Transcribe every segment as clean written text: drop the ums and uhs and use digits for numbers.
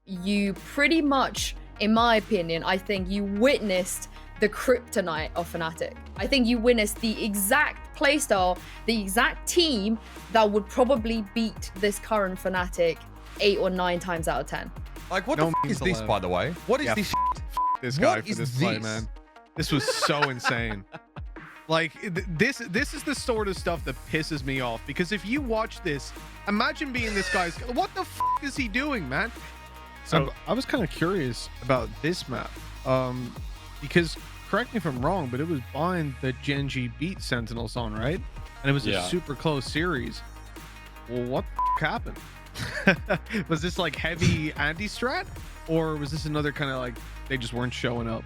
you pretty much, in my opinion, I think you witnessed the kryptonite of Fnatic. I think you witnessed the exact playstyle, the exact team that would probably beat this current Fnatic 8 or 9 times out of 10. Like, what the f is this, by the way? What is this? This guy What for is this play, this? man. This was so insane. Like, this is the sort of stuff that pisses me off, because if you watch this, imagine being this guy's. What the f is he doing, man? So I was kind of curious about this map, because correct me if I'm wrong, but it was Bind that Genji beat Sentinels on, right? And it was a super close series. Well, what the f happened? Was this like heavy anti-strat, or was this another kind of like they just weren't showing up?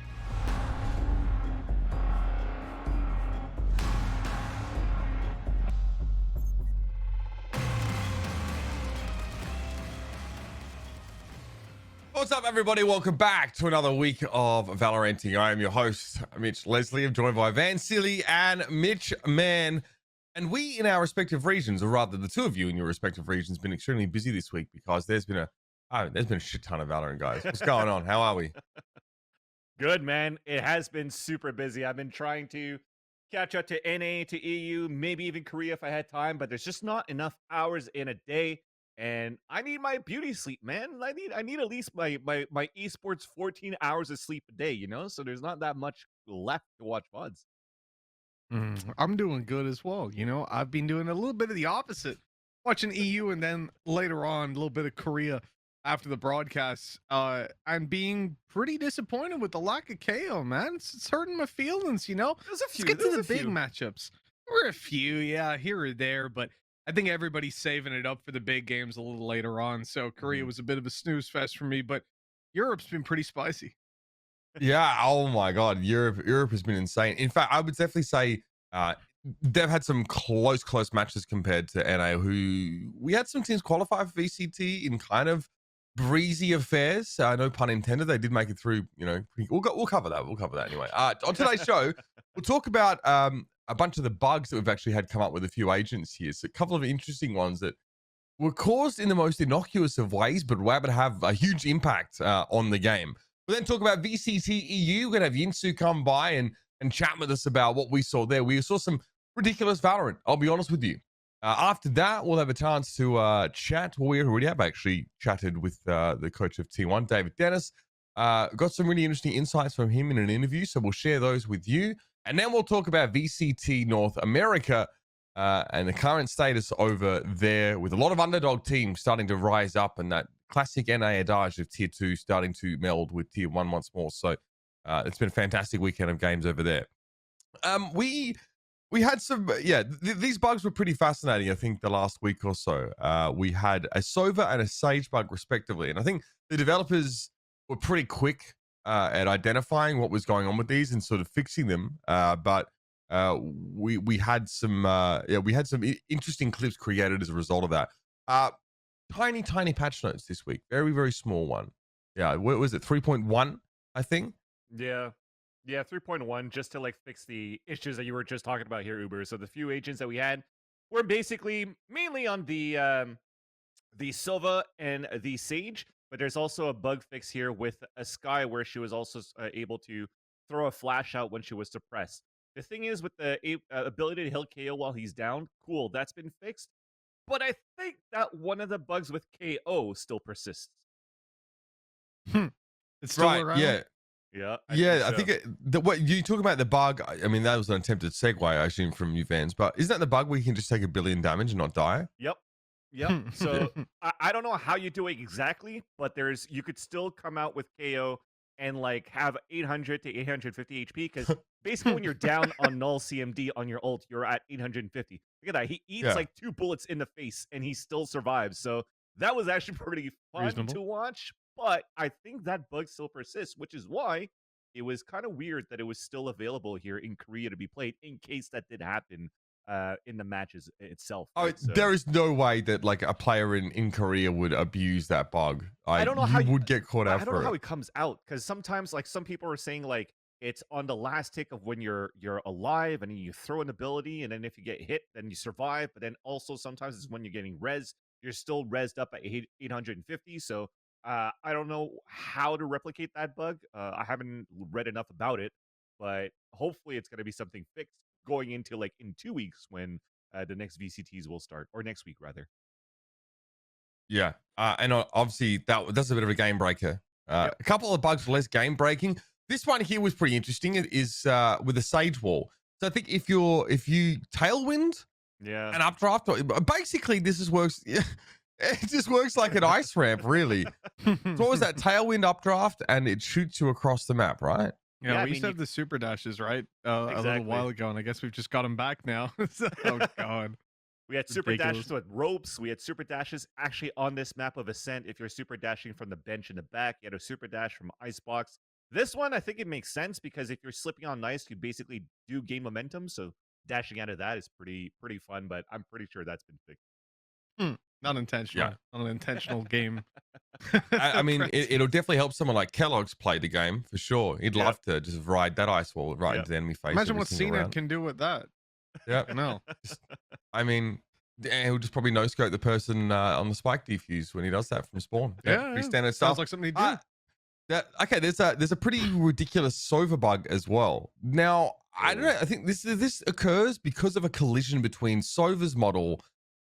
What's up, everybody? Welcome back to another week of Valoranting. I am your host, Mitch Leslie. I'm joined by Van Silly and Mitch Man. And we, in our respective regions, or rather the two of you in your respective regions, been extremely busy this week because there's been a shit ton of Valorant, guys. What's going on? How are we? Good, man. It has been super busy. I've been trying to catch up to NA, to EU, maybe even Korea if I had time, but there's just not enough hours in a day. And I need my beauty sleep, man. I need at least my esports 14 hours of sleep a day, you know? So there's not that much left to watch VODs. I'm doing good as well. You know, I've been doing a little bit of the opposite, watching EU and then later on a little bit of Korea after the broadcasts, and being pretty disappointed with the lack of KO, man. It's hurting my feelings, you know? There's a few. Let's get to the big matchups. We're a few, yeah, here or there, but I think everybody's saving it up for the big games a little later on. So Korea was a bit of a snooze fest for me, but Europe's been pretty spicy. Yeah. Oh my God. Europe has been insane. In fact, I would definitely say they've had some close matches compared to NA, who we had some teams qualify for VCT in kind of breezy affairs. No pun intended. They did make it through, you know, we'll cover that. We'll cover that anyway. On today's show, we'll talk about a bunch of the bugs that we've actually had come up with a few agents here. So a couple of interesting ones that were caused in the most innocuous of ways, but were able to have a huge impact on the game. We'll then talk about VCT EU. We're going to have Yinsu come by and chat with us about what we saw there. We saw some ridiculous Valorant, I'll be honest with you. After that, we'll have a chance to chat. Well, we already have actually chatted with the coach of T1, David Denis. Got some really interesting insights from him in an interview, so we'll share those with you. And then we'll talk about VCT North America and the current status over there, with a lot of underdog teams starting to rise up, and that classic NA adage of Tier 2 starting to meld with Tier 1 once more. So it's been a fantastic weekend of games over there. We had some, these bugs were pretty fascinating, I think, the last week or so. We had a Sova and a Sage bug, respectively. And I think the developers were pretty quick at identifying what was going on with these and sort of fixing them. But we had some interesting clips created as a result of that. Tiny patch notes this week. Very small one. Yeah, what was it? 3.1, I think. Yeah, 3.1, just to like fix the issues that you were just talking about here, Uber. So the few agents that we had were basically mainly on the Silva and the Sage, but there's also a bug fix here with a Sky where she was also able to throw a flash out when she was suppressed. The thing is, with the ability to heal KO while he's down, cool, that's been fixed. But I think that one of the bugs with KO still persists. It's still around? Yeah. Yeah. I think what you talk about the bug. I mean, that was an attempted segue, I assume, from you, Vans. But isn't that the bug where you can just take 1 billion damage and not die? Yep. So I don't know how you do it exactly, but you could still come out with KO and like have 800 to 850 HP, because basically when you're down on null CMD on your ult, you're at 850. Look at that. He eats like 2 bullets in the face and he still survives. So that was actually pretty fun to watch. But I think that bug still persists, which is why it was kind of weird that it was still available here in Korea to be played in case that did happen in the matches itself. Right? Oh, so, there is no way that like a player in Korea would abuse that bug. I don't know how you would get caught out. I don't know how it comes out, because sometimes like some people are saying like it's on the last tick of when you're alive, and then you throw an ability, and then if you get hit, then you survive. But then also sometimes it's when you're getting res, you're still resed up at 850. So I don't know how to replicate that bug. I haven't read enough about it, but hopefully it's going to be something fixed going into like in 2 weeks when the next VCTs will start, or next week rather. Yeah, and obviously that's a bit of a game breaker. Yep. A couple of bugs less game breaking. This one here was pretty interesting. It is with a Sage Wall. So I think if you tailwind Yeah. an updraft, basically this works. It just works like an ice ramp, really. So what was that? Tailwind updraft, and it shoots you across the map, right? Yeah, Yeah, I we used to mean, have the super dashes, right? A little Exactly. while ago, and I guess we've just got them back now. Oh god. We had super Ridiculous. dashes with ropes. We had super dashes actually on this map of Ascent. If you're super dashing from the bench in the back, you had a super dash from Icebox. This one, I think it makes sense because if you're slipping on ice, you basically do gain momentum. So dashing out of that is pretty fun. But I'm pretty sure that's been fixed. Not intentional. Yeah. Not an intentional game. I mean, it'll definitely help someone like Kellogg's play the game for sure. He'd Yeah. love to just ride that ice wall right Yeah. into the enemy face. Imagine every what single Cena round. can do with that. Yeah. No. I mean, he'll just probably no scope the person on the spike defuse when he does that from spawn. Pretty standard stuff. Sounds like something to do. Okay, there's a pretty ridiculous Sova bug as well. Now, I don't know. I think this occurs because of a collision between Sova's model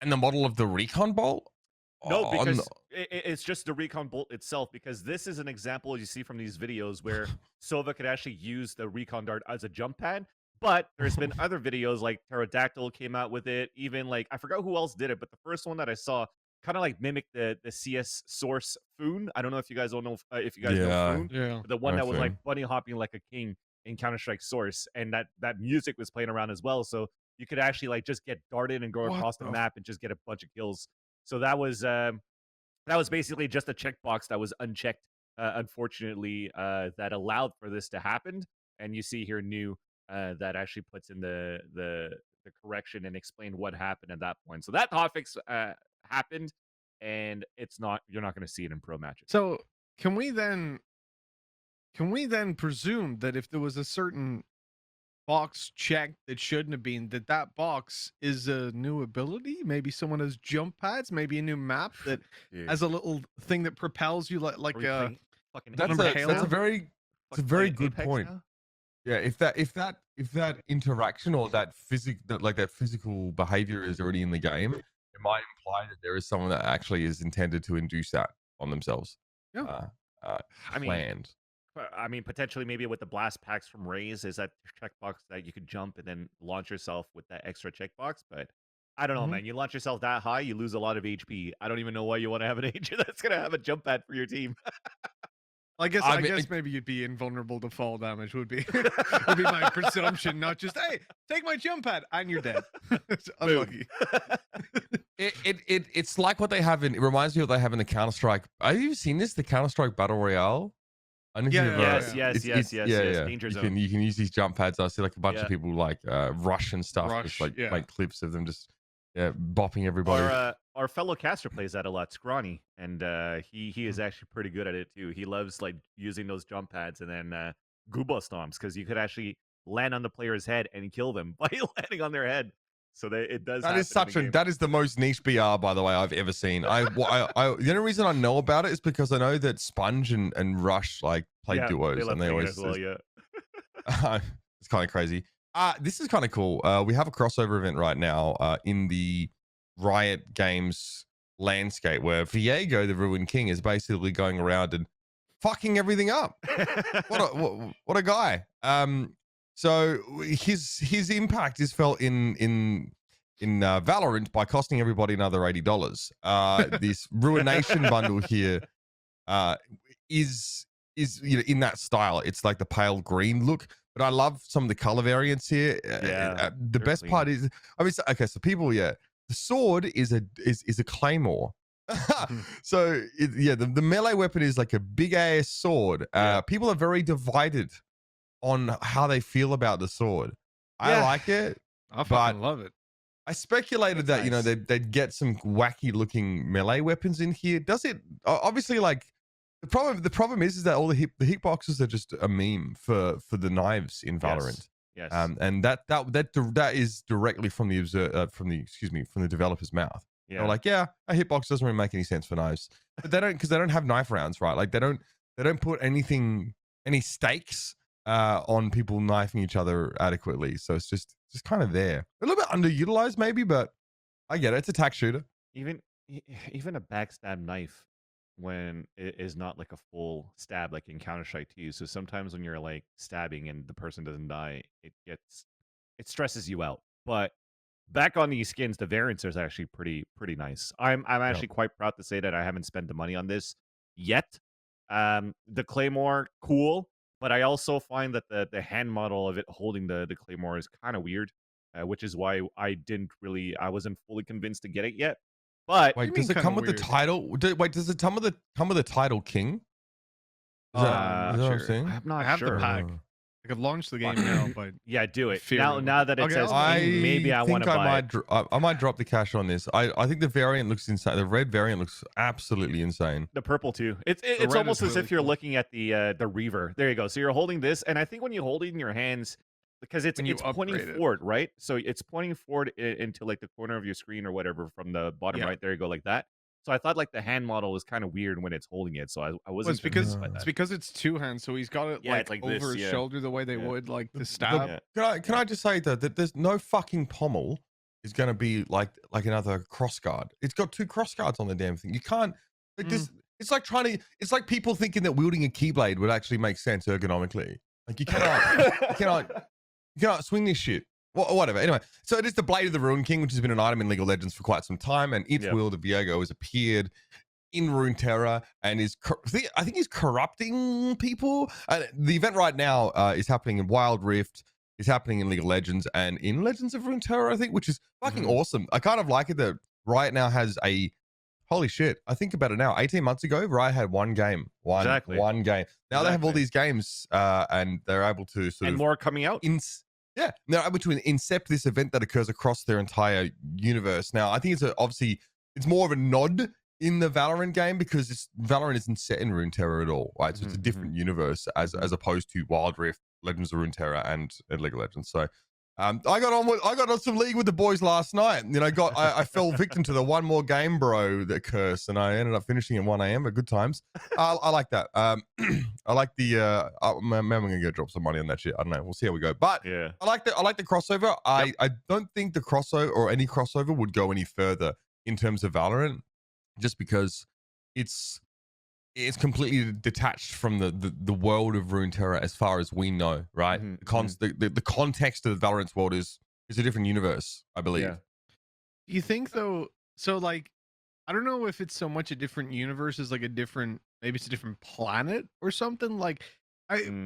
and the model of the Recon Bolt. No, because it's just the Recon Bolt itself, because this is an example you see from these videos where Sova could actually use the Recon Dart as a jump pad. But there's been other videos like Pterodactyl came out with it. Even like, I forgot who else did it, but the first one that I saw kind of like mimicked the CS source Foon. I don't know if you guys don't know if you guys know Foon. Yeah. The one I that was like Foon. bunny hopping like a king in Counter-Strike Source, and that music was playing around as well. So you could actually like just get darted and go What across the the map and just get a bunch of kills. So that was basically just a checkbox that was unchecked, unfortunately, that allowed for this to happen. And you see here new that actually puts in the correction and explained what happened at that point. So that hotfix happened, and you're not going to see it in pro matches. So can we then presume that if there was a certain box checked that shouldn't have been, that box is a new ability? Maybe someone has jump pads, maybe a new map that Dude, has a little thing that propels you like are we playing fucking That's Remember a Halo? that's a very fucking very playing good Apex point. now? Yeah, if that interaction or that physical behavior is already in the game, it might imply that there is someone that actually is intended to induce that on themselves. Yeah. I mean, Planned. I mean, potentially maybe with the blast packs from Raze, is that checkbox that you could jump and then launch yourself with that extra checkbox. But I don't know, Mhm. man. You launch yourself that high, you lose a lot of HP. I don't even know why you want to have an agent that's gonna have a jump pad for your team. I guess I I mean, guess maybe you'd be invulnerable to fall damage would be would be my presumption, not just hey, take my jump pad and you're dead. It's unlucky. It's like what they have in. It reminds me of what they have in the Counter-Strike. Have you seen this? The Counter-Strike Battle Royale. I don't know if Yeah, you've yeah, ever- yeah. Yes. Danger you zone. can use these jump pads. I see like a bunch Yeah. of people like rush and stuff, Rush, just like yeah. make clips of them just bopping everybody. Our fellow caster plays that a lot, Scrawny, and he is actually pretty good at it too. He loves like using those jump pads and then Gooba stomps, because you could actually land on the player's head and kill them by landing on their head. So it does. That is happen in such the a game. that is the most niche BR, by the way, I've ever seen. The only reason I know about it is because I know that Sponge and Rush like play Yeah, duos, love and they playing it always as well. Yeah. it's kind of crazy. This is kind of cool. We have a crossover event right now in the Riot Games landscape where Viego, the Ruined King, is basically going around and fucking everything up. What a guy. So his impact is felt in Valorant by costing everybody another $80. This Ruination bundle here is in that style. It's like the pale green look, but I love some of the color variants here. Yeah, The best clean. part is, I mean, okay, so people, the sword is a claymore. So the melee weapon is like a big ass sword. People are very divided on how they feel about the sword. I Yeah. like it. I fucking love it. I speculated that That's nice. they'd get some wacky looking melee weapons in here. Does it? Obviously, like the problem is that all the hitboxes are just a meme for the knives in Valorant. Yes. And that is directly from the developer's mouth. They're like, yeah, a hitbox doesn't really make any sense for knives, but they don't, because they don't have knife rounds, right? Like they don't put any stakes on people knifing each other adequately. So it's just kind of there, a little bit underutilized maybe, but I get it. It's a tack shooter. Even a backstab knife when it is not like a full stab like in Counter-Strike 2. So sometimes when you're like stabbing and the person doesn't die, it stresses you out. But back on these skins, the variants are actually pretty nice. I'm actually quite proud to say that I haven't spent the money on this yet. The Claymore, cool, but I also find that the hand model of it holding the Claymore is kind of weird, which is why I wasn't fully convinced to get it yet. But Wait, does it come with the title? Wait, does it come with the title King? Is that what I'm saying? I'm not I have sure. the pack. I could launch the game now, but yeah, do it fear now that it says King, maybe I want to buy it. I might drop the cash on this. I think the variant looks insane. The red variant looks absolutely insane. The purple too. It's almost as if you're looking at the Reaver. There you go. So you're holding this, and I think when you hold it in your hands, because it's pointing forward, right? So it's pointing forward into like the corner of your screen or whatever from the bottom right. There you go, like that. So I thought like the hand model is kind of weird when it's holding it. So I wasn't. It's because it's two hands, so he's got it like over his shoulder the way they would like to stab. Can I just say though that there's no fucking pommel is going to be like another cross guard. It's got two cross guards on the damn thing. You can't like this. It's like it's like people thinking that wielding a keyblade would actually make sense ergonomically. Like you cannot swing this shit. Whatever. Anyway, so it is the Blade of the Ruin King, which has been an item in League of Legends for quite some time, and its wield of Viego has appeared in Runeterra and I think he's corrupting people. The event right now is happening in Wild Rift, is happening in League of Legends, and in Legends of Runeterra, I think, which is fucking awesome. I kind of like it that Riot now has holy shit. I think about it now. 18 months ago, Riot had one game. One game. Now they have all these games, and they're able to and more coming out. Yeah, they're able to incept this event that occurs across their entire universe. Now, I think it's more of a nod in the Valorant game because Valorant isn't set in Runeterra at all, right? So it's a different universe as opposed to Wild Rift, Legends of Runeterra, and League of Legends. So I got on some League with the boys last night. You know, I fell victim to the one more game, bro, that curse, and I ended up finishing at 1 a.m. But good times. I like that. I like the. Maybe I'm gonna go drop some money on that shit. I don't know. We'll see how we go. But yeah, I like the crossover. I don't think the crossover or any crossover would go any further in terms of Valorant, just because it's completely detached from the world of Runeterra as far as we know, right? The context of the Valorant's world is a different universe, I believe. Yeah. You think though? So like, I don't know if it's so much a different universe as like maybe it's a different planet or something. Like,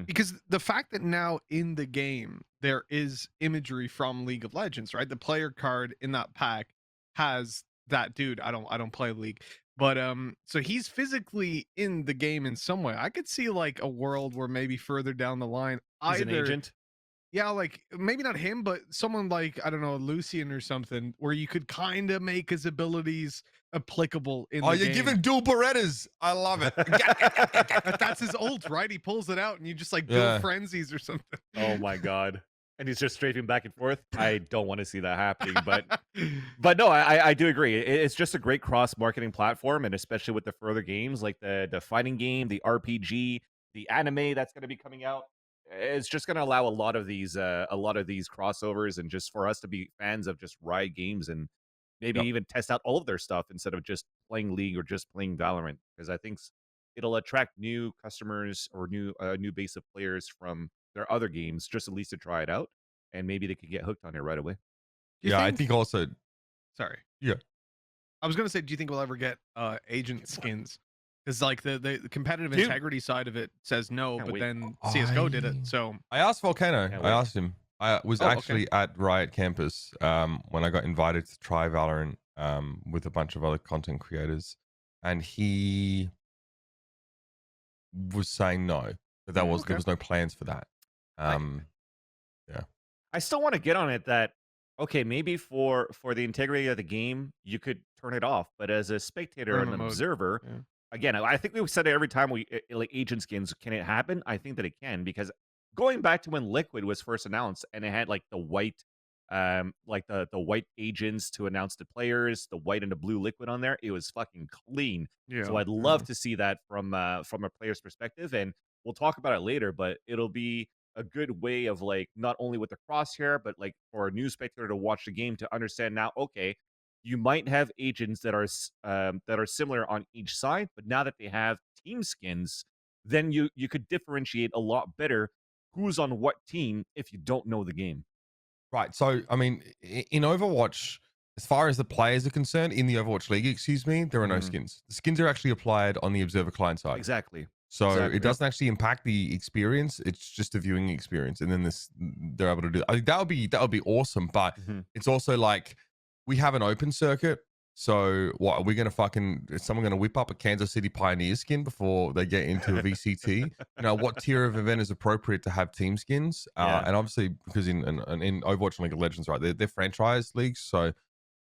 because the fact that now in the game there is imagery from League of Legends, right? The player card in that pack has that dude. I don't play League. But so he's physically in the game in some way. I could see like a world where maybe further down the line, he's an agent. Yeah, like maybe not him, but someone like, I don't know, Lucian or something, where you could kind of make his abilities applicable in the game. You're giving dual Berettas. I love it. That's his ult, right? He pulls it out and you just like build frenzies or something. Oh my god. And he's just strafing back and forth. I don't want to see that happening, but no, I do agree. It's just a great cross marketing platform, and especially with the further games like the fighting game, the RPG, the anime that's going to be coming out. It's just going to allow a lot of these crossovers, and just for us to be fans of just Riot Games and maybe even test out all of their stuff instead of just playing League or just playing Valorant, because I think it'll attract new customers or new base of players from their other games, just at least to try it out, and maybe they could get hooked on it right away. I think also. Sorry. Yeah. I was gonna say, do you think we'll ever get agent skins? Because like the competitive integrity side of it says no, but then CS:GO did it. So I asked Volcano. I asked him. I was actually at Riot Campus when I got invited to try Valorant with a bunch of other content creators, and he was saying no, that there was no plans for that. I still want to get on it that maybe for the integrity of the game you could turn it off, but as a spectator and an observer, again, I think we said it every time we like agent skins. Can it happen? I think that it can, because going back to when Liquid was first announced and it had like the white like the white agents to announce the players, the white and the blue liquid on there. It was fucking clean. Yeah. So I'd love to see that from a player's perspective, and we'll talk about it later. But it'll be a good way of like not only with the crosshair, but like for a new spectator to watch the game to understand now. Okay, you might have agents that are similar on each side, but now that they have team skins, then you could differentiate a lot better who's on what team if you don't know the game. Right. So, I mean, in Overwatch, as far as the players are concerned, in the Overwatch League, excuse me, there are no skins. The skins are actually applied on the observer client side. Exactly. So Exactly. it doesn't actually impact the experience. It's just a viewing experience, and then they're able to do. I think that would be awesome. But it's also like we have an open circuit. So what are we gonna is someone gonna whip up a Kansas City Pioneer skin before they get into a VCT? You know, what tier of event is appropriate to have team skins? And obviously because in Overwatch and League of Legends, right, they're franchise leagues. So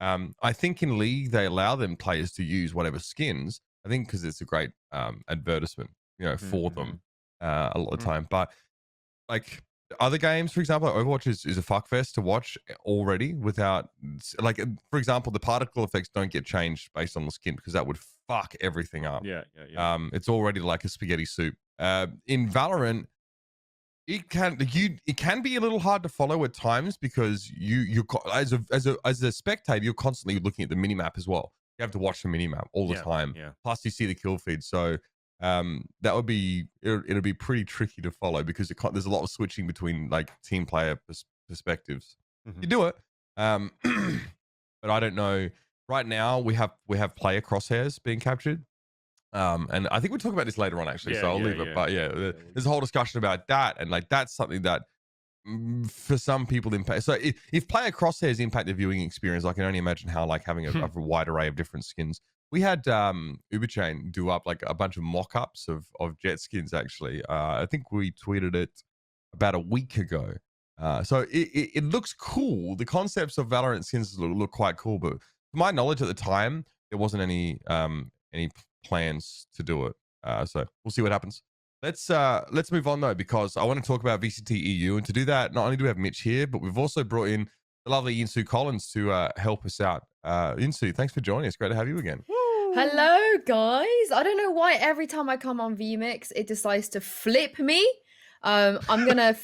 I think in League they allow them players to use whatever skins. I think because it's a great advertisement, you know, for them a lot of the time. But like other games, for example, Overwatch is a fuckfest to watch already without, like, for example, the particle effects don't get changed based on the skin because that would fuck everything up. Yeah. It's already like a spaghetti soup. In Valorant, it can be a little hard to follow at times because you as a spectator, you're constantly looking at the minimap as well. You have to watch the minimap all the time. Yeah. Plus, you see the kill feed. So that would be it'll be pretty tricky to follow because there's a lot of switching between like team player perspectives. You do it, but I don't know. Right now, we have player crosshairs being captured. And I think we'll talk about this later on, actually. So I'll leave it. But there's a whole discussion about that, and like that's something that for some people impact. So if player crosshairs impact the viewing experience, I can only imagine how like having a wide array of different skins. We had Uberchain do up like a bunch of mock-ups of jet skins. Actually, I think we tweeted it about a week ago. So it looks cool. The concepts of Valorant skins look quite cool, but to my knowledge at the time, there wasn't any plans to do it. So we'll see what happens. Let's move on though, because I want to talk about VCT EU, and to do that, not only do we have Mitch here, but we've also brought in the lovely Yinsu Collins to help us out. Yinsu, thanks for joining us. Great to have you again. Hello, guys. I don't know why every time I come on VMix, it decides to flip me. I'm gonna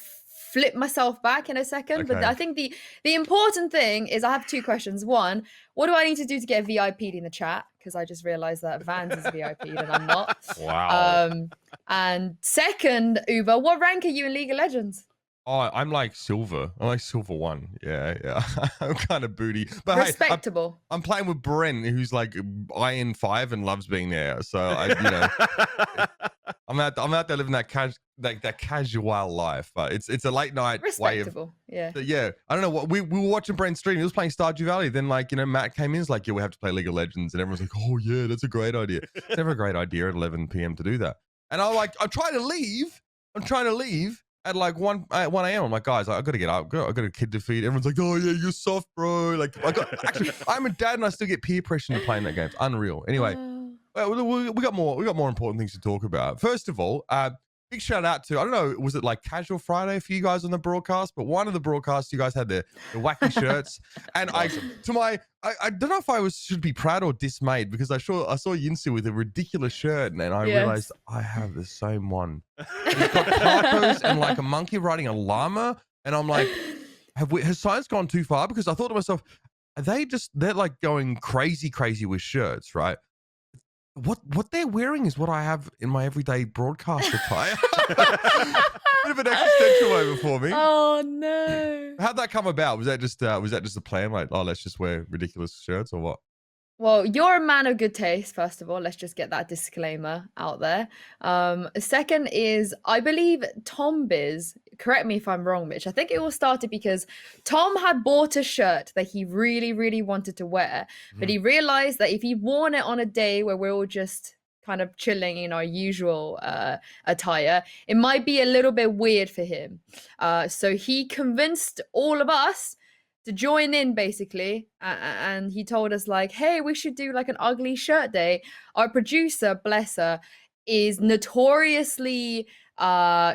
flip myself back in a second, but I think the important thing is I have two questions. One, what do I need to do to get VIP'd in the chat? Because I just realized that Vans is VIP'd and I'm not. Wow. And second, Uber, what rank are you in League of Legends? Oh, I'm like silver. I'm like silver 1. Yeah. I'm kind of booty. But respectable. Hey, I'm playing with Brent, who's like Iron 5 and loves being there. So I'm out there living that casual life. But it's a late night respectable way of I don't know what we were watching Brent stream. He was playing Stardew Valley. Then Matt came in, he's like, we have to play League of Legends, and everyone's like, oh yeah, that's a great idea. It's never a great idea at 11 p.m. to do that. And I'm trying to leave at like 1 a.m. I'm like, guys, I gotta get up. I got a kid to feed. Everyone's like, oh yeah, you're soft, bro. Like, I'm a dad and I still get peer pressure into playing that game. It's unreal. Anyway, we got more important things to talk about. First of all, big shout out to, I don't know, was it like Casual Friday for you guys on the broadcast? But one of the broadcasts, you guys had the wacky shirts, and I don't know if I should be proud or dismayed, because I saw Yinsu with a ridiculous shirt, and I realized I have the same one. It's got tacos and like a monkey riding a llama, and I'm like, has science gone too far? Because I thought to myself, they're like going crazy with shirts, right? What they're wearing is what I have in my everyday broadcast attire. Bit of an existential moment for me. Oh no! How'd that come about? Was that just a plan? Like, oh, let's just wear ridiculous shirts, or what? Well, you're a man of good taste, first of all. Let's just get that disclaimer out there. Second is, I believe Tom Biz, correct me if I'm wrong, Mitch, I think it all started because Tom had bought a shirt that he really, really wanted to wear, but he realized that if he'd worn it on a day where we're all just kind of chilling in our usual attire, it might be a little bit weird for him. So he convinced all of us to join in, basically, and he told us like, hey, we should do like an ugly shirt day. Our producer, bless her, is notoriously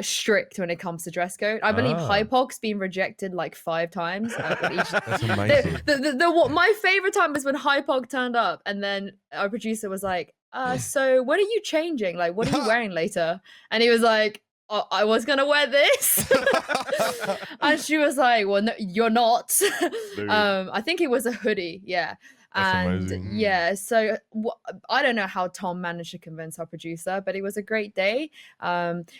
strict when it comes to dress code. I believe Hypok's been rejected like 5 times. That's amazing. My favorite time was when Hypok turned up and then our producer was like, so what are you changing? Like, what are you wearing later? And he was like, oh, I was gonna wear this. And she was like, well, no, you're not. I think it was a hoodie. Yeah. That's And amazing. yeah, so I don't know how Tom managed to convince our producer, but it was a great day.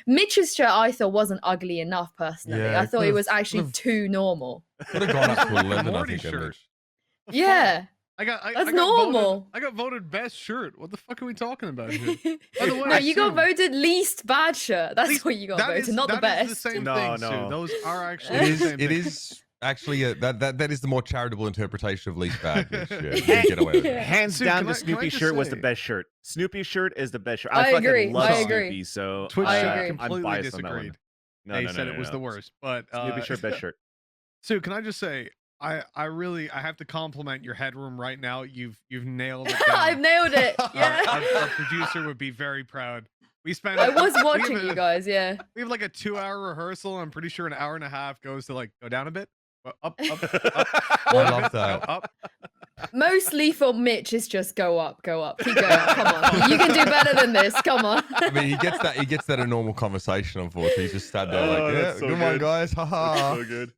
Mitch's shirt I thought wasn't ugly enough personally. Yeah, I thought it was actually too normal. Could have gone up to 11, I Morty think. shirt. Yeah, That's normal. I got voted best shirt. What the fuck are we talking about here? By the way, no, you got voted least bad shirt. That's what you got voted, not the That is best. the same No, thing, no. Sue. Those are actually It the is. same It thing. is actually that is the more charitable interpretation of least bad. Mitch. Yeah, you get away with it. Hands Sue, down, can the I Snoopy just shirt was the say- best shirt. Snoopy's shirt is the best shirt. I fucking agree, love I agree. Snoopy, so Twitch I chat agree. I'm completely biased on that disagreed. one. No, They no, said no, it was no. the worst. But Snoopy shirt, best shirt. Sue, can I just say, I have to compliment your headroom right now. You've nailed it. I've Down. nailed it. Yeah. Our producer would be very proud. We spent. I was we watching have you a- guys, yeah. We have like a 2-hour rehearsal. I'm pretty sure an hour and a half goes to like go down a bit. Up. I love that. Up. Mostly for Mitch is just go up. Keep going up. Come on. You can do better than this. Come on. I mean, he gets that in normal conversation. Unfortunately, he's just sat there Oh, like, yeah, that's so good one, good. guys, haha. So good.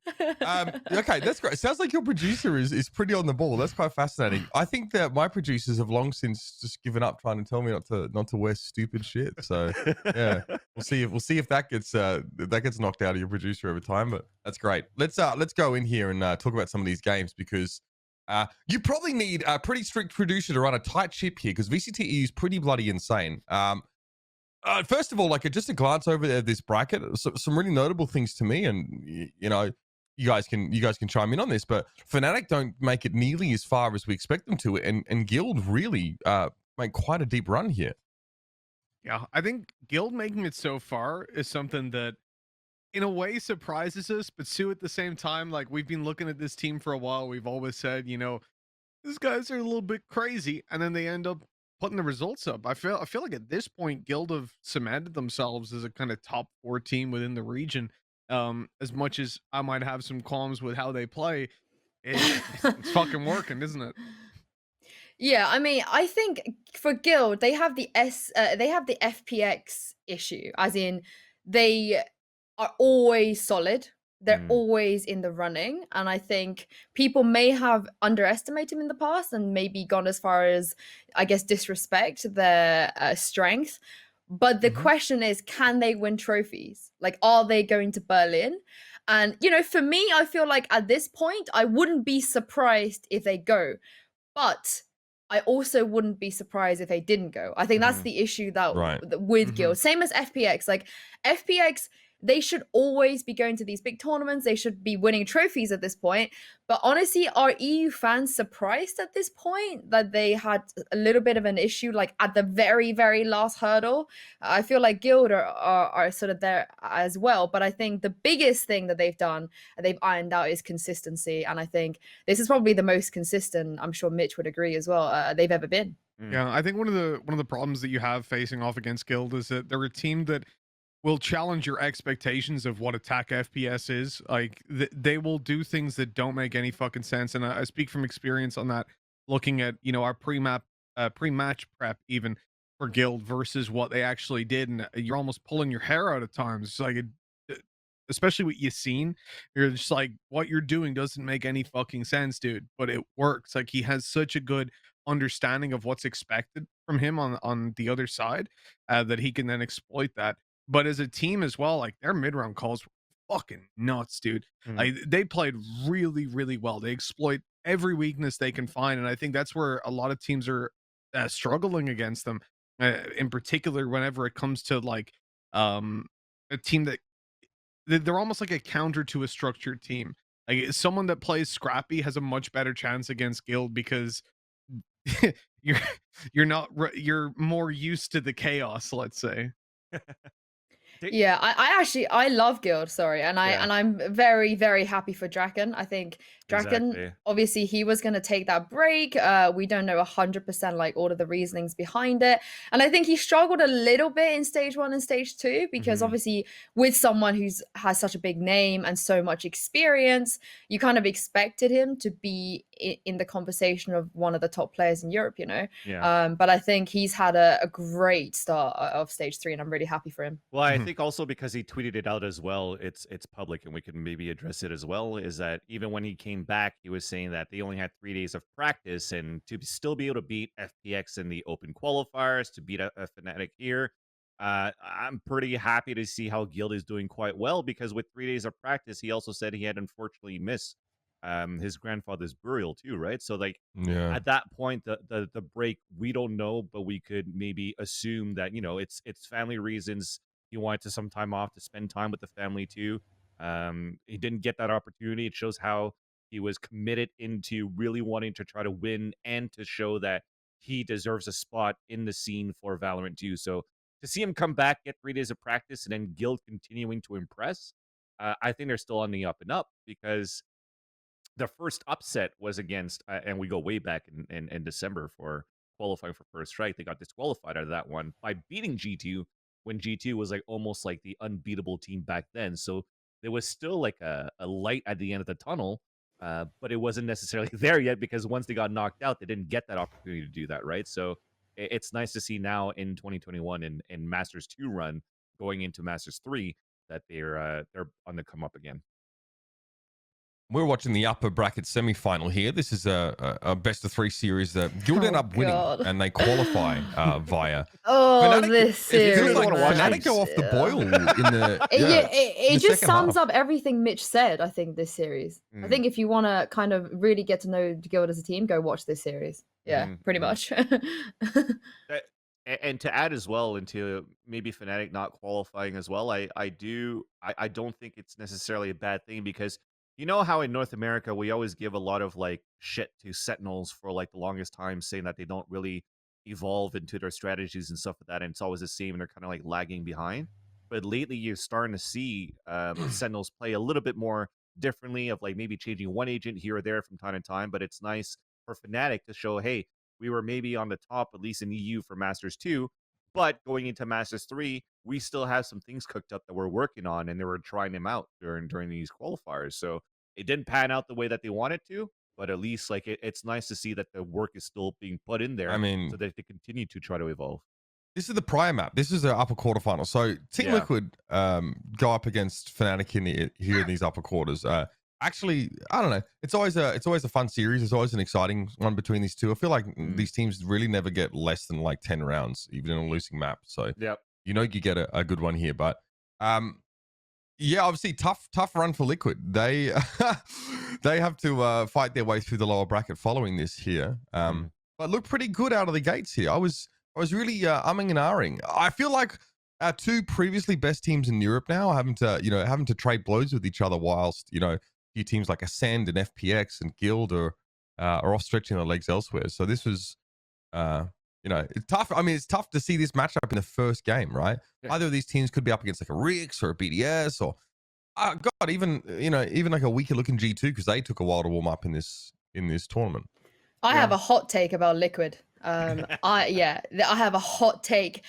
Okay, that's great. Sounds like your producer is pretty on the ball. That's quite fascinating. I think that my producers have long since just given up trying to tell me not to wear stupid shit. So yeah, we'll see if that gets knocked out of your producer over time. But that's great. Let's go in here and talk about some of these games because you probably need a pretty strict producer to run a tight ship here because VCT EU is pretty bloody insane. First of all, like just a glance over this bracket, some really notable things to me, and you know, you guys can chime in on this, but Fnatic don't make it nearly as far as we expect them to, and Guild really make quite a deep run here. Yeah, I think Guild making it so far is something that in a way surprises us, but Sue, at the same time, like we've been looking at this team for a while. We've always said, you know, these guys are a little bit crazy, and then they end up putting the results up. I feel like at this point, Guild have cemented themselves as a kind of top 4 team within the region. As much as I might have some qualms with how they play, it's fucking working, isn't it? Yeah, I mean, I think for Guild, they have the FPX issue, as in they are always solid. They're always in the running. And I think people may have underestimated them in the past and maybe gone as far as, I guess, disrespect their strength. But the question is, can they win trophies? Like, are they going to Berlin? And, you know, for me, I feel like at this point, I wouldn't be surprised if they go. But I also wouldn't be surprised if they didn't go. I think that's the issue with Guild. Same as FPX. Like, FPX, they should always be going to these big tournaments. They should be winning trophies at this point. But honestly, are EU fans surprised at this point that they had a little bit of an issue, like at the very, very last hurdle? I feel like Guild are sort of there as well. But I think the biggest thing that they've done, they've ironed out, is consistency. And I think this is probably the most consistent, I'm sure Mitch would agree as well, they've ever been. Yeah, I think one of the problems that you have facing off against Guild is that they're a team that will challenge your expectations of what attack FPS is. Like they will do things that don't make any fucking sense, and I speak from experience on that. Looking at, you know, our pre-match prep even for Guild versus what they actually did, and you're almost pulling your hair out at times. It's like especially what you've seen, you're just like, what you're doing doesn't make any fucking sense, dude, but it works. Like, he has such a good understanding of what's expected from him on the other side, that he can then exploit that. But as a team as well, like, their mid-round calls were fucking nuts, dude. Like, they played really, really well. They exploit every weakness they can find, and I think that's where a lot of teams are struggling against them, in particular whenever it comes to like a team that they're almost like a counter to a structured team. Like, someone that plays scrappy has a much better chance against Guild because you're more used to the chaos, let's say. Yeah, I love Guild, sorry, and Yeah. I'm very, very happy for Draken. I think Draken, Exactly. obviously he was gonna take that break. We don't know 100% like all of the reasonings behind it, and I think he struggled a little bit in stage 1 and stage 2 because Mhm. obviously with someone who's has such a big name and so much experience, you kind of expected him to be in the conversation of one of the top players in Europe, you know. Yeah. But I think he's had a great start of stage 3, and I'm really happy for him. Well, I Mhm. think also because he tweeted it out as well, it's public, and we can maybe address it as well. Is that even when he came back, he was saying that they only had 3 days of practice, and to still be able to beat FPX in the open qualifiers, to beat a Fnatic here, I'm pretty happy to see how Guild is doing quite well. Because with 3 days of practice, he also said he had unfortunately missed his grandfather's burial too, right? So like Yeah. at that point, the break, we don't know, but we could maybe assume that it's family reasons. He wanted to some time off to spend time with the family too. He didn't get that opportunity. It shows how he was committed into really wanting to try to win and to show that he deserves a spot in the scene for Valorant too. So to see him come back, get 3 days of practice, and then Guild continuing to impress, I think they're still on the up and up. Because the first upset was against, and we go way back in December for qualifying for First Strike. They got disqualified out of that one by beating G2 when G2 was like almost like the unbeatable team back then. So there was still like a light at the end of the tunnel, but it wasn't necessarily there yet, because once they got knocked out, they didn't get that opportunity to do that, right? So it's nice to see now in 2021 in Masters 2 run going into Masters 3 that they're on the come up again. We're watching the upper bracket semi-final here. This is a best of 3 series that Guild end Oh, up winning, God. and they qualify via. Oh, Fnatic- this it feels series, like wanna watch man. Fnatic go off the boil in the. It the just second sums half. up everything Mitch said, I think, this series. I Mm. think if you want to kind of really get to know Guild as a team, go watch this series. Yeah, Mhm, pretty mhm. much. And to add as well into maybe Fnatic not qualifying as well, I don't think it's necessarily a bad thing. Because you know how in North America we always give a lot of like shit to Sentinels for like the longest time, saying that they don't really evolve into their strategies and stuff like that, and it's always the same, and they're kind of like lagging behind. But lately you're starting to see Sentinels play a little bit more differently, of like maybe changing one agent here or there from time to time. But it's nice for Fnatic to show, hey, we were maybe on the top, at least in EU for Masters 2, but going into Masters 3, we still have some things cooked up that we're working on, and they were trying them out during these qualifiers. So it didn't pan out the way that they wanted to, but at least like it's nice to see that the work is still being put in there, I mean, so that they continue to try to evolve. this is the prior map. This is the upper quarterfinal. So Team Yeah. Liquid go up against Fnatic here in these upper quarters. Actually, I don't know. It's always a fun series. It's always an exciting one between these two. I feel like these teams really never get less than like 10 rounds, even in a losing map. So Yep. you get a good one here. But yeah, obviously tough run for Liquid. They they have to fight their way through the lower bracket following this here. But look pretty good out of the gates here. I was really umming and ahhing. I feel like our 2 previously best teams in Europe now are having to trade blows with each other, whilst a few teams like Ascend and FPX and Guild are off stretching their legs elsewhere. So this was it's tough. I mean, it's tough to see this matchup in the first game, right? Yeah. Either of these teams could be up against like a Rix or a BDS, or God, even like a weaker looking G2, because they took a while to warm up in this tournament. I Yeah. have a hot take about Liquid. I have a hot take.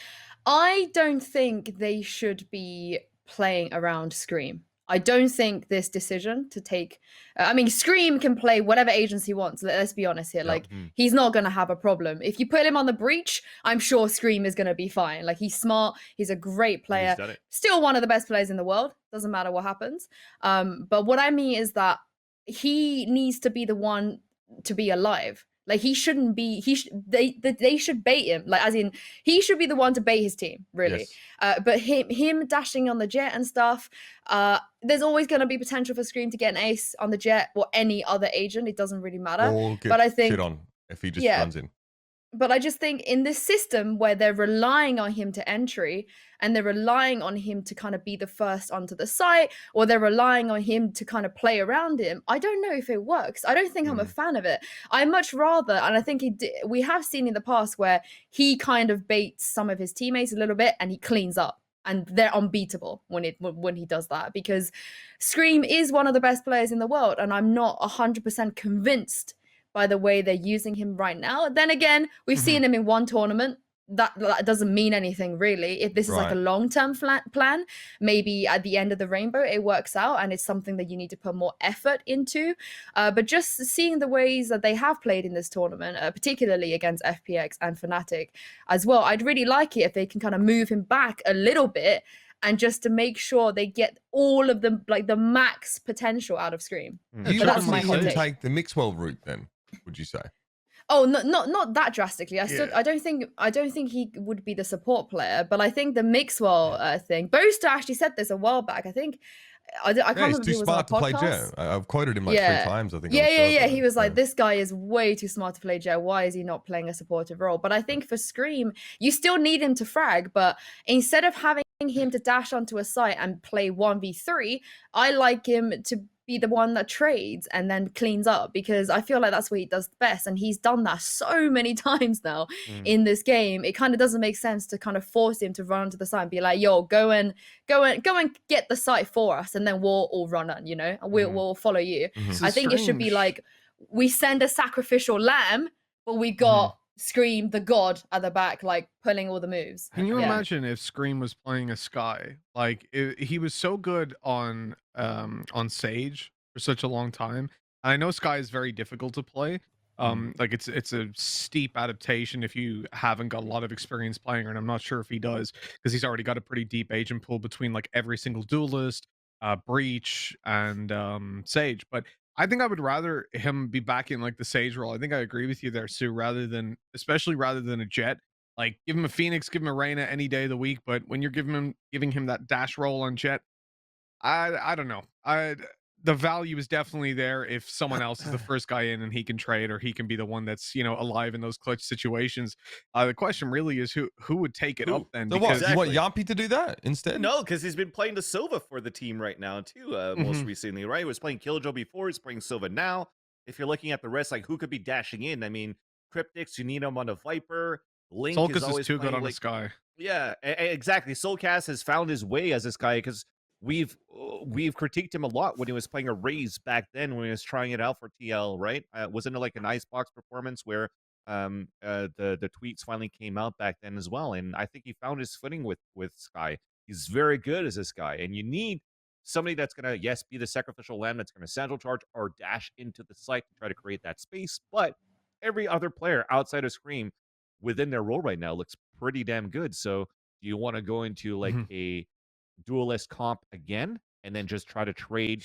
I don't think they should be playing around Scream. I don't think this decision to take. I mean, Scream can play whatever agents he wants. Let's be honest here. Yeah. Like, he's not gonna have a problem. If you put him on the breach, I'm sure Scream is gonna be fine. Like, he's smart. He's a great player. He's done it. Still one of the best players in the world. Doesn't matter what happens. But what I mean is that he needs to be the one to be alive. Like, he shouldn't be. They should bait him. Like, as in, he should be the one to bait his team, really. Yes. But him dashing on the jet and stuff. There's always going to be potential for Scream to get an ace on the jet or any other agent. It doesn't really matter. Or get But I think shit on if he just runs in. But I just think in this system where they're relying on him to entry, and they're relying on him to kind of be the first onto the site, or they're relying on him to kind of play around him, I don't know if it works. I don't think I'm a fan of it. I much rather, and I think we have seen in the past where he kind of baits some of his teammates a little bit and he cleans up. and they're unbeatable when he does that, because Scream is one of the best players in the world, and I'm not 100% convinced by the way they're using him right now. Then again, we've seen him in one tournament. That doesn't mean anything really. If this is like a long-term plan, maybe at the end of the rainbow it works out and it's something that you need to put more effort into. But just seeing the ways that they have played in this tournament, particularly against FPX and Fnatic as well, I'd really like it if they can kind of move him back a little bit, and just to make sure they get all of the max potential out of Scream. Do you want to see him take the Mixwell route then, would you say? Oh, not that drastically. I don't think he would be the support player, but I think the Mixwell thing. Boaster actually said this a while back. I think I can't remember. He's too smart to play Jet. I've quoted him like 3 times. I think. Yeah. He was like, this guy is way too smart to play Jet. Why is he not playing a supportive role? But I think for Scream, you still need him to frag. But instead of having him to dash onto a site and play 1v3, I like him to be the one that trades and then cleans up, because I feel like that's what he does best, and he's done that so many times now in this game. It kind of doesn't make sense to kind of force him to run onto the site and be like, yo, go and get the site for us, and then we'll all run on, we'll follow you. I think it should be like, we send a sacrificial lamb, but we got Scream the god at the back, like pulling all the moves. Can you imagine if Scream was playing a Sky? Like he was so good on Sage for such a long time. And I know Sky is very difficult to play. Like it's a steep adaptation if you haven't got a lot of experience playing her, and I'm not sure if he does, because he's already got a pretty deep agent pool between like every single duelist, Breach, and Sage. But I think I would rather him be back in like the Sage role. I think I agree with you there, Sue, especially rather than a Jet. Like, give him a Phoenix, give him a Reyna any day of the week. But when you're giving him that dash role on Jet, I don't know. The value is definitely there if someone else is the first guy in and he can trade, or he can be the one that's, alive in those clutch situations. The question really is who would take it up then? So what? You want Yampi to do that instead? No, because he's been playing the Sova for the team right now too. Most recently, right? He was playing Killjoy before. He's playing Sova now. If you're looking at the rest, like who could be dashing in? I mean, Cryptics, you need him on a Viper. Link is always too good on the the Sky. Yeah, exactly. Soulcast has found his way as this guy, because we've critiqued him a lot when he was playing a Raze back then, when he was trying it out for TL, right? Wasn't it like an Icebox performance where the tweets finally came out back then as well? And I think he found his footing with Sky. He's very good as this guy, and you need somebody that's gonna be the sacrificial lamb, that's gonna central charge or dash into the site to try to create that space. But every other player outside of Scream within their role right now looks pretty damn good. So do you want to go into like a duelist comp again and then just try to trade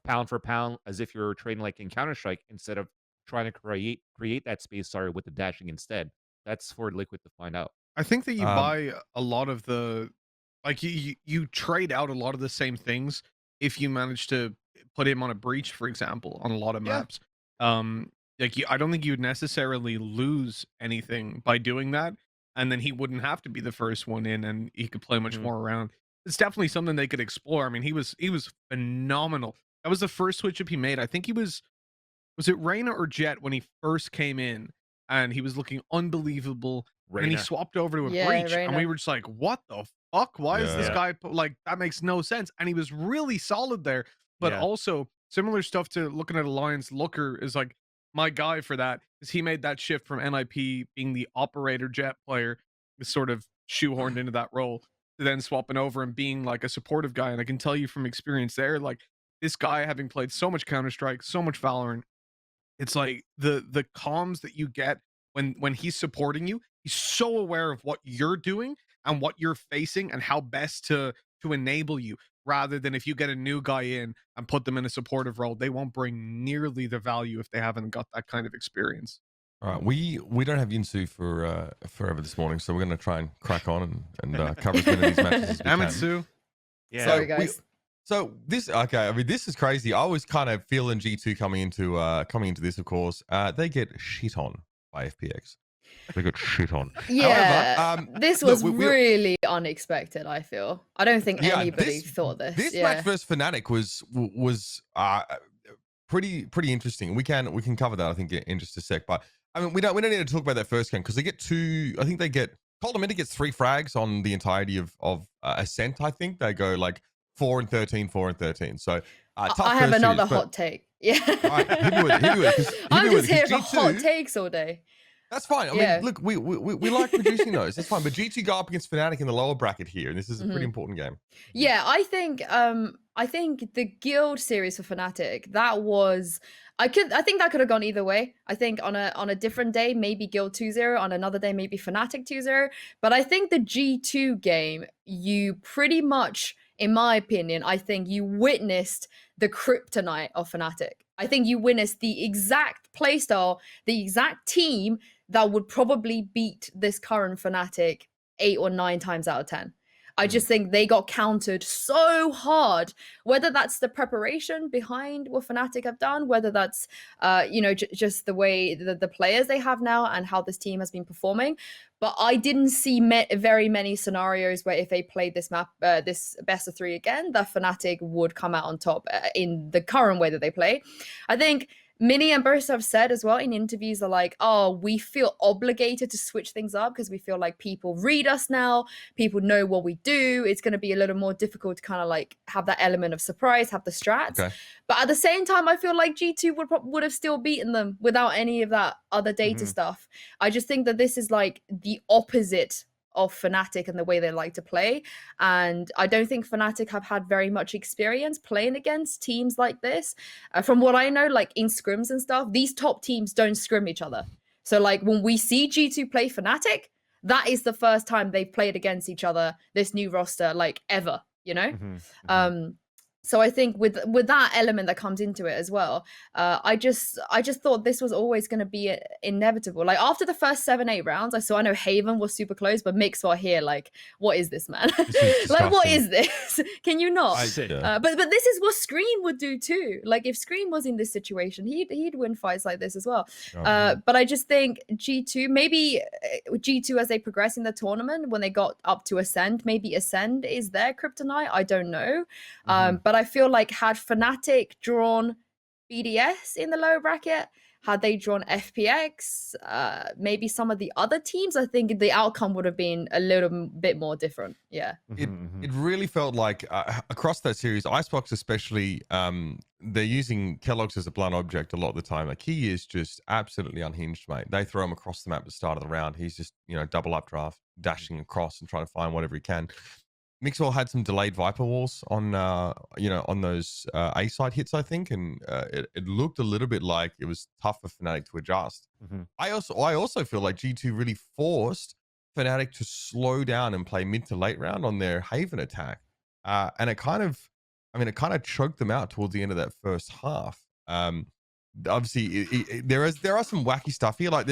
pound for pound as if you're trading like in Counter-Strike, instead of trying to create that space with the dashing instead? That's for Liquid to find out. I think that you buy a lot of the, like, you trade out a lot of the same things if you manage to put him on a Breach, for example, on a lot of maps. I don't think you would necessarily lose anything by doing that, and then he wouldn't have to be the first one in, and he could play much more around. It's definitely something they could explore. I mean, he was phenomenal. That was the first switch up he made. I think he was it Reyna or Jet when he first came in, and he was looking unbelievable. Reyna. And he swapped over to a Breach, Reyna. And we were just like, what the fuck? Why is this guy like, that makes no sense? And he was really solid there. But also similar stuff to looking at Alliance. Looker is like my guy for that, because he made that shift from NIP being the operator Jet player, sort of shoehorned into that role, to then swapping over and being like a supportive guy. And I can tell you from experience there, like, this guy, having played so much Counter-Strike, so much Valorant, it's like the comms that you get when he's supporting you, he's so aware of what you're doing and what you're facing and how best to enable you, rather than if you get a new guy in and put them in a supportive role, they won't bring nearly the value if they haven't got that kind of experience. All right, we don't have Yinsu for forever this morning, so we're going to try and crack on and cover as many of these matches as we can. Sue. Yeah. Sorry, guys. So this, okay, I mean, this is crazy. I was kind of feeling G2 coming into this, of course. They get shit on by FPX. They got shit on. Yeah, however, this was really unexpected, I feel. I don't think anybody thought this. This match versus Fnatic was pretty interesting. We can cover that, I think, in just a sec. But I mean, we don't need to talk about that first game, because they get two. I think they get Colomita gets 3 frags on the entirety of Ascent. I think they go like 4 and 13, 4 and 13. So tough I have first another series, but- hot take. Yeah. All right, hit me with it. Hit me with it. 'cause- hit I'm me with just it, here 'cause for hot G2 takes all day. That's fine. I Yeah. mean, look, we like producing those. That's fine. But G2 go up against Fnatic in the lower bracket here, and this is a pretty important game. Yeah, I think the Guild series for Fnatic, that was I think that could have gone either way. I think on a different day, maybe Guild 2-0, on another day, maybe Fnatic 2-0. But I think the G2 game, you pretty much, in my opinion, I think you witnessed the kryptonite of Fnatic. I think you witnessed the exact playstyle, the exact team that would probably beat this current Fnatic 8 or 9 times out of 10. I just think they got countered so hard, whether that's the preparation behind what Fnatic have done, whether that's, just the way the players they have now and how this team has been performing. But I didn't see very many scenarios where if they played this map, this best of 3 again, that Fnatic would come out on top in the current way that they play. I think Minnie and Burst have said as well in interviews are like, oh, we feel obligated to switch things up because we feel like people read us now, people know what we do. It's going to be a little more difficult to kind of like have that element of surprise, have the strats. Okay. But at the same time, I feel like G2 would have still beaten them without any of that other data stuff. I just think that this is like the opposite of Fnatic and the way they like to play. And I don't think Fnatic have had very much experience playing against teams like this. From what I know, like in scrims and stuff, these top teams don't scrim each other. So like when we see G2 play Fnatic, that is the first time they've played against each other, this new roster, like ever, you know? So I think with that element that comes into it as well, I just thought this was always going to be inevitable. Like after the first 7-8 rounds, I know Haven was super close, but Mixwell here, like, what is this, man? Like, what is this? Can you not? But this is what Scream would do too. Like if Scream was in this situation, he'd win fights like this as well. But I just think G2, maybe G2 as they progress in the tournament, when they got up to Ascend, maybe Ascend is their kryptonite. I don't know. But I feel like had Fnatic drawn BDS in the lower bracket, had they drawn FPX, maybe some of the other teams, I think the outcome would have been a little bit more different. Yeah. It really felt like across that series, Icebox especially, they're using Kellogg's as a blunt object a lot of the time. Like he is just absolutely unhinged, mate. They throw him across the map at the start of the round. He's just, double updraft, dashing across and trying to find whatever he can. Mixwell had some delayed Viper walls on, on those A side hits, I think, and it looked a little bit like it was tough for Fnatic to adjust. I also feel like G2 really forced Fnatic to slow down and play mid to late round on their Haven attack, and it kind of choked them out towards the end of that first half. Obviously, there are some wacky stuff here. Like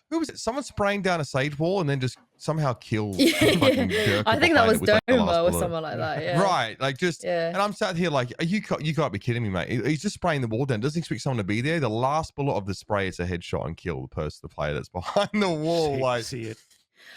who was it? Someone spraying down a Sage wall and then just somehow killed. I think that was Doma or someone like that. Yeah. Right. Like and I'm sat here like, you can't be kidding me, mate. He's just spraying the wall down. Doesn't expect someone to be there. The last bullet of the spray is a headshot and kill the player that's behind the wall. See it.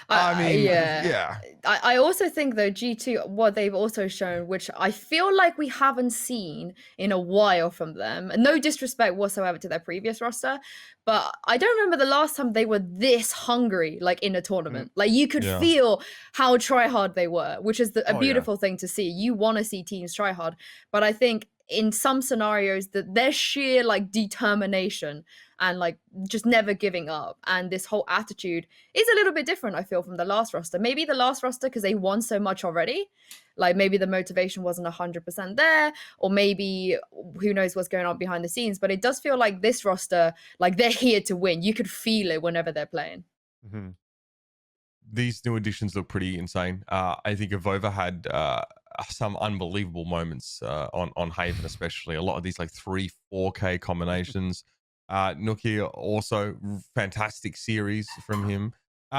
I also think though G2, what they've also shown, which I feel like we haven't seen in a while from them, and no disrespect whatsoever to their previous roster, but I don't remember the last time they were this hungry, like in a tournament. Like you could feel how try hard they were, which is a beautiful thing to see. You want to see teams try hard, but I think in some scenarios that their sheer like determination and like just never giving up and this whole attitude is a little bit different, I feel, from the last roster. Maybe the last roster because they won so much already, like maybe the motivation wasn't 100% there, or maybe who knows what's going on behind the scenes, but it does feel like this roster, like they're here to win. You could feel it whenever they're playing. These new additions look pretty insane. I think Avova had some unbelievable moments on Haven, especially a lot of these like 3-4K combinations. Nookie also fantastic series from him.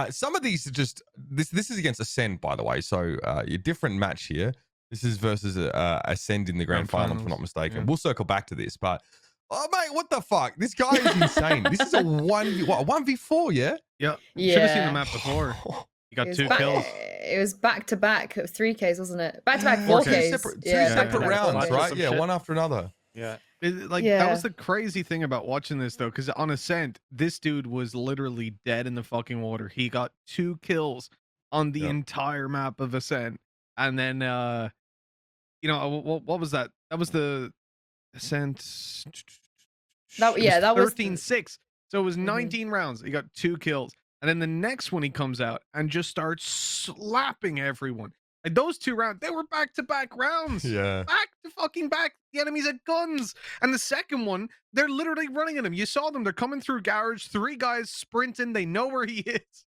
Some of these are just this is against Ascend, by the way, so a different match here. This is versus Ascend in the grand final, if I'm not mistaken. We'll circle back to this, but oh mate, what the fuck, this guy is insane. This is a 1v4. Yeah. Should have seen the map before. He got 2 kills. It was back-to-back 3Ks, wasn't it? Back-to-back 4Ks. Two separate rounds, right? Yeah, one after another. Yeah. That was the crazy thing about watching this, though, because on Ascent, this dude was literally dead in the fucking water. He got 2 kills on the entire map of Ascent. And then, you know, what was that? That was the Ascent. That was 13-6. So it was 19 rounds. He got 2 kills. And then the next one he comes out and just starts slapping everyone. Like those 2 rounds, they were back-to-back rounds. Yeah. Back to fucking back. The enemies had guns. And the second one, they're literally running at him. You saw them. They're coming through garage. 3 guys sprinting. They know where he is.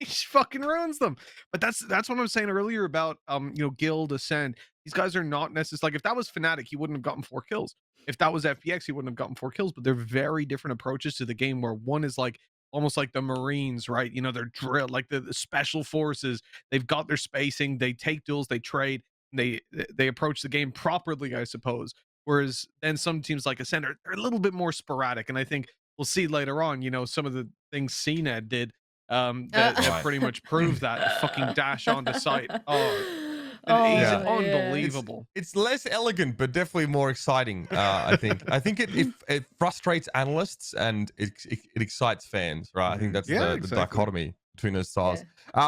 He just fucking ruins them. But that's what I was saying earlier about you know, Guild, Ascend. These guys are not necessarily, like, if that was Fnatic, he wouldn't have gotten 4 kills. If that was FPX, he wouldn't have gotten 4 kills. But they're very different approaches to the game, where one is like almost like the Marines, right? You know, they're drilled like the special forces. They've got their spacing. They take duels. They trade. They approach the game properly, I suppose. Whereas then some teams like Ascend are a little bit more sporadic. And I think we'll see later on, you know, some of the things CNED did that pretty much proved that. Fucking dash onto site. He's unbelievable. It's less elegant, but definitely more exciting. I think. I think it frustrates analysts and it excites fans, right? I think that's the dichotomy between those styles.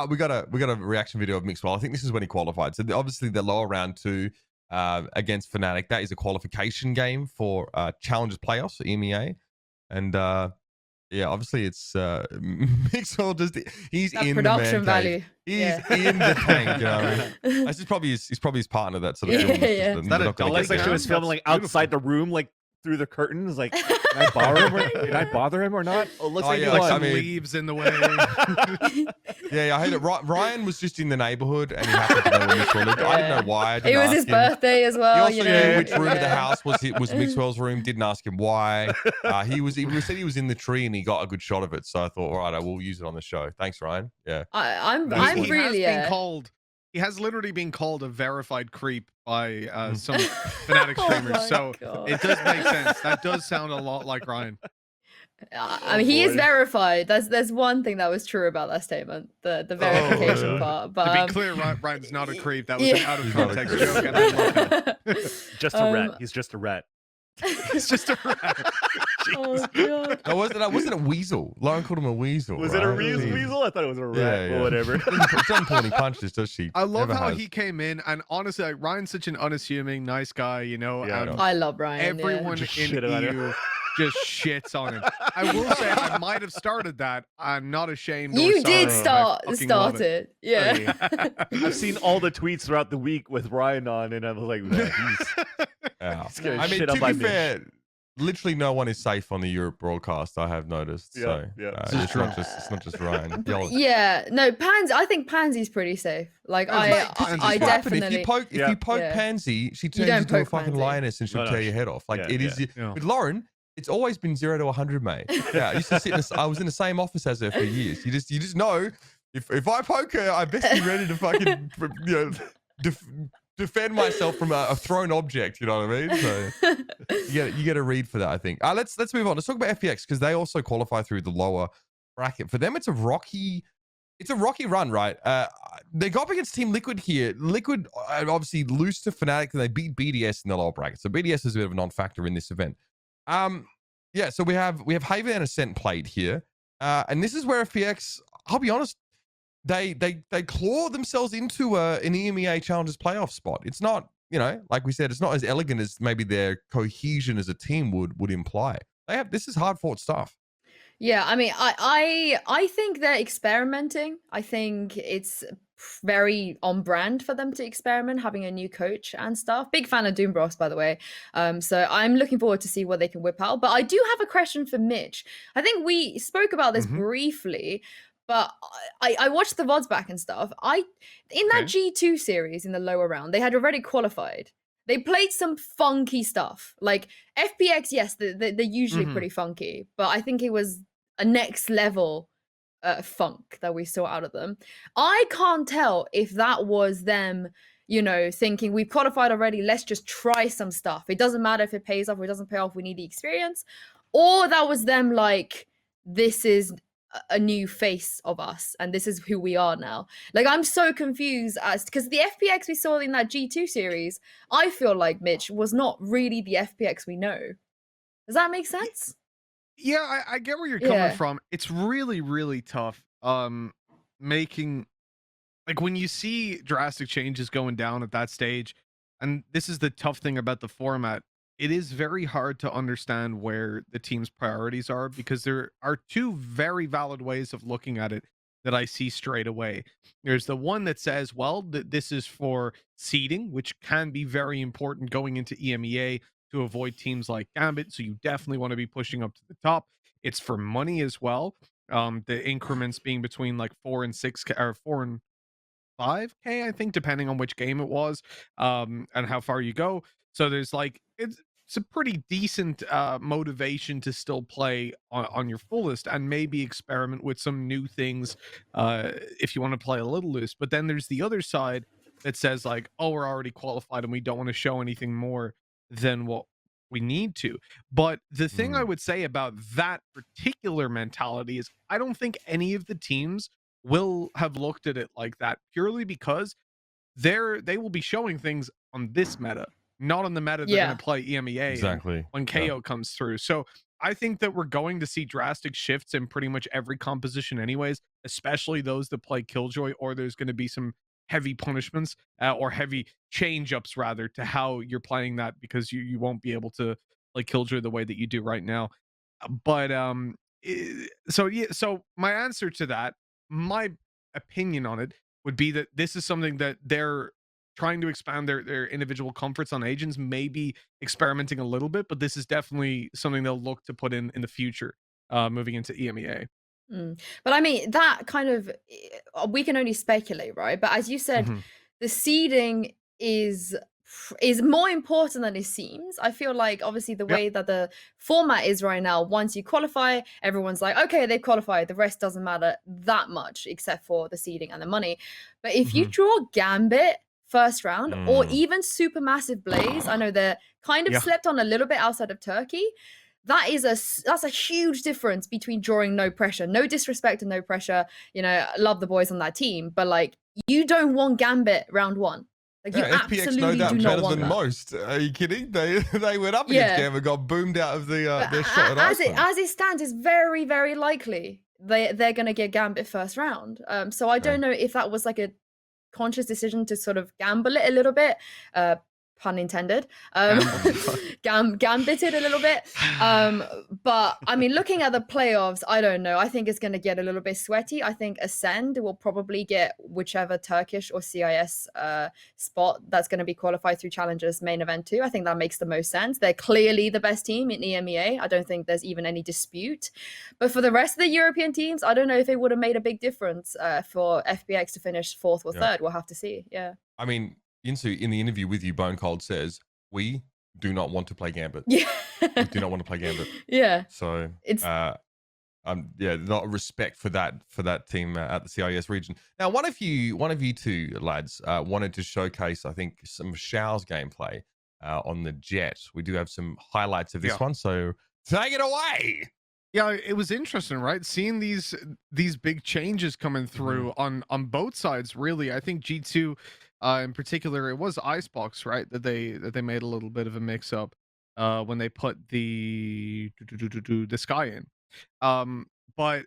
We got a reaction video of Mixwell. I think this is when he qualified. So obviously the lower round 2 against Fnatic. That is a qualification game for Challengers playoffs for EMEA, and yeah, obviously it's Mixwell. He's that in production the man value. cave. He's in the tank. You know what I mean? This is probably his partner that sort of films Is that a It looks like she was filming like outside the room, like through the curtains. Like, can I borrow him? Did I bother him or not? Oh, looks like like some leaves in the way. Yeah, I hate it. Ryan was just in the neighborhood and he happened to know where Mixwell lived. I didn't know why. It was his birthday as well. He also knew which room of the house was Mixwell's room. Didn't ask him why. He said he was in the tree and he got a good shot of it. So I thought, all right, I will use it on the show. Thanks, Ryan. Yeah. I'm really been called. He has literally been called a verified creep by some Fnatic streamers. So it does make sense. That does sound a lot like Ryan. I mean, he is verified. There's one thing that was true about that statement, the verification part. But to be clear, Ryan's not a creep. That was an out of context joke, and I love him. Just a rat. He's just a rat. He's just a rat. Oh god! I wasn't a weasel. Lauren called him a weasel. Was it a weasel? I thought it was a rat. Or whatever. Doesn't pull any punches, does she? I love how he came in, and honestly, like, Ryan's such an unassuming, nice guy. You know, I love Ryan. Everyone in EU just shits on him. I will say, I might have started that. I'm not ashamed. You did start it. Yeah. I've seen all the tweets throughout the week with Ryan on, and I was like, man, I mean, to be fair, literally no one is safe on the Europe broadcast. I have noticed. It's not just Ryan. Yeah, no, Pansy. I think Pansy's pretty safe. Like I definitely. If you poke Pansy, she turns into a fucking lioness and she'll tear your head off. Like it is with Lauren. It's always been 0 to 100, mate. Yeah, I used to sit I was in the same office as her for years. You just know if I poke her, I best be ready to fucking defend myself from a thrown object. You know what I mean? So you get a read for that, I think. Let's move on. Let's talk about FPX because they also qualify through the lower bracket. For them, it's a rocky run, right? They got up against Team Liquid here. Liquid obviously lose to Fnatic and they beat BDS in the lower bracket. So BDS is a bit of a non-factor in this event. So we have Haven and Ascent played here, and this is where FPX, I'll be honest, they claw themselves into an EMEA Challengers playoff spot. It's not, like we said, it's not as elegant as maybe their cohesion as a team would imply. This is hard fought stuff. Yeah, I mean, I think they're experimenting. I think it's very on brand for them to experiment, having a new coach and stuff. Big fan of Doombros, by the way. So I'm looking forward to see what they can whip out. But I do have a question for Mitch. I think we spoke about this briefly, but I watched the VODs back and stuff. In that G2 series in the lower round, they had already qualified. They played some funky stuff. Like FPX, yes, they're usually pretty funky, but I think it was a next level funk that we saw out of them. I can't tell if that was them, thinking we've qualified already, let's just try some stuff. It doesn't matter if it pays off or it doesn't pay off, we need the experience. Or that was them like, this is a new face of us and this is who we are now. Like, I'm so confused because the FPX we saw in that G2 series, I feel like, Mitch, was not really the FPX we know. Does that make sense? Yeah, I get where you're coming from. It's really, really tough making like when you see drastic changes going down at that stage, and this is the tough thing about the format, it is very hard to understand where the team's priorities are, because there are two very valid ways of looking at it that I see straight away. There's the one that says, well, this is for seeding, which can be very important going into EMEA to avoid teams like Gambit. So you definitely want to be pushing up to the top. It's for money as well. The increments being between like 4 and 6 or 4 and 5K, I think, depending on which game it was, and how far you go. So there's like it's a pretty decent motivation to still play on your fullest and maybe experiment with some new things if you want to play a little loose. But then there's the other side that says like, oh, we're already qualified and we don't want to show anything more than what we need to. But the thing I would say about that particular mentality is I don't think any of the teams will have looked at it like that, purely because they will be showing things on this meta, not on the meta they're going to play EMEA Exactly. when KO comes through. So I think that we're going to see drastic shifts in pretty much every composition anyways, especially those that play Killjoy, or there's going to be some heavy punishments or heavy change ups rather to how you're playing that, because you won't be able to play Killjoy the way that you do right now. But so my answer to that, my opinion on it, would be that this is something that they're trying to expand their individual comforts on agents, maybe experimenting a little bit, but this is definitely something they'll look to put in the future, moving into EMEA. But I mean, that kind of, we can only speculate, right? But as you said, the seeding is more important than it seems. I feel like obviously the way that the format is right now, once you qualify, everyone's like, okay, they've qualified, the rest doesn't matter that much except for the seeding and the money. But if you draw Gambit first round, or even Supermassive Blaze, I know they're kind of slept on a little bit outside of Turkey. That's a huge difference between drawing no pressure. No disrespect and no pressure. You know, I love the boys on that team, but like, you don't want Gambit round one. Like, you FPX absolutely no doubt do not better want than that. most. Are you kidding? They went up against Gambit, got boomed out of their shot at Iceland. As it stands, it's very, very likely they're going to get Gambit first round. So I don't know if that was like a conscious decision to sort of gamble it a little bit, pun intended, gambited a little bit. But I mean, looking at the playoffs, I don't know. I think it's going to get a little bit sweaty. I think Ascend will probably get whichever Turkish or CIS spot that's going to be qualified through Challengers main event too. I think that makes the most sense. They're clearly the best team in EMEA. I don't think there's even any dispute. But for the rest of the European teams, I don't know if it would have made a big difference for FPX to finish 4th or 3rd. We'll have to see. Yeah. I mean, Yinsu, in the interview with you, Bone Cold says, we do not want to play Gambit. Yeah. We do not want to play Gambit. Yeah. So it's not respect for that team at the CIS region. Now, one of you two lads wanted to showcase, I think, some Shao's gameplay on the Jet. We do have some highlights of this one, so take it away. Yeah, it was interesting, right? Seeing these big changes coming through on both sides. Really, I think G2 in particular, it was Icebox, right, that they made a little bit of a mix up when they put the Sky in. But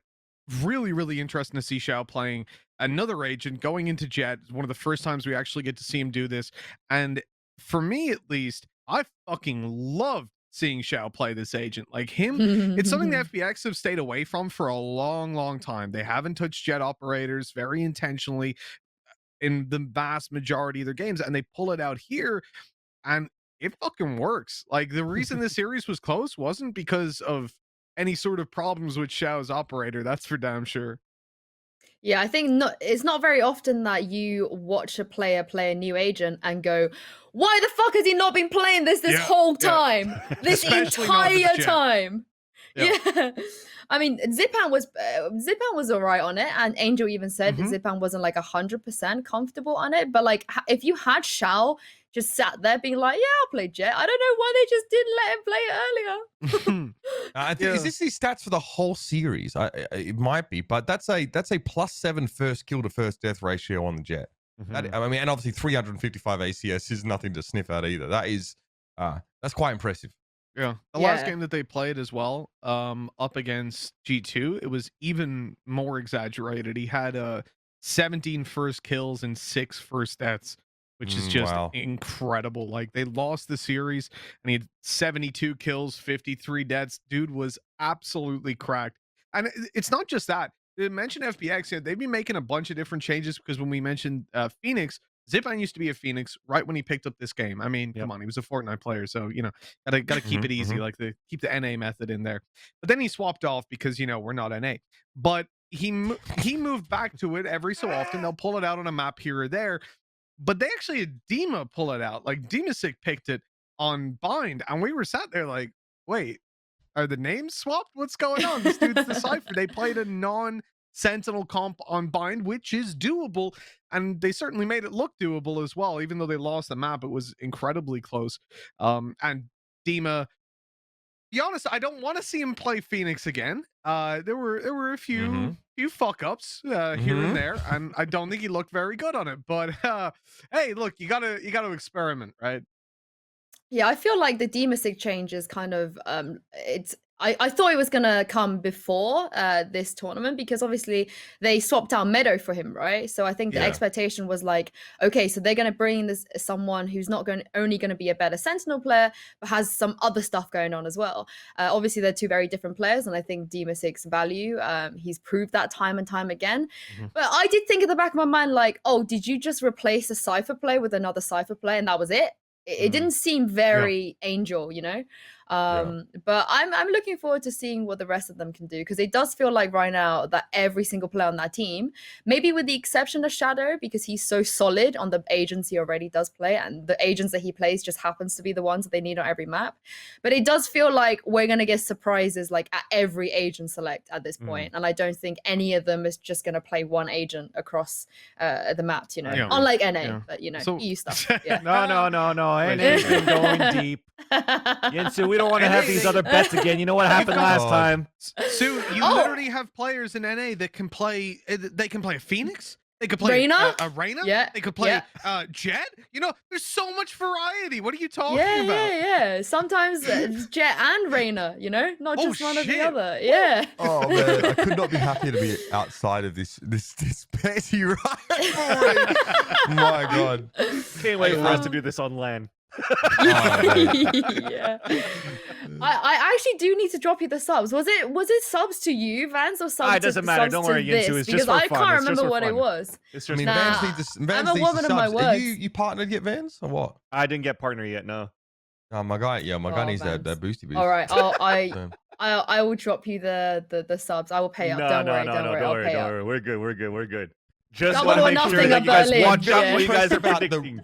really, really interesting to see Xiao playing another agent going into Jet. It's one of the first times we actually get to see him do this, and for me at least, I fucking loved seeing Xiao play this agent. Like him, it's something the FBX have stayed away from for a long, long time. They haven't touched Jet operators very intentionally in the vast majority of their games, and they pull it out here, and it fucking works. Like, the reason this series was close wasn't because of any sort of problems with Xiao's operator. That's for damn sure. Yeah, I think it's not very often that you watch a player play a new agent and go, why the fuck has he not been playing this whole time? This entire time. Yeah. I mean, Zipan was all right on it, and Angel even said that Zipan wasn't like 100% comfortable on it. But like, if you had Xiao just sat there being like, yeah, I'll play Jet, I don't know why they just didn't let him play it earlier. I think, is this the stats for the whole series? It might be, but that's a +7 first kill to first death ratio on the Jet. That, I mean, and obviously 355 ACS is nothing to sniff at either. That is that's quite impressive. Yeah, the last game that they played as well, up against G2, it was even more exaggerated. He had 17 first kills and 6 first deaths, which is just Wow. incredible. Like, they lost the series and he had 72 kills, 53 deaths. Dude was absolutely cracked. And it's not just that. To mention FPX, they've been making a bunch of different changes, because when we mentioned Phoenix, Zipan used to be a Phoenix right when he picked up this game. I mean, come on, he was a Fortnite player, so gotta keep it easy, like keep the NA method in there. But then he swapped off because we're not NA. But he moved back to it every so often. They'll pull it out on a map here or there. But they actually had Dima pull it out. Like, Dimasic picked it on Bind, and we were sat there like, wait, are the names swapped? What's going on? This dude's the Cypher. They played a non-Sentinel comp on Bind, which is doable, and they certainly made it look doable as well. Even though they lost the map, it was incredibly close. And Dima, be honest, I don't want to see him play Phoenix again. There were a few fuck ups here and there, and I don't think he looked very good on it. But hey, look, you gotta experiment, right? Yeah, I feel like the Demasig change is kind of I thought it was gonna come before this tournament, because obviously they swapped out Meadow for him, right? So I think the expectation was like, okay, so they're gonna bring this someone who's not only gonna be a better Sentinel player, but has some other stuff going on as well. Obviously they're two very different players, and I think Demasig's value, he's proved that time and time again. But I did think at the back of my mind, like, oh, did you just replace a Cypher play with another Cypher play and that was it? It didn't seem very Angel, but I'm looking forward to seeing what the rest of them can do, because it does feel like right now that every single player on that team, maybe with the exception of Shadow, because he's so solid on the agents he already does play, and the agents that he plays just happens to be the ones that they need on every map. But it does feel like we're gonna get surprises like at every agent select at this point, and I don't think any of them is just gonna play one agent across the map, unlike NA, but So- EU stuff. No. NA's been going deep. Yinsu, we don't want to have these other bets again. You know what happened last time? Sue, you literally have players in NA that can play. They can play a Phoenix. They could play Reyna? a Reyna. Yeah, They could play Jet. There's so much variety. What are you talking about? Yeah. Sometimes Jet and Reyna, not just one or the other. Yeah. Oh man, I could not be happier to be outside of this petty rivalry. My God. Can't wait for us to do this on LAN. Yeah. I actually do need to drop you the subs. Was it subs to you, Vans, or subs? It doesn't matter. Don't worry, Yinsu. It's because just for I fun. can't It's just remember for what it fun. was. It's I just mean, Nah, Vans I'm needs a the woman of my subs. Are words. you partnered yet, Vans, or what? I didn't get partner yet. No. Oh, my guy needs that boosty boost. All right, So- I will drop you the subs. I will pay up. Don't worry. Don't worry. We're good. Just Double want to or make sure nothing that you guys Berlin, watch out yeah. what you guys are About the- predicting.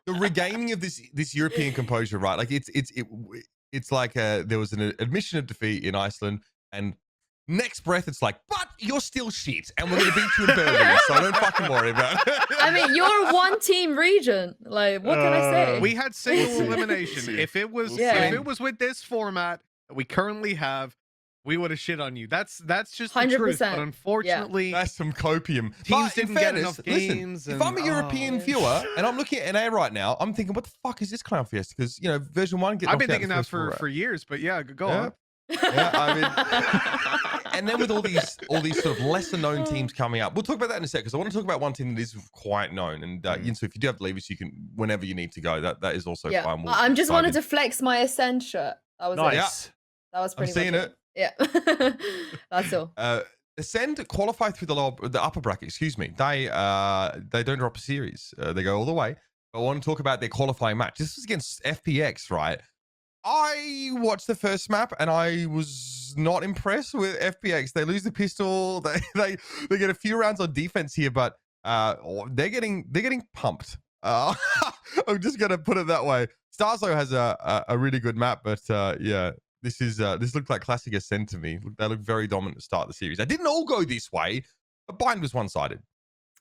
The regaining of this European composure, right? Like it's like there was an admission of defeat in Iceland, and next breath it's like, but you're still shit, and we're gonna beat you in Berlin, so don't fucking worry about it. I mean, you're a one-team region. Like, what can I say? We had single We'll see. elimination. We'll see. If it was Yeah. if it was with this format that we currently have, we would have shit on you. That's just the truth. 100%. But unfortunately, That's some copium. Teams But in didn't get fairness, enough listen, games if I'm a and- European viewer and I'm looking at NA right now, I'm thinking, what the fuck is this clown fiesta? Because version 1 get I've been knocked out thinking the that first four for years. But yeah, go Yeah. on. Yeah, I mean, and then with all these sort of lesser known teams coming up, we'll talk about that in a sec, because I want to talk about one team that is quite known. And Yinsu, if you do have levers, you can whenever you need to go. That is also Yeah, fine. I'm just wanted to flex my Ascend shirt. That was it. Nice. That was I'm pretty seeing much it. Yeah. That's all. Ascend qualify through the upper bracket. Excuse me. They don't drop a series. They go all the way. But I want to talk about their qualifying match. This was against FPX, right? I watched the first map and I was not impressed with FPX. They lose the pistol. They get a few rounds on defense here, but they're getting pumped. I'm just gonna put it that way. Starzo has a really good map, but yeah, this looked like classic Ascend to me. They look very dominant to start the series. They didn't all go this way, but Bind was one-sided.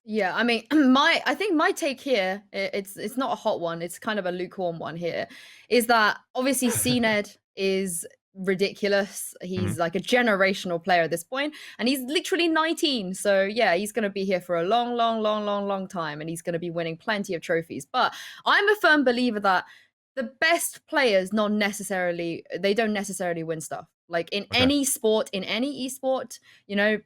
Yeah, I mean, I think my take here, it's not a hot one, it's kind of a lukewarm one here, is that obviously CNED is ridiculous. He's like a generational player at this point, and he's literally 19. So yeah, he's going to be here for a long time, and he's going to be winning plenty of trophies. But I'm a firm believer that the best players don't necessarily win stuff. Like in Okay. any sport, in any esport, you know,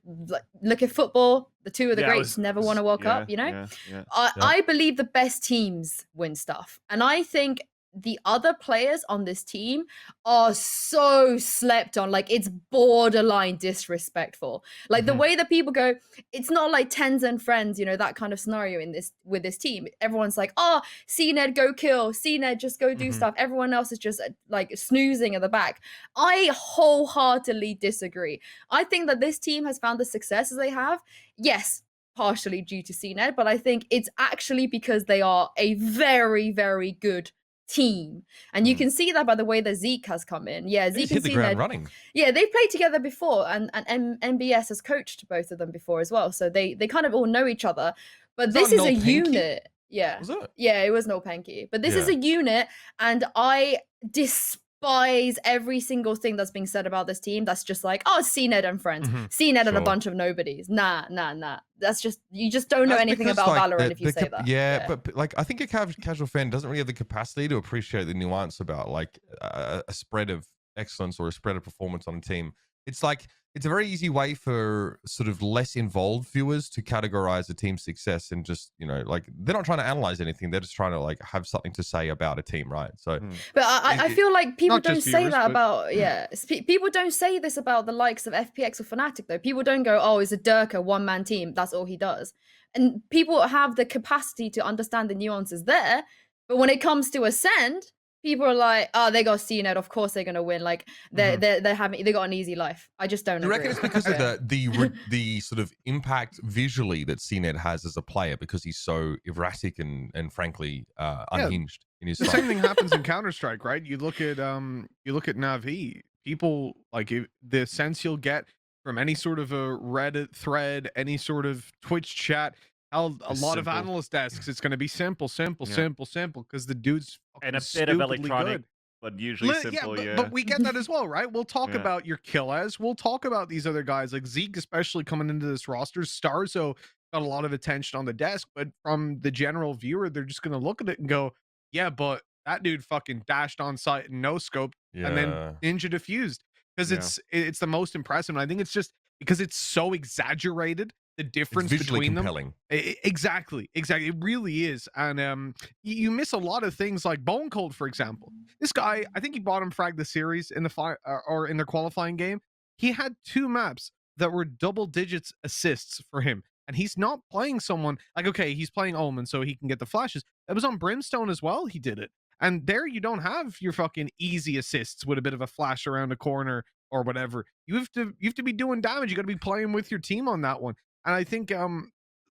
look at football. The two of the Yeah, I greats was- never won a World Cup. You know, Yeah. I believe the best teams win stuff, and I think the other players on this team are so slept on. Like it's borderline disrespectful. Like the way that people go, it's not like Tens and Friends, you know, that kind of scenario in this with this team. Everyone's like, oh, CNED go kill, CNED just go do stuff. Everyone else is just like snoozing at the back. I wholeheartedly disagree. I think that this team has found the successes they have. Yes, partially due to CNED, but I think it's actually because they are a very, very good team. And you can see that by the way that Zeke has come in. Yeah, They Zeke just hit and the ground CNED. running. Yeah, they've played together before, and MBS has coached both of them before as well. So they kind of all know each other. But this is a unit. Yeah. Was it? Yeah, it was no Panky. But this is a unit, and I despise every single thing that's being said about this team. That's just like, oh, CNED and friends. CNED and a bunch of nobodies. Nah. That's just, you just don't know anything because, about like, Valorant if you say that. Yeah, but like I think a casual fan doesn't really have the capacity to appreciate the nuance about like a spread of excellence or a spread of performance on a team. It's like it's a very easy way for sort of less involved viewers to categorize a team's success and just, you know, like they're not trying to analyze anything. They're just trying to like have something to say about a team, right? So, but I feel like people don't say viewers, that but... about, people don't say this about the likes of FPX or Fnatic though. People don't go, oh, it's a Durka one-man team. That's all he does. And people have the capacity to understand the nuances there. But when it comes to Ascend, people are like, oh, they got CNED. Of course they're gonna win. Like they got an easy life. I just don't. You reckon agree. it's because of the sort of impact visually that CNED has as a player because he's so erratic and frankly unhinged in his The style? same thing happens in Counter-Strike, right? You look at Na'Vi. People like the sense you'll get from any sort of a Reddit thread, any sort of Twitch chat. A lot of analyst desks, it's going to be simple, because the dude's and a bit of electronic, good. But usually simple. But we get that as well, right? We'll talk about your Killaz. We'll talk about these other guys like Zeke, especially coming into this roster. Starzo got a lot of attention on the desk, but from the general viewer, they're just going to look at it and go, "Yeah, but that dude fucking dashed on site and no scoped, and then ninja diffused." Because it's the most impressive. And I think it's just because it's so exaggerated. The difference between compelling. them, exactly, it really is. And you miss a lot of things like Bone Cold, for example. This guy, I think he bottom fragged the series in the or in their qualifying game. He had 2 maps that were double digits assists for him, and he's not playing someone like, okay, he's playing Omen, so he can get the flashes. That was on Brimstone as well. He did it, and there you don't have your fucking easy assists with a bit of a flash around a corner or whatever. You have to be doing damage. You got to be playing with your team on that one. And I think,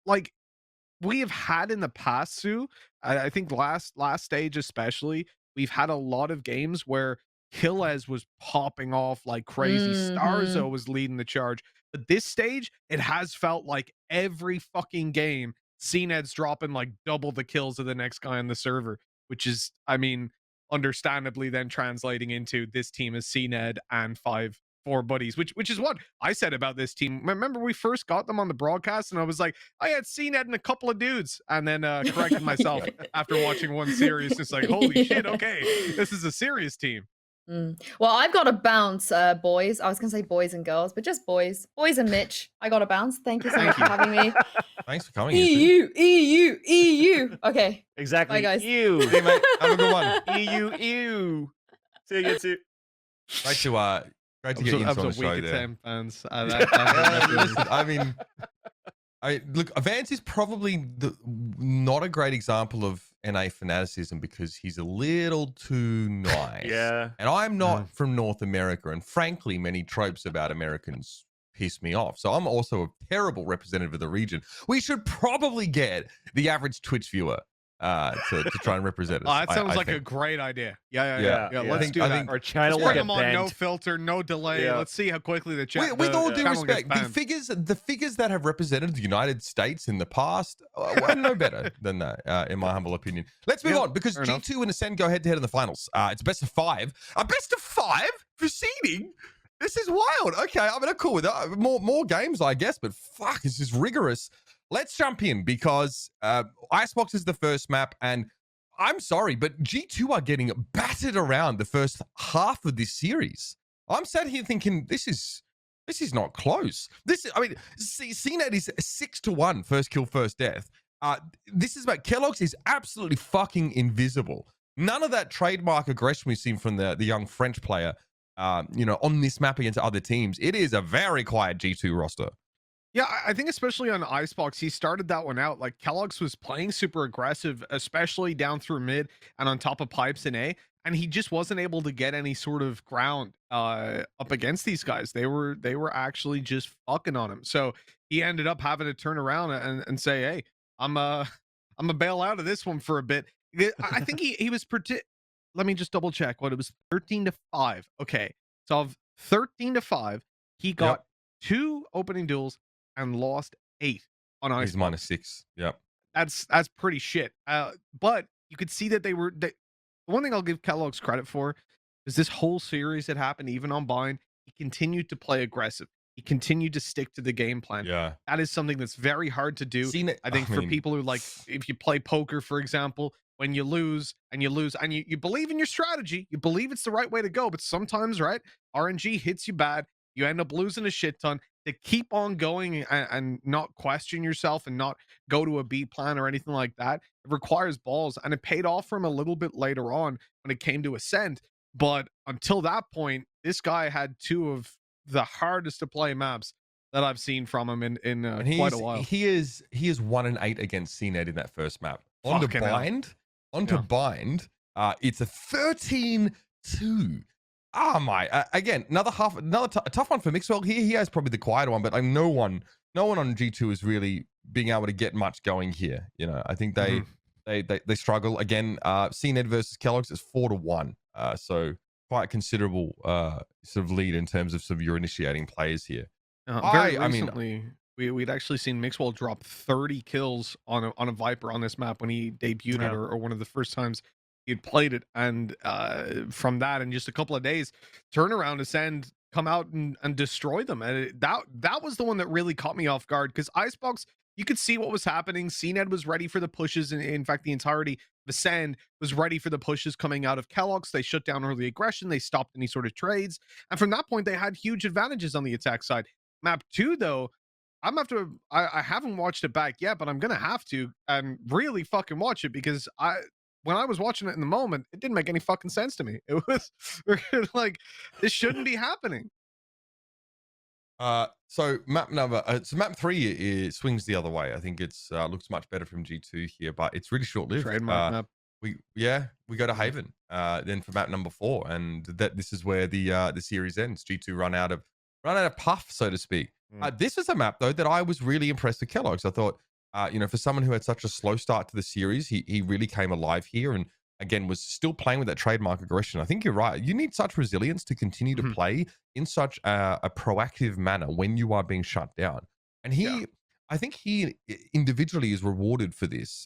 like we have had in the past, Sue, I think last stage especially, we've had a lot of games where Killaz was popping off like crazy. Starzo was leading the charge. But this stage, it has felt like every fucking game, CNED's dropping like double the kills of the next guy on the server, which is, I mean, understandably then translating into this team is CNED and 4 buddies, which is what I said about this team. Remember we first got them on the broadcast and I was like, I had CNED and a couple of dudes, and then corrected myself after watching one series. It's like, holy shit, okay, this is a serious team. Well, I've got to bounce, boys. I was gonna say boys and girls, but just boys and Mitch. I got to bounce. Thank you so much for having me. Thanks for coming. EU. Okay. Exactly. Bye, guys. EU. See you, mate. Have a good one. EU. See you again, too. Great to get Yinsu on the show there. Fans. I mean, look, Vance is probably not a great example of NA fanaticism because he's a little too nice. Yeah. And I'm not from North America, and frankly, many tropes about Americans piss me off. So I'm also a terrible representative of the region. We should probably get the average Twitch viewer to try and represent us. Oh, that sounds I like think. a great idea. Yeah. Let's do that. Our channel will bring get them on, banned. no filter, no delay. Yeah. Let's see how quickly the chat. With all due channel respect, gets banned. the figures that have represented the United States in the past were no better than that, in my humble opinion. Let's move on because G2 and Ascend go head-to-head in the finals. It's best of 5. A best of 5 for seeding? This is wild. Okay, I mean, I'm cool with that. More games, I guess, but fuck, this is rigorous. Let's jump in because Icebox is the first map, and I'm sorry, but G2 are getting battered around the first half of this series. I'm sat here thinking this is not close. I mean, CNET is 6-1 first kill, first death. This is about Kellogg's is absolutely fucking invisible. None of that trademark aggression we've seen from the young French player, on this map against other teams. It is a very quiet G2 roster. Yeah, I think especially on Icebox, he started that one out. Like Kellogg's was playing super aggressive, especially down through mid and on top of pipes in A, and he just wasn't able to get any sort of ground up against these guys. They were actually just fucking on him. So he ended up having to turn around and say, "Hey, I'm a bail out of this one for a bit." I think he was let me just double check what it was, 13-5. Okay, so of 13-5, he got 2 opening duels and lost 8 on ice. He's -6. Yep. That's pretty shit. But you could see that the one thing I'll give Kellogg's credit for is this whole series that happened, even on Bind, he continued to play aggressive. He continued to stick to the game plan. Yeah. That is something that's very hard to do. I think for people who like, if you play poker, for example, when you lose and you believe in your strategy, you believe it's the right way to go, but sometimes, right, RNG hits you bad. You end up losing a shit ton. To keep on going and not question yourself and not go to a B plan or anything like that, it requires balls, and it paid off for him a little bit later on when it came to Ascent. But until that point, this guy had 2 of the hardest to play maps that I've seen from him in quite a while. He is 1-8 against CNET in that first map. On to Bind, it's a 13-2. Oh my! Again, another tough one for Mixwell. He has probably the quieter one, but like no one on G2 is really being able to get much going here. I think they struggle again. CNET versus Kellogg's is 4-1, so quite considerable sort of lead in terms of your initiating players here. Very recently, we'd actually seen Mixwell drop 30 kills on a Viper on this map when he debuted it, or one of the first times he'd played it, and from that in just a couple of days, turn around, Ascend, come out and destroy them. And that was the one that really caught me off guard, because Icebox, you could see what was happening. CNED was ready for the pushes, and in fact the entirety of Ascend was ready for the pushes coming out of Kellogg's. They shut down early aggression, they stopped any sort of trades, and from that point they had huge advantages on the attack side. Map 2 though, I haven't watched it back yet, but I'm gonna have to and really fucking watch it, because when I was watching it in the moment, it didn't make any fucking sense to me. It was like, this shouldn't be happening. So map 3 swings the other way. I think it's looks much better from G2 here, but it's really short-lived. Trademark map. We go to Haven then for map number 4, and this is where the series ends. G2 run out of puff, so to speak. This is a map though that I was really impressed with Kellogg's. I thought, for someone who had such a slow start to the series, he really came alive here, and again was still playing with that trademark aggression. I think you're right. You need such resilience to continue to play in such a proactive manner when you are being shut down. And I think he individually is rewarded for this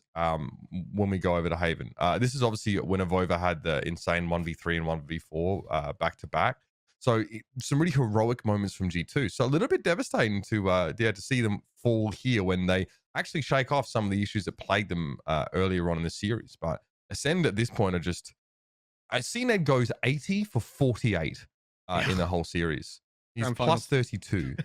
when we go over to Haven. This is obviously when Avova had the insane 1v3 and 1v4 back to back. So some really heroic moments from G2. So a little bit devastating to see them fall here when they actually shake off some of the issues that plagued them earlier on in the series. But Ascend at this point are just... I see Ned goes 80 for 48 in the whole series. He's plus 32.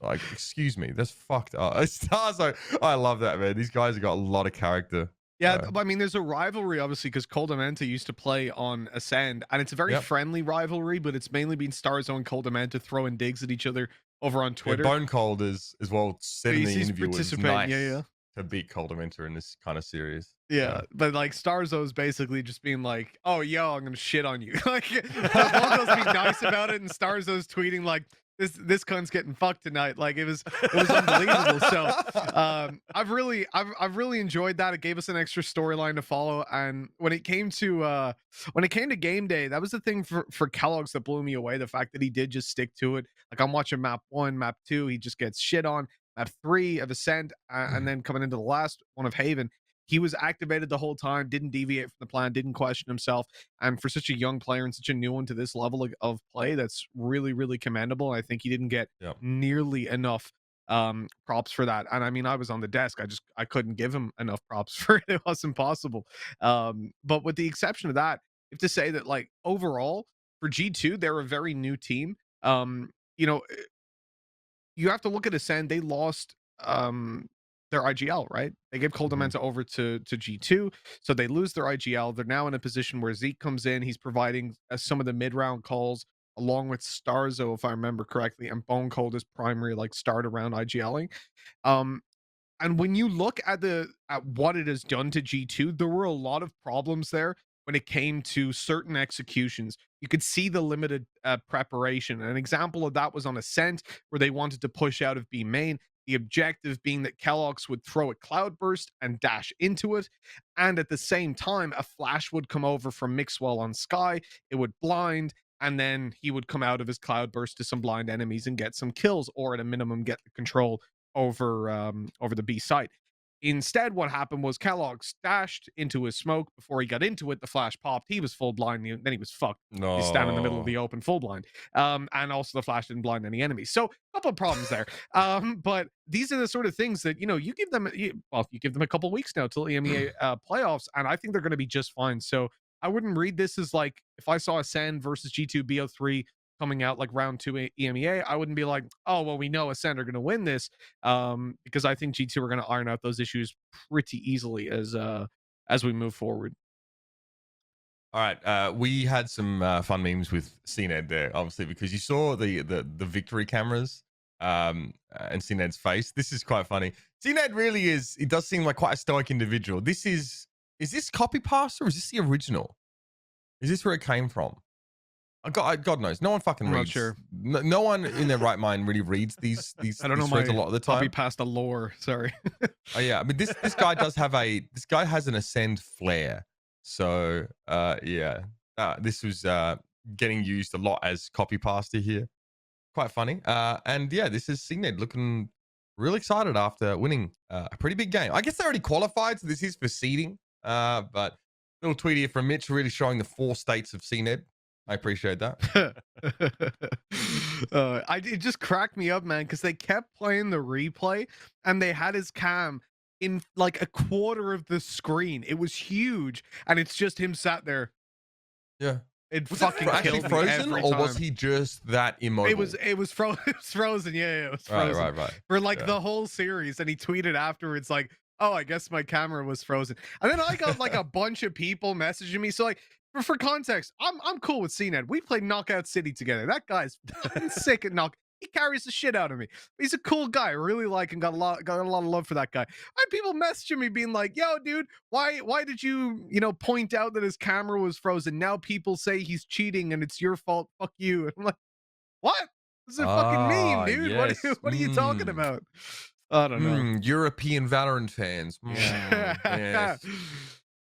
Like, excuse me, that's fucked up. Starzo, I love that, man. These guys have got a lot of character. Yeah, I mean, there's a rivalry, obviously, because Coldamenta used to play on Ascend, and it's a very friendly rivalry, but it's mainly been Starzo and Coldamenta throwing digs at each other over on Twitter. Bone Cold as well said in the interview was nice to beat Coldamenta in this kind of series. Yeah, but like Starzo's basically just being like, "Oh, yo, I'm gonna shit on you." Like, Volko's being nice about it, and Starzo's tweeting like, "This cunt's getting fucked tonight." Like, it was unbelievable. So, I've really enjoyed that. It gave us an extra storyline to follow. And when it came to game day, that was the thing for Kellogg's that blew me away. The fact that he did just stick to it. Like, I'm watching map 1, map 2, he just gets shit on. Map 3 of Ascent, and then coming into the last one of Haven, he was activated the whole time, didn't deviate from the plan, didn't question himself. And for such a young player and such a new one to this level of play, that's really, really commendable. I think he didn't get nearly enough props for that. And I mean, I was on the desk. I couldn't give him enough props for it. It was impossible. But with the exception of that, if to say that, like, overall, for G2, they're a very new team. You know, you have to look at Ascend. They lost their IGL, right? They gave Coldamenta over to G2, so they lose their IGL. They're now in a position where Zeke comes in. He's providing some of the mid-round calls along with Starzo, if I remember correctly, and Bone Cold is primary like start around IGLing. And when you look at what it has done to G2, there were a lot of problems there when it came to certain executions. You could see the limited preparation. An example of that was on Ascent, where they wanted to push out of B main. The objective being that Kellogg's would throw a cloudburst and dash into it. And at the same time, a flash would come over from Mixwell on Sky. It would blind, and then he would come out of his cloudburst to some blind enemies and get some kills, or at a minimum get the control over the B site. Instead, what happened was Kellogg dashed into his smoke. Before he got into it, the flash popped. He was full blind. Then he was fucked. No. He's standing in the middle of the open, full blind. And also the flash didn't blind any enemies. So a couple of problems there. But these are the sort of things that, you know, you give them a couple of weeks now till EMEA playoffs, and I think they're going to be just fine. So I wouldn't read this as like, if I saw Ascend versus G2 BO3 coming out like round 2 EMEA, I wouldn't be like, oh, well, we know Ascend are going to win this, because I think G2 are going to iron out those issues pretty easily as we move forward. All right, we had some fun memes with CNED there, obviously, because you saw the victory cameras and CNED's face. This is quite funny. CNED really is, it does seem like quite a stoic individual. Is this copy paste or is this the original? Is this where it came from? God knows. No one fucking I'm reads. not sure. No one in their right mind really reads these I don't know threads a lot of the time. Copy past the lore. Sorry. Oh yeah, I mean this guy does have this guy has an Ascend flair. So yeah, this was getting used a lot as copy pasta here. Quite funny. And yeah, this is CNED looking really excited after winning a pretty big game. I guess they already qualified, so this is for seeding. But little tweet here from Mitch, really showing the 4 states of CNED. I appreciate that. It just cracked me up, man, because they kept playing the replay and they had his cam in like a quarter of the screen. It was huge, and it's just him sat there. Yeah. It Was fucking it actually killed me frozen, every or time. was he just that immobile? It was frozen. Yeah, it was frozen. Right. For like the whole series, and he tweeted afterwards like, "Oh, I guess my camera was frozen." And then I got like a bunch of people messaging me. So like, for context, I'm cool with CNED. We played Knockout City together. That guy's sick at knock. He carries the shit out of me. He's a cool guy. I really like and got a lot of love for that guy. I had people messaging me being like, "Yo, dude, why did you point out that his camera was frozen? Now people say he's cheating and it's your fault. Fuck you." And I'm like, what? This is a fucking meme, dude. Yes. What are you talking about? I don't know. European Valorant fans. Yes.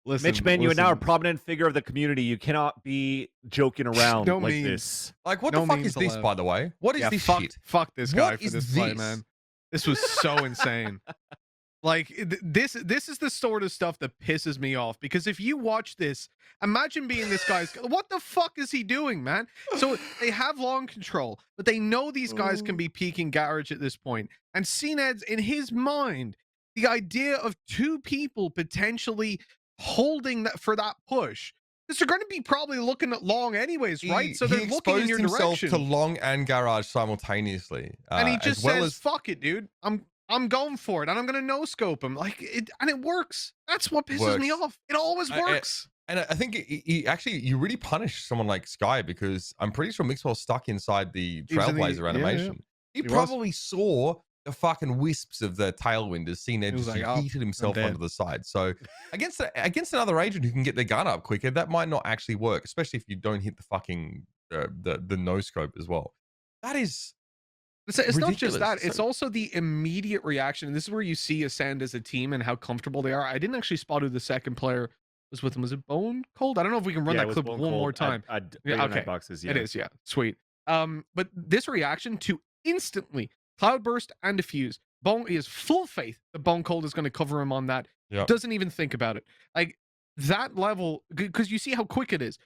Listen, Mitch, man, you are now a prominent figure of the community. You cannot be joking around No like memes. this. Like, what No the fuck memes is this, allowed. by the way? What is this shit? Fuck this guy What for is this play, this? man. This was so insane. Like this is the sort of stuff that pisses me off, because if you watch this, imagine being this guy's, what the fuck is he doing, man? So they have long control, but they know these guys can be peaking garage at this point. And CNED's in his mind, the idea of 2 people potentially holding that for that push, because they're going to be probably looking at long anyways, right? So they're looking in your himself direction. to long and garage simultaneously, And he just as well says, "Fuck it, dude. I'm going for it, and I'm gonna no scope him." Like it, and it works. That's what pisses me off. It always works. And I think he actually, you really punish someone like Sky, because I'm pretty sure Mixwell's stuck inside the Trailblazer animation. He probably saw the fucking wisps of the tailwind as CNED just like, heated himself onto the side. So against another agent who can get their gun up quicker, that might not actually work, especially if you don't hit the fucking the no scope as well. That is. It's not just that. So, It's also the immediate reaction. And this is where you see Ascend as a team and how comfortable they are. I didn't actually spot who the second player was with him. Was it Bone Cold? I don't know if we can run that clip one more time. Yeah, okay. Boxes, yeah. It is, yeah. Sweet. But this reaction to instantly Cloudburst and Diffuse. Bone, he has full faith that Bone Cold is going to cover him on that. Yep. Doesn't even think about it. Like that level, because you see how quick it is.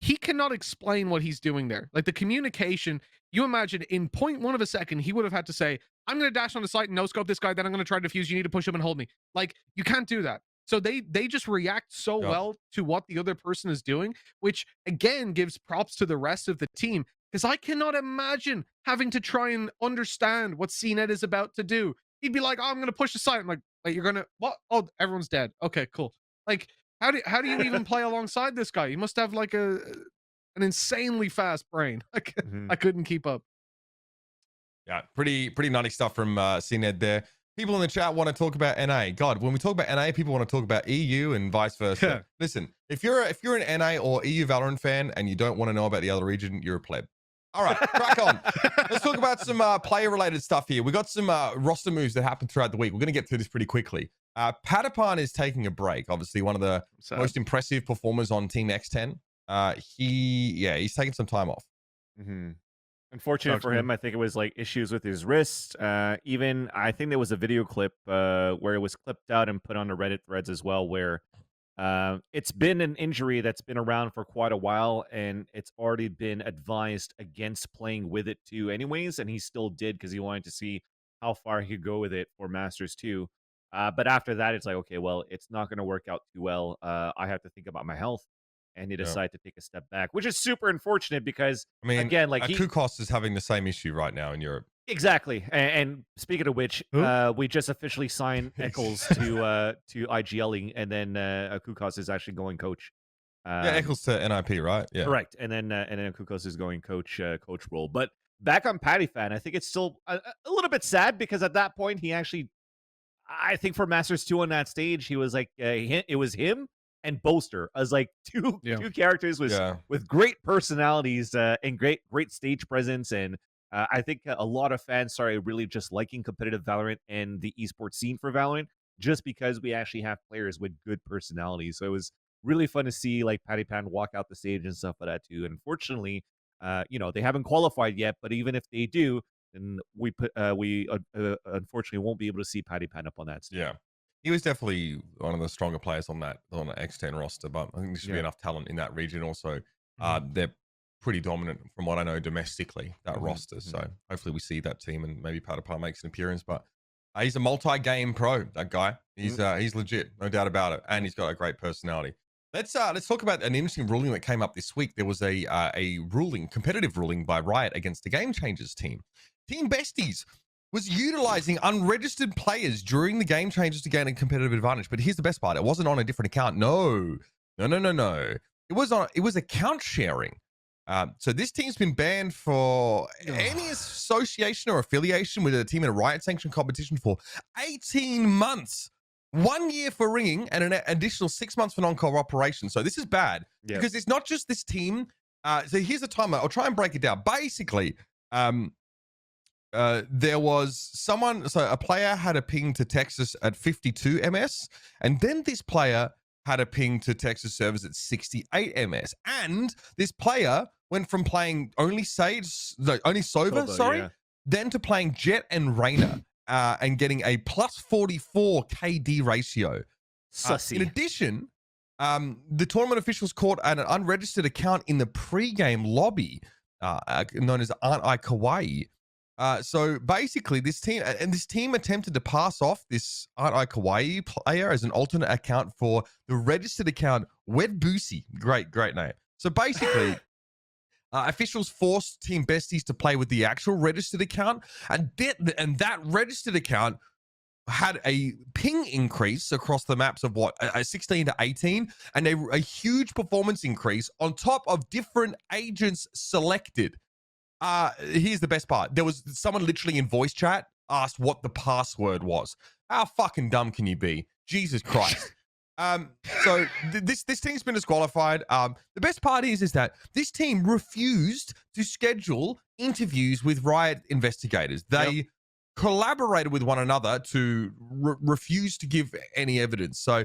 He cannot explain what he's doing there. Like the communication, you imagine in 0.1 of a second, he would have had to say, "I'm going to dash on the site and no scope this guy, then I'm going to try to defuse. You need to push him and hold me." Like, you can't do that. So they just react so Yep. well to what the other person is doing, which again gives props to the rest of the team. Because I cannot imagine having to try and understand what CNET is about to do. He'd be like, "Oh, I'm going to push aside." I'm like, "Wait, you're gonna what? Oh, everyone's dead. Okay, cool." Like, how do you even play alongside this guy? You must have like an insanely fast brain. I couldn't keep up. Yeah, pretty nutty stuff from CNED there. People in the chat want to talk about NA. God, when we talk about NA, people want to talk about EU and vice versa. Listen, if you're an NA or EU Valorant fan and you don't want to know about the other region, you're a pleb. All right, crack on. Let's talk about some player-related stuff here. We got some roster moves that happened throughout the week. We're going to get through this pretty quickly. Patapan is taking a break. Obviously, one of the most impressive performers on Team X10. He's taking some time off. Unfortunate for him, I think it was like issues with his wrist. Even I think there was a video clip where it was clipped out and put on the Reddit threads as well, where it's been an injury that's been around for quite a while, and it's already been advised against playing with it too anyways, and he still did because he wanted to see how far he could go with it for Masters 2. But after that, it's like, okay, well, it's not going to work out too well. I have to think about my health. And he decided to take a step back, which is super unfortunate because, I mean, again, like Kukos is having the same issue right now in Europe. Exactly. And speaking of which, we just officially signed Eccles to IGLing, and then Kukos is actually going coach. Eccles to NIP, right? Yeah, correct. And then Kukos is going coach role. But back on Pattyfan, I think it's still a little bit sad because at that point he actually, I think for Masters 2 on that stage, he was like it was him and Boaster as like two characters with great personalities and great stage presence. And I think a lot of fans started really just liking competitive Valorant and the esports scene for Valorant just because we actually have players with good personalities. So it was really fun to see like Patty Pan walk out the stage and stuff like that too. And unfortunately, they haven't qualified yet, but even if they do, then we unfortunately won't be able to see Patty Pan up on that stage. Yeah. He was definitely one of the stronger players on the X10 roster, but I think there should be enough talent in that region. Also, they're pretty dominant from what I know domestically, that roster. So hopefully we see that team and maybe Patapar makes an appearance. But he's a multi-game pro, that guy. He's legit, no doubt about it, and he's got a great personality. Let's talk about an interesting ruling that came up this week. There was a competitive ruling by Riot against the Game Changers team. Team Besties was utilizing unregistered players during the Game Changers to gain a competitive advantage. But here's the best part. It wasn't on a different account. No. It was account sharing. So this team's been banned for any association or affiliation with a team in a Riot sanctioned competition for 18 months. 1 year for ringing and an additional 6 months for non-cooperation. So this is bad because it's not just this team. So here's a timer. I'll try and break it down. Basically, there was a player had a ping to Texas at 52 ms, and then this player had a ping to Texas servers at 68 ms, and this player went from playing only Sova, then to playing Jet and Reyna, and getting a plus 44 KD ratio. Sussy. In addition, the tournament officials caught an unregistered account in the pre-game lobby, known as Aren't I Kawaii. So basically, this team attempted to pass off this Aren't I Kawaii player as an alternate account for the registered account Wed Boosie. Great name. So basically, officials forced Team Besties to play with the actual registered account, and that registered account had a ping increase across the maps of a 16 to 18, and a huge performance increase on top of different agents selected. Here's the best part. There was someone literally in voice chat asked what the password was. How fucking dumb can you be? Jesus Christ. So this team's been disqualified. The best part is that this team refused to schedule interviews with Riot investigators. They collaborated with one another to refuse to give any evidence. So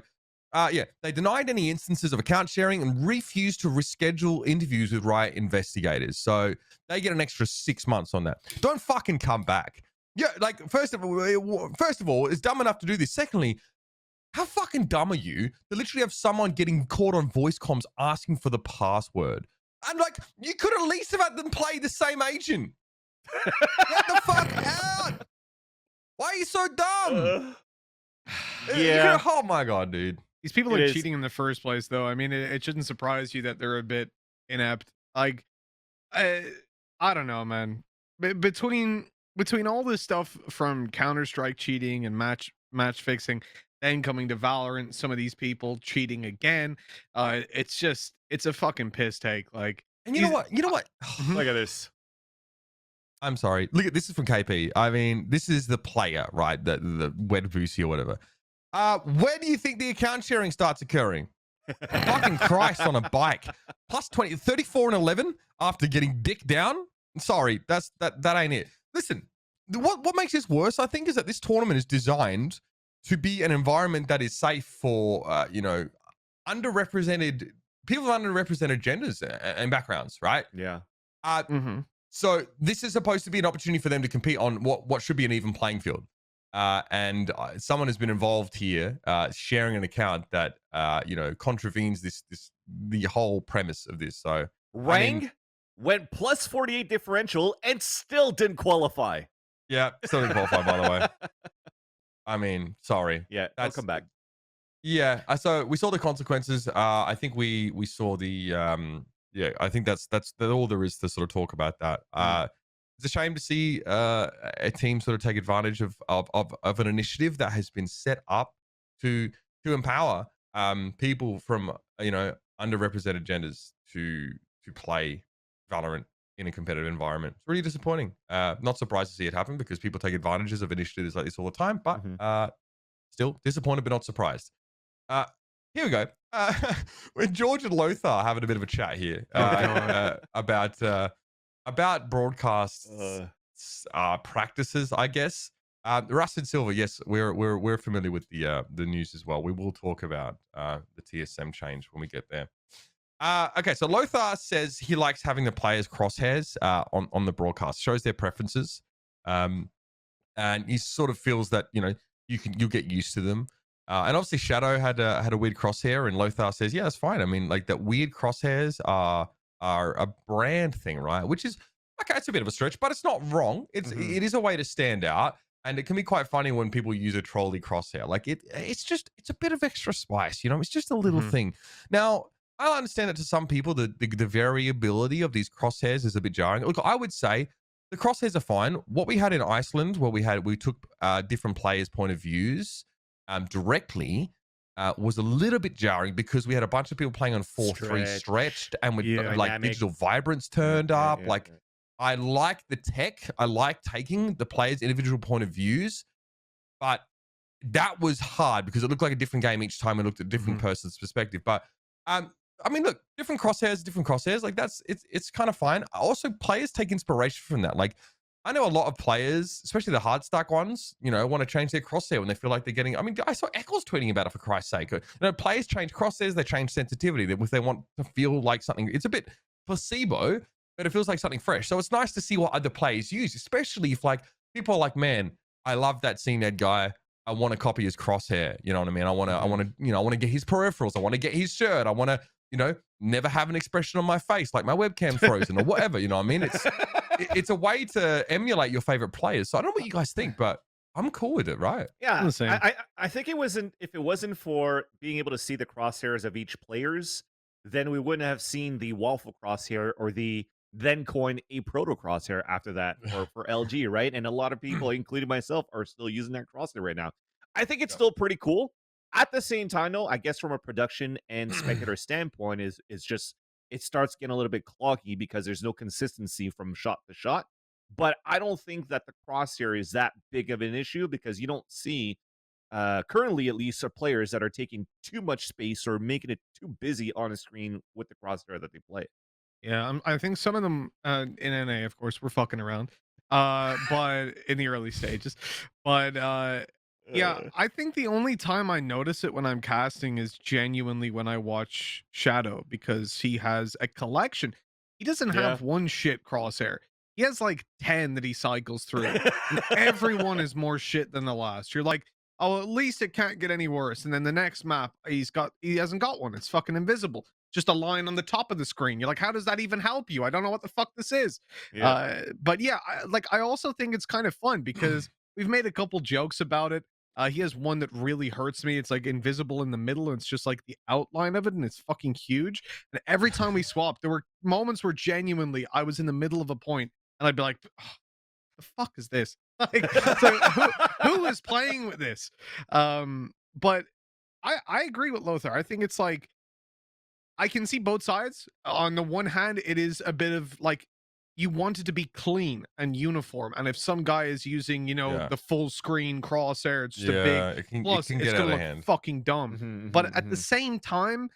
they denied any instances of account sharing and refused to reschedule interviews with Riot investigators. So they get an extra 6 months on that. Don't fucking come back. Yeah, like first of all, it's dumb enough to do this. Secondly, how fucking dumb are you to literally have someone getting caught on voice comms asking for the password? And like, you could at least have had them play the same agent. Get the fuck out! Why are you so dumb? Yeah. Oh my god, dude. These people It are is. cheating in the first place, though. I mean, it shouldn't surprise you that they're a bit inept. Like, I don't know, man. Between all this stuff from Counter-Strike cheating and match fixing, then coming to Valorant, some of these people cheating again. It's a fucking piss take. Like, And you know what? Look at this. I'm sorry. Look at this is from KP. I mean, this is the player, right? The web boosie or whatever. Where do you think the account sharing starts occurring? Fucking Christ on a bike. Plus 20, 34 and 11 after getting dick down. Sorry, that ain't it. Listen, what makes this worse, I think, is that this tournament is designed to be an environment that is safe for, underrepresented people of underrepresented genders and backgrounds, right? Yeah. So this is supposed to be an opportunity for them to compete on what should be an even playing field. And someone has been involved here, sharing an account that contravenes the whole premise of this. So Rang went plus 48 differential and still didn't qualify. Yeah, still didn't qualify, by the way. I mean, sorry. Yeah, I'll come back. Yeah, so we saw the consequences. I think we saw the I think that's all there is to sort of talk about that. It's a shame to see a team sort of take advantage of an initiative that has been set up to empower people from underrepresented genders to play Valorant in a competitive environment. It's really disappointing. Not surprised to see it happen because people take advantages of initiatives like this all the time, but still disappointed but not surprised. Here we go. When George and Lothar are having a bit of a chat here about broadcast practices, I guess. Russ and Silver, yes, we're familiar with the news as well. We will talk about the TSM change when we get there. Okay, so Lothar says he likes having the players' crosshairs on the broadcast, shows their preferences, and he sort of feels that you'll get used to them. And obviously Shadow had a weird crosshair, and Lothar says, yeah, that's fine. I mean, like, that weird crosshairs are a brand thing, right? Which is okay, it's a bit of a stretch, but it's not wrong. It is a way to stand out, and it can be quite funny when people use a trolley crosshair. Like it's a bit of extra spice, it's just a little thing. Now, I understand that to some people the variability of these crosshairs is a bit jarring. Look, I would say the crosshairs are fine. What we had in Iceland, where we took different players' point of views directly, was a little bit jarring because we had a bunch of people playing on 4-3 stretched and with like digital vibrance turned up. I like the tech. I like taking the players' individual point of views, but that was hard because it looked like a different game each time and looked at a different person's perspective. But I mean, look, different crosshairs. Like it's kind of fine. Also, players take inspiration from that. Like, I know a lot of players, especially the hard stack ones, want to change their crosshair when they feel like they're getting. I mean, I saw Eccles tweeting about it, for Christ's sake. Players change crosshairs, they change sensitivity. If they want to feel like something, it's a bit placebo, but it feels like something fresh. So it's nice to see what other players use, especially if like people are like, man, I love that CNED guy. I want to copy his crosshair. You know what I mean? I want to get his peripherals. I want to get his shirt. I want to, never have an expression on my face like my webcam frozen or whatever. You know what I mean? It's a way to emulate your favorite players. So I don't know what you guys think, but I'm cool with it, right? Yeah, I think if it wasn't for being able to see the crosshairs of each players, then we wouldn't have seen the waffle crosshair or the then coin a proto crosshair after that for LG, right? And a lot of people, including myself, are still using that crosshair right now. I think it's still pretty cool. At the same time, though, I guess from a production and spectator standpoint, is just it starts getting a little bit cloggy because there's no consistency from shot to shot. But I don't think that the crosshair is that big of an issue because you don't see, currently at least, players that are taking too much space or making it too busy on a screen with the crosshair that they play. Yeah, I think some of them in NA, of course, we're fucking around, but in the early stages. But yeah, I think the only time I notice it when I'm casting is genuinely when I watch Shadow, because he has a collection. He doesn't have one shit crosshair. He has like 10 that he cycles through. And everyone is more shit than the last. You're like, oh, at least it can't get any worse. And then the next map, he hasn't got one. It's fucking invisible. Just a line on the top of the screen. You're like, how does that even help you? I don't know what the fuck this is. But yeah, I also think it's kind of fun because we've made a couple jokes about it. He has one that really hurts me. It's like invisible in the middle, and it's just like the outline of it, and it's fucking huge. And every time we swapped, there were moments where genuinely I was in the middle of a point, and I'd be like, oh, "The fuck is this?" Like, so who is playing with this? But I agree with Lothar. I think it's like I can see both sides. On the one hand, it is a bit of like you want it to be clean and uniform, and if some guy is using, you know, Yeah. the full screen crosshair, it's just a Yeah, big it plus, can it's get out gonna of look hand. fucking dumb. Mhm, But mhm, at the mhm. same time,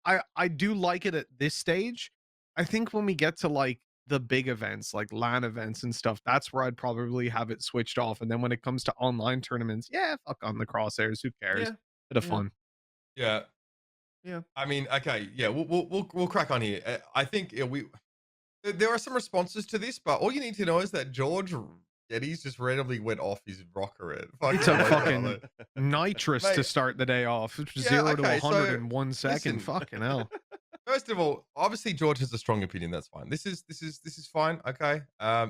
I do like it at this stage. I think when we get to like the big events, like LAN events and stuff, that's where I'd probably have it switched off. And then when it comes to online tournaments, yeah, fuck on the crosshairs. Who cares? Yeah, Bit of yeah. fun. Yeah. Yeah. I mean, okay, yeah, we'll crack on here. I think there are some responses to this, but all you need to know is that George Geddes just randomly went off his rocker at He fucking took Lothar, fucking like, nitrous to mate. start the day off. Yeah, 0 to okay, 100 so in 1 second. listen. Fucking hell. First of all, obviously George has a strong opinion. That's fine. This is fine. Okay.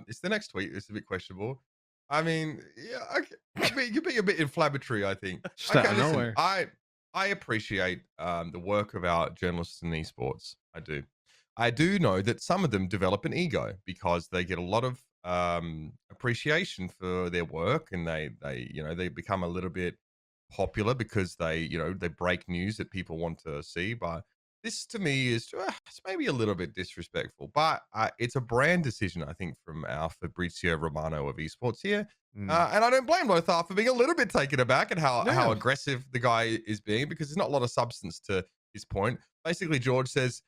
It's the next tweet. It's a bit questionable. I mean, yeah. Okay. I mean, you're being a bit inflammatory. I think. Just out Okay, of listen. nowhere. I appreciate the work of our journalists in esports. I do. I do know that some of them develop an ego because they get a lot of appreciation for their work, and they become a little bit popular because they break news that people want to see. But this to me is it's maybe a little bit disrespectful, but it's a brand decision, I think, from our Fabrizio Romano of esports here. Mm. And I don't blame Lothar for being a little bit taken aback at how Yeah. aggressive the guy is being, because there's not a lot of substance to his point. Basically, George says,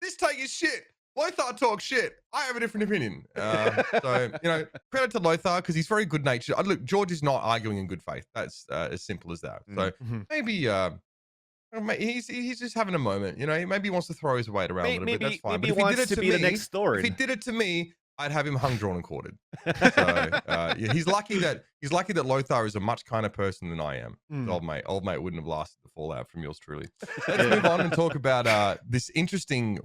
"This take is shit. Lothar talks shit. I have a different opinion." So, credit to Lothar because he's very good natured. Look, George is not arguing in good faith. That's as simple as that. So Mhm. maybe he's just having a moment. Maybe he wants to throw his weight around a little bit. That's fine. Maybe But he if he did wants it to to be the me, next Thor. if he did it to me, I'd have him hung, drawn, and quartered. So yeah, he's lucky that Lothar is a much kinder person than I am. Mm. Old mate wouldn't have lasted the fallout from yours truly. Let's move on and talk about this interesting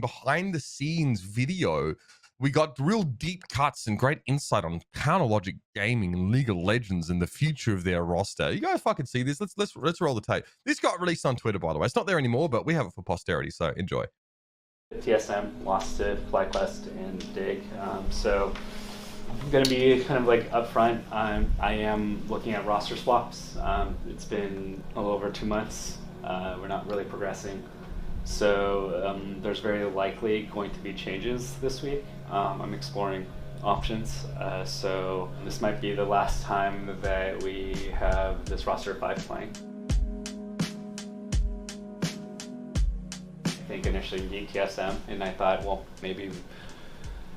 behind the scenes video. We got real deep cuts and great insight on Counter Logic Gaming and League of Legends and the future of their roster. You guys fucking see this? Let's roll the tape. This got released on Twitter, by the way. It's not there anymore, but we have it for posterity. So enjoy. TSM lost to FlyQuest and Dig, so I'm going to be kind of like upfront. I am looking at roster swaps. It's been a little over 2 months. We're not really progressing, so there's very likely going to be changes this week. I'm exploring options, so this might be the last time that we have this roster of 5 playing. I think initially beat TSM, and I thought, well, maybe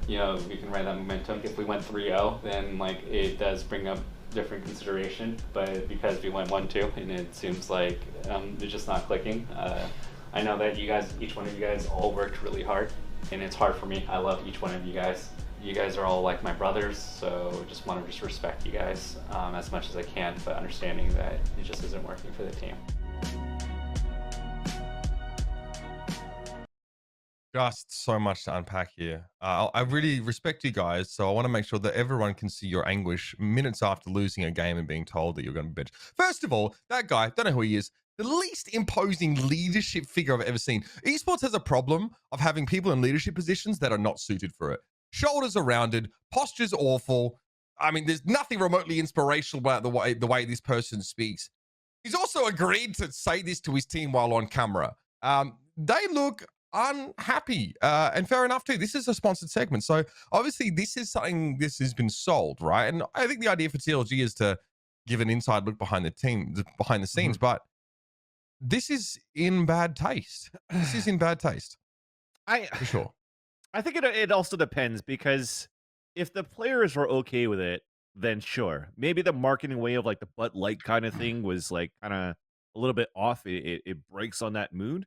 we can ride that momentum. If we went 3-0, then like it does bring up different consideration. But because we went 1-2, and it seems like it's just not clicking. I know that each one of you guys, all worked really hard, and it's hard for me. I love each one of you guys. You guys are all like my brothers, so just want to respect you guys as much as I can, but understanding that it just isn't working for the team. Just so much to unpack here. I really respect you guys, so I want to make sure that everyone can see your anguish minutes after losing a game and being told that you're going to be benched. First of all, that guy, don't know who he is, the least imposing leadership figure I've ever seen. Esports has a problem of having people in leadership positions that are not suited for it. Shoulders are rounded, posture's awful. I mean, there's nothing remotely inspirational about the way this person speaks. He's also agreed to say this to his team while on camera. They look unhappy, and fair enough too. This is a sponsored segment, so obviously this is something this has been sold, right? And I think the idea for TLG is to give an inside look behind the scenes, but this is in bad taste. This is in bad taste for sure. I think it also depends, because if the players were okay with it, then sure. Maybe the marketing way of like the Bud Light kind of thing was like kind of a little bit off. It breaks on that mood.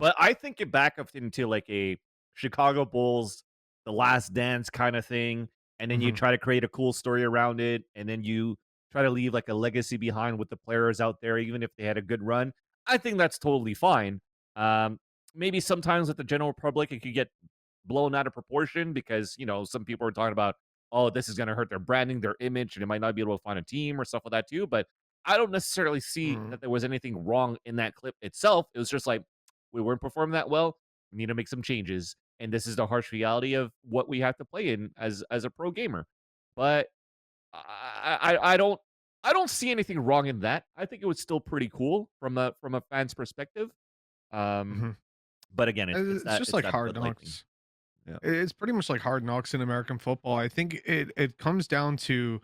But I think it back up into like a Chicago Bulls, The Last Dance kind of thing, and then you try to create a cool story around it, and then you try to leave like a legacy behind with the players out there, even if they had a good run. I think that's totally fine. Maybe sometimes with the general public, it could get blown out of proportion because some people are talking about oh, this is going to hurt their branding, their image, and they might not be able to find a team or stuff like that too. But I don't necessarily see that there was anything wrong in that clip itself. It was just like, we weren't performing that well. We need to make some changes. And this is the harsh reality of what we have to play in as a pro gamer. But I don't see anything wrong in that. I think it was still pretty cool from a fan's perspective. But again, It's just like Hard Knocks. Yeah. It's pretty much like Hard Knocks in American football. I think it comes down to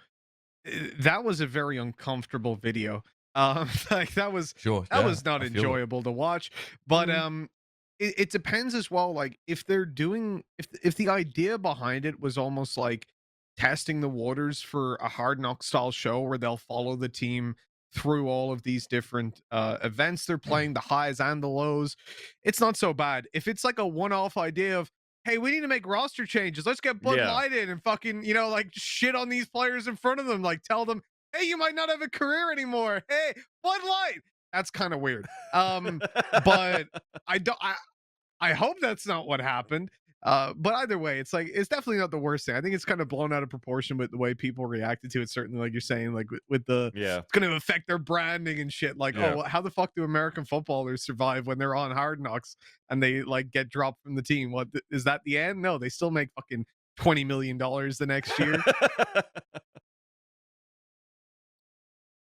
that was a very uncomfortable video. Like that was not enjoyable to watch. But it depends as well. Like if they're doing if the idea behind it was almost like testing the waters for a Hard Knock style show where they'll follow the team through all of these different events they're playing, the highs and the lows, it's not so bad. If it's like a one-off idea of, hey, we need to make roster changes, let's get Bud Light in and fucking, you know, like shit on these players in front of them, like tell them, hey, you might not have a career anymore, hey, Bud Light, that's kind of weird. But I hope that's not what happened. But either way, it's like, it's definitely not the worst thing. I think it's kind of blown out of proportion with the way people reacted to it. Certainly, like you're saying, like with the, it's going to affect their branding and shit. Like, oh, how the fuck do American footballers survive when they're on Hard Knocks and they like get dropped from the team? What is that the end? No, they still make fucking $20 million the next year.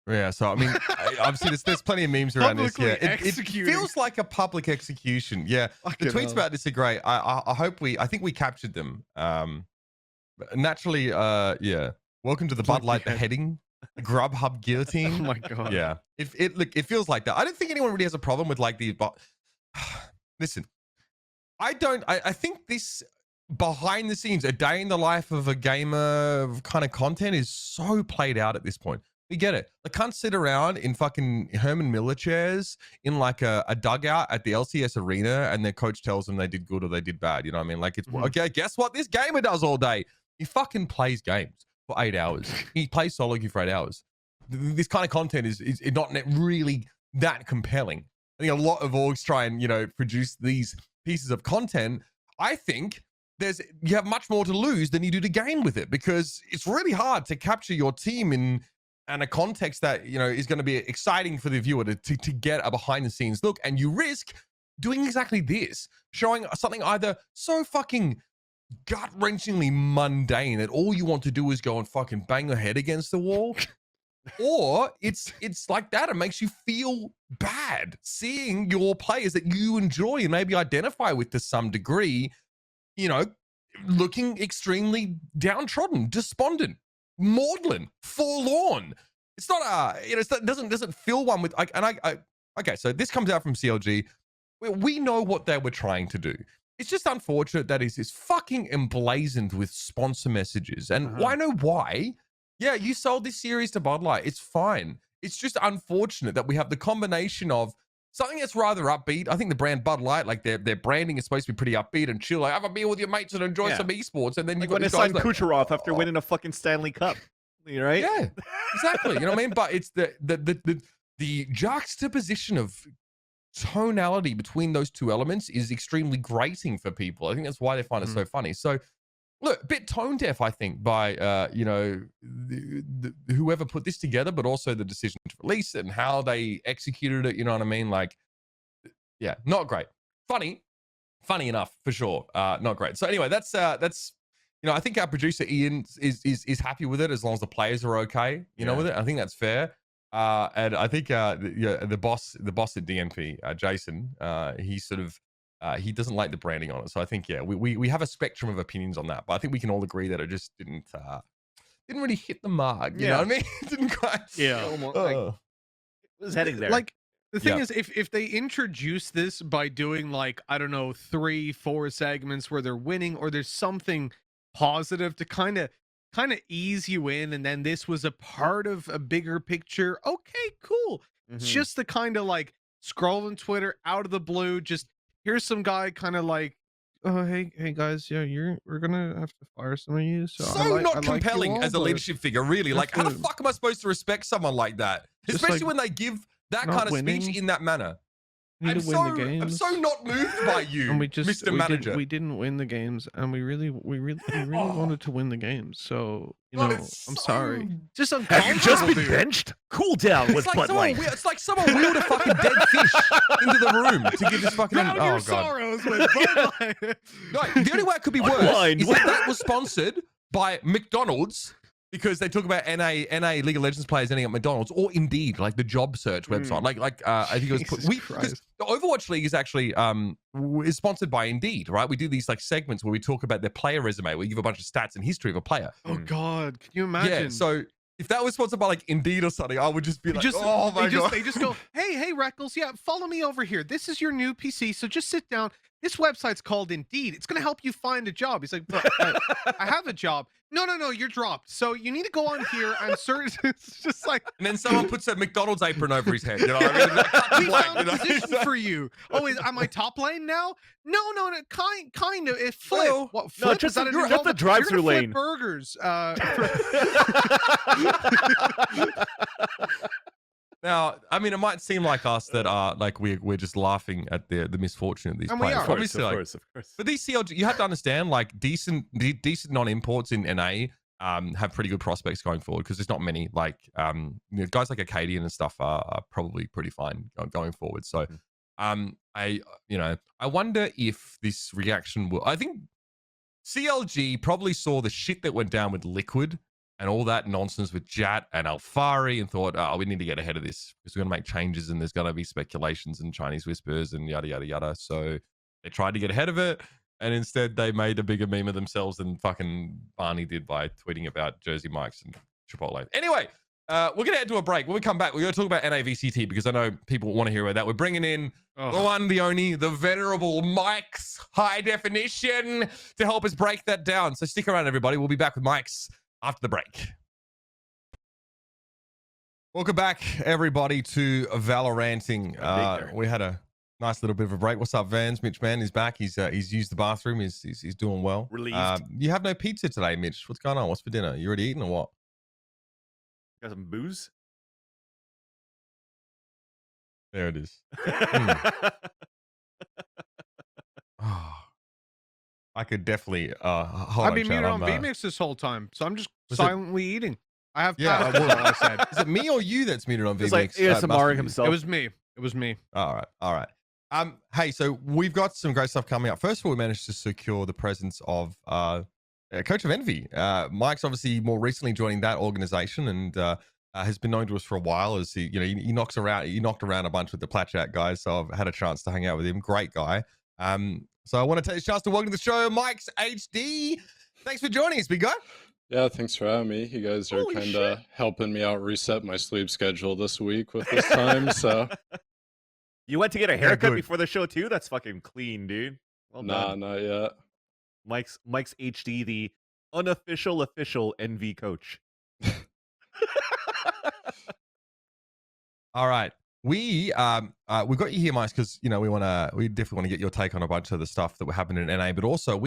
Yeah, so I mean, obviously there's plenty of memes around this. Yeah, it feels like a public execution. Yeah, the tweets about this are great. I think we captured them. Naturally, yeah. Welcome to the Bud Light beheading, the Grubhub guillotine. Oh my god. Yeah, it feels like that. I don't think anyone really has a problem with like the. But listen, I think this behind the scenes, a day in the life of a gamer kind of content is so played out at this point. We get it. They can't sit around in fucking Herman Miller chairs in like a dugout at the LCS arena and their coach tells them they did good or they did bad. You know what I mean? Like, it's okay, guess what this gamer does all day? He fucking plays games for 8 hours. He plays solo queue for 8 hours. This kind of content is not really that compelling. I think a lot of orgs try and, you know, produce these pieces of content. I think you have much more to lose than you do to gain with it, because it's really hard to capture your team in a context that, you know, is going to be exciting for the viewer to get a behind the scenes look, and you risk doing exactly this, showing something either so fucking gut-wrenchingly mundane that all you want to do is go and fucking bang your head against the wall, or it's like that. It makes you feel bad seeing your players that you enjoy and maybe identify with to some degree, you know, looking extremely downtrodden, despondent, maudlin, forlorn. It's not you know, it doesn't fill one with okay, so this comes out from CLG. We know what they were trying to do. It's just unfortunate that it's fucking emblazoned with sponsor messages. And I know why. Yeah, you sold this series to Bud Light. It's fine. It's just unfortunate that we have the combination of something that's rather upbeat. I think the brand Bud Light, like their branding is supposed to be pretty upbeat and chill. Like, have a beer with your mates and enjoy some esports. And then you've got when they signed Kucherov after winning a fucking Stanley Cup, right? Yeah, exactly. You know what I mean? But it's the juxtaposition of tonality between those two elements is extremely grating for people. I think that's why they find it so funny. So, look, a bit tone deaf, I think, by you know, whoever put this together, but also the decision to release it and how they executed it. You know what I mean? Like, yeah, not great. Funny enough for sure. Not great. So anyway, that's you know, I think our producer Ian is happy with it as long as the players are okay. You know, with it. I think that's fair. And I think the boss at DNP, Jason, he sort of. He doesn't like the branding on it, so I think we have a spectrum of opinions on that, but I think we can all agree that it just didn't really hit the mark. You know what I mean? It didn't quite. Yeah, it was heading there. Like the thing is, if they introduce this by doing like, I don't know, 3-4 segments where they're winning, or there's something positive to kind of ease you in, and then this was a part of a bigger picture. Okay, cool. It's just the kind of like scrolling Twitter out of the blue, just. Here's some guy kind of like, oh, hey guys, yeah, we're gonna have to fire some of you. So not compelling as a leadership figure, really. Like, how the fuck am I supposed to respect someone like that? Especially like, when they give that kind of speech in that manner. I'm to win the games. I'm so not moved by you, And we just Mr. Manager. we didn't win the games, and we really wanted to win the games. So God, I'm it's sorry. Just Have you uncomfortable. just been dude. benched? Cool down with Bud Light. It's like someone wheeled a fucking dead fish into the room to give this fucking. Drown your God. sorrows with Bud Light. No, the only way it could be worse Unwind. is that was sponsored by McDonald's because they talk about NA League of Legends players ending up at McDonald's, or Indeed, like the job search website. I think it was Jesus because the Overwatch League is actually is sponsored by Indeed, right? We do these like segments where we talk about their player resume. We give a bunch of stats and history of a player. Oh God, can you imagine? Yeah, so if that was sponsored by like Indeed or something, I would just be like, oh my God. They just go, hey, Reckles, yeah, follow me over here. This is your new PC, so just sit down. This website's called Indeed. It's going to help you find a job. He's like, but I have a job. No, you're dropped. So you need to go on here and search. It's just like. And then someone puts a McDonald's apron over his head. You know what I mean? Like, We blank, found you a know? position for you. Oh, am I top lane now? No, kind of. It flip. Well, What flip? just Is that you're an at the involvement? drive-thru You're gonna flip lane. burgers. Now, I mean, it might seem like us that are like we're just laughing at the misfortune of these And we players. are. Obviously, like, of course. but these CLG, you have to understand, like decent non-imports in NA have pretty good prospects going forward because there's not many. Like guys like Acadian and stuff are probably pretty fine going forward. So, I wonder if this reaction will. I think CLG probably saw the shit that went down with Liquid and all that nonsense with Jat and Alfari and thought, oh, we need to get ahead of this because we're going to make changes and there's going to be speculations and Chinese whispers and yada, yada, yada. So they tried to get ahead of it. And instead they made a bigger meme of themselves than fucking Barney did by tweeting about Jersey Mike's and Chipotle. Anyway, we're going to head to a break. When we come back, we're going to talk about NA VCT because I know people want to hear about that. We're bringing in the one, the only, the venerable Mike's High Definition to help us break that down. So stick around, everybody. We'll be back with Mike's after the break. Welcome back, everybody, to VALORANTing. We had a nice little bit of a break. What's up, Vans? Mitch Mann is back. He's used the bathroom. He's doing well. Relieved. You have no pizza today, Mitch. What's going on? What's for dinner? You already eaten or what? Got some booze? There it is. Oh, I could definitely hold I've on, been chat. muted on I'm, VMix this whole time, so I'm just Was it- silently eating. I have. Yeah, well, I said Is it me or you that's muted on VMix? It's like It must ASMR be you. himself. it was me. It was me. All right. Hey, so we've got some great stuff coming up. First of all, we managed to secure the presence of Coach of Envy. Mike's obviously more recently joining that organization and has been known to us for a while. As he knocked around a bunch with the Platchat guys. So I've had a chance to hang out with him. Great guy. So I want to take this chance to welcome to the show, Mike's HD. Thanks for joining us, big guy. Yeah, thanks for having me. You guys are Holy kind of helping me out reset my sleep schedule this week with this time. So You went to get a haircut good. before the show too? That's fucking clean, dude. Well nah, done. not yet. Mike's HD, the unofficial official NV coach. All right. We got you here, Mike, because we definitely want to get your take on a bunch of the stuff that were happening in NA, but also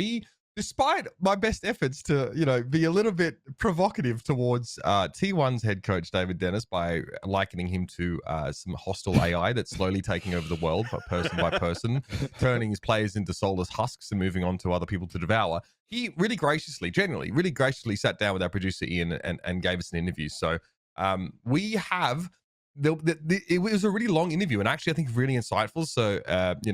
despite my best efforts to be a little bit provocative towards T1's head coach David Denis by likening him to some hostile AI that's slowly taking over the world by person, turning his players into soulless husks and moving on to other people to devour. He really graciously sat down with our producer Ian and gave us an interview. So we have. It was a really long interview and actually I think really insightful. So,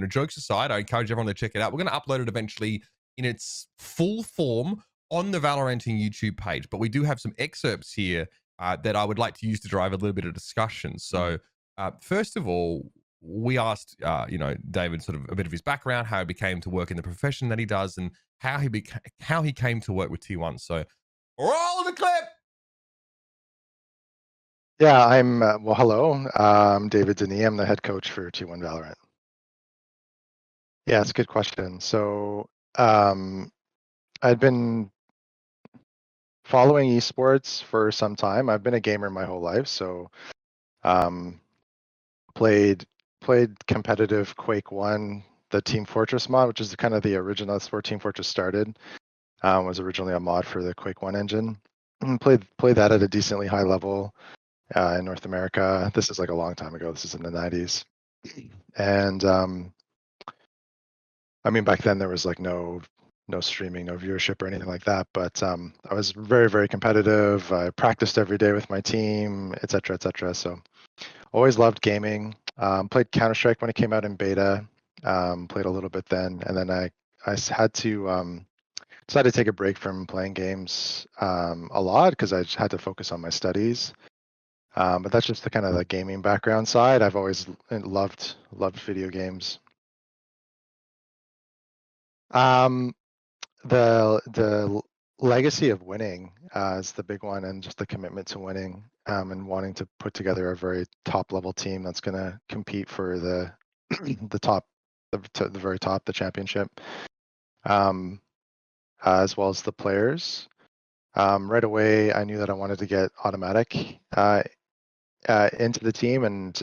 jokes aside, I encourage everyone to check it out. We're going to upload it eventually in its full form on the VALORANTing YouTube page, but we do have some excerpts here that I would like to use to drive a little bit of discussion. So, first of all, we asked, David sort of a bit of his background, how he became to work in the profession that he does, and how he came to work with T1. So, roll the clip. Yeah, I'm, hello. I'm David Denis. I'm the head coach for T1 VALORANT. Yeah, it's a good question. So I'd been following esports for some time. I've been a gamer my whole life. So played competitive Quake 1, the Team Fortress mod, which is kind of the original. That's where Team Fortress started. Was originally a mod for the Quake 1 engine. Played that at a decently high level. In North America. This is like a long time ago. This is in the 90s. And I mean, back then there was like no streaming, no viewership or anything like that. But I was very, very competitive. I practiced every day with my team, et cetera, et cetera. So always loved gaming. Played Counter-Strike when it came out in beta. Played a little bit then, and then I had to decided to take a break from playing games a lot because I just had to focus on my studies. But that's just the kind of the gaming background side. I've always loved video games. The legacy of winning is the big one, and just the commitment to winning, and wanting to put together a very top level team that's going to compete for the the very top, the championship, as well as the players. Right away, I knew that I wanted to get automatic into the team, and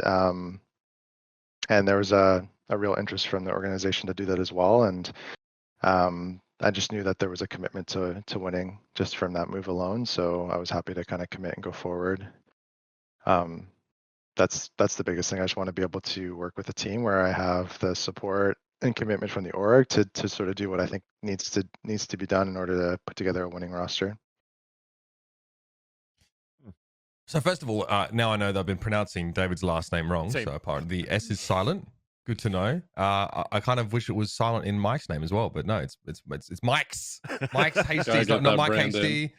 there was a real interest from the organization to do that as well. And I just knew that there was a commitment to winning just from that move alone. So I was happy to kind of commit and go forward. That's the biggest thing. I just want to be able to work with a team where I have the support and commitment from the org to sort of do what I think needs to be done in order to put together a winning roster. So first of all, now I know that I've been pronouncing David's last name wrong. Same. So apparently the S is silent. Good to know. I kind of wish it was silent in Mike's name as well, but no, it's Mike's. Mike's HD, not Mike HD.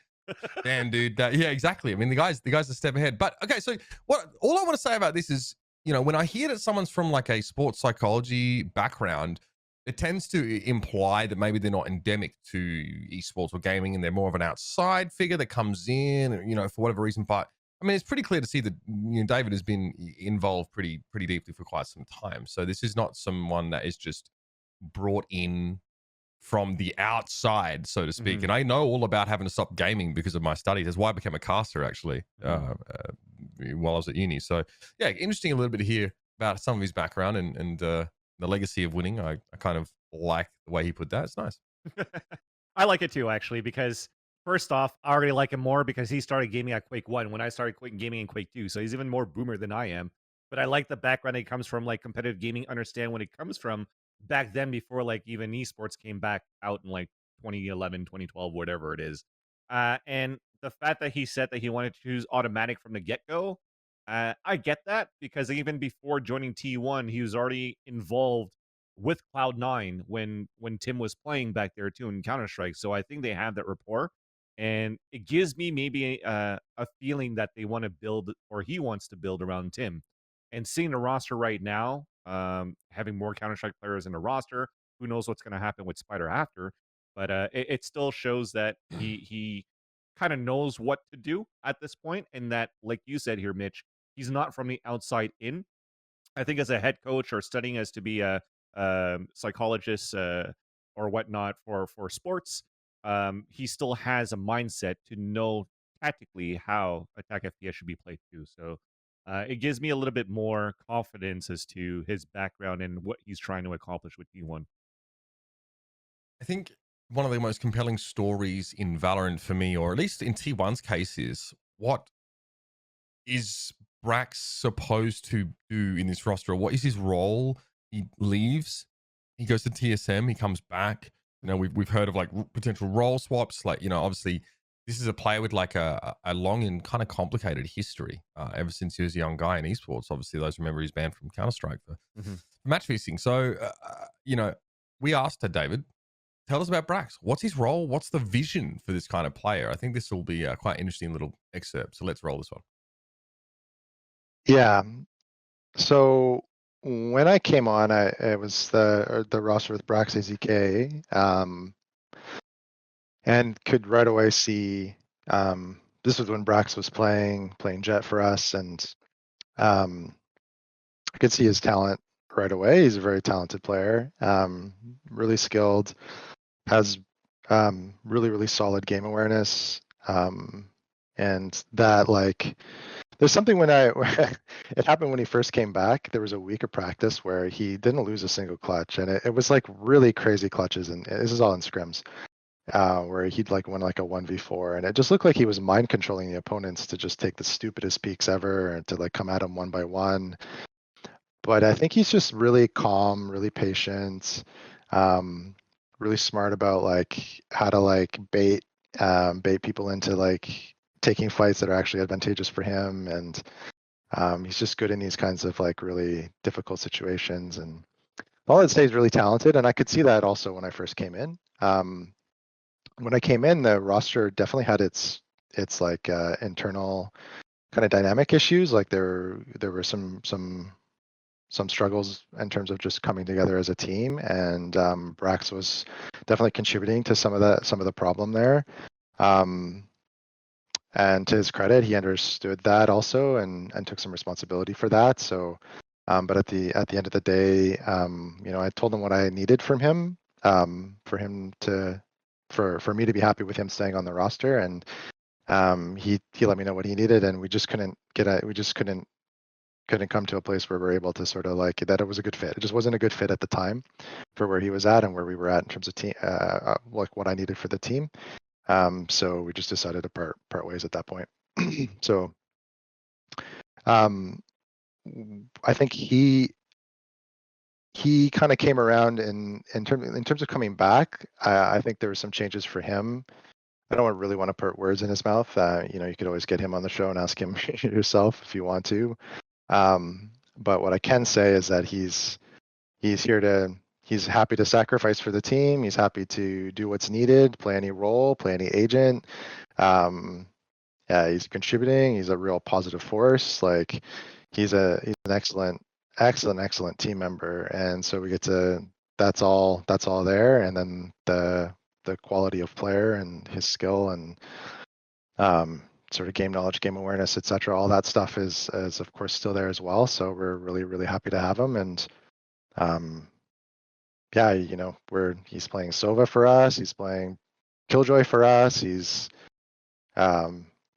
Damn, dude. Yeah, exactly. I mean, the guy's a step ahead. But okay, so all I want to say about this is, you know, when I hear that someone's from like a sports psychology background, it tends to imply that maybe they're not endemic to esports or gaming, and they're more of an outside figure that comes in, you know, for whatever reason. But I mean, it's pretty clear to see that, you know, David has been involved pretty deeply for quite some time. So this is not someone that is just brought in from the outside, so to speak. And I know all about having to stop gaming because of my studies. That's why I became a caster, actually, while I was at uni. So yeah, interesting a little bit to hear about some of his background and the legacy of winning. I kind of like the way he put that. It's nice. I like it too, actually, because first off, I already like him more because he started gaming at Quake 1 when I started gaming in Quake 2. So he's even more boomer than I am. But I like the background that comes from, like competitive gaming, understand when it comes from back then before like even esports came back out in like 2011, 2012, whatever it is. And the fact that he said that he wanted to choose automatic from the get-go, I get that because even before joining T1, he was already involved with Cloud9 when Tim was playing back there too in Counter-Strike. So I think they have that rapport. And it gives me maybe a feeling that they want to build, or he wants to build around Tim. And seeing the roster right now, having more Counter-Strike players in the roster, who knows what's going to happen with Spider after. But it still shows that he kind of knows what to do at this point, and that, like you said here, Mitch, he's not from the outside in. I think as a head coach or studying as to be a psychologist or whatnot for sports, he still has a mindset to know tactically how attack FPS should be played too. So it gives me a little bit more confidence as to his background and what he's trying to accomplish with T1. I think one of the most compelling stories in Valorant for me, or at least in T1's case, is what is Brax supposed to do in this roster? What is his role? He leaves, he goes to TSM, he comes back. You know, we've heard of like potential role swaps. Like, you know, obviously this is a player with like a long and kind of complicated history ever since he was a young guy in esports. Obviously, those remember he's banned from Counter-Strike for match fixing. So, you know, we asked her, David, tell us about Brax. What's his role? What's the vision for this kind of player? I think this will be a quite interesting little excerpt. So let's roll this one. Yeah. So when I came on, it was the roster with Brax AZK, and could right away see this was when Brax was playing Jet for us, and I could see his talent right away. He's a very talented player, really skilled, has really solid game awareness, and that, like, there's something when it happened when he first came back. There was a week of practice where he didn't lose a single clutch, and it was like really crazy clutches, and this is all in scrims, where he'd like win like a 1v4, and it just looked like he was mind controlling the opponents to just take the stupidest peaks ever and to like come at him one by one. But I think he's just really calm, really patient, really smart about like how to like bait people into like taking fights that are actually advantageous for him, and he's just good in these kinds of like really difficult situations. And all I'd say is really talented, and I could see that also when I first came in. When I came in, the roster definitely had its like internal kind of dynamic issues. Like there were some struggles in terms of just coming together as a team, and Brax was definitely contributing to some of the problem there. And to his credit, he understood that also and took some responsibility for that. So, but at the end of the day, you know, I told him what I needed from him, for him to, for me to be happy with him staying on the roster, and he let me know what he needed, and we just couldn't come to a place where we're able to sort of like that it was a good fit. It just wasn't a good fit at the time for where he was at and where we were at in terms of team, like what I needed for the team. So we just decided to part ways at that point. So I think he kind of came around in terms of coming back. I think there were some changes for him. I don't really want to put words in his mouth. You know, you could always get him on the show and ask him yourself if you want to. But what I can say is that he's happy to sacrifice for the team. He's happy to do what's needed, play any role, play any agent. Yeah, he's contributing. He's a real positive force. Like he's an excellent team member. And so we get to, that's all there. And then the quality of player and his skill and sort of game knowledge, game awareness, etc. All that stuff is of course still there as well. So we're really happy to have him. And yeah, you know, he's playing Sova for us. He's playing Killjoy for us. He's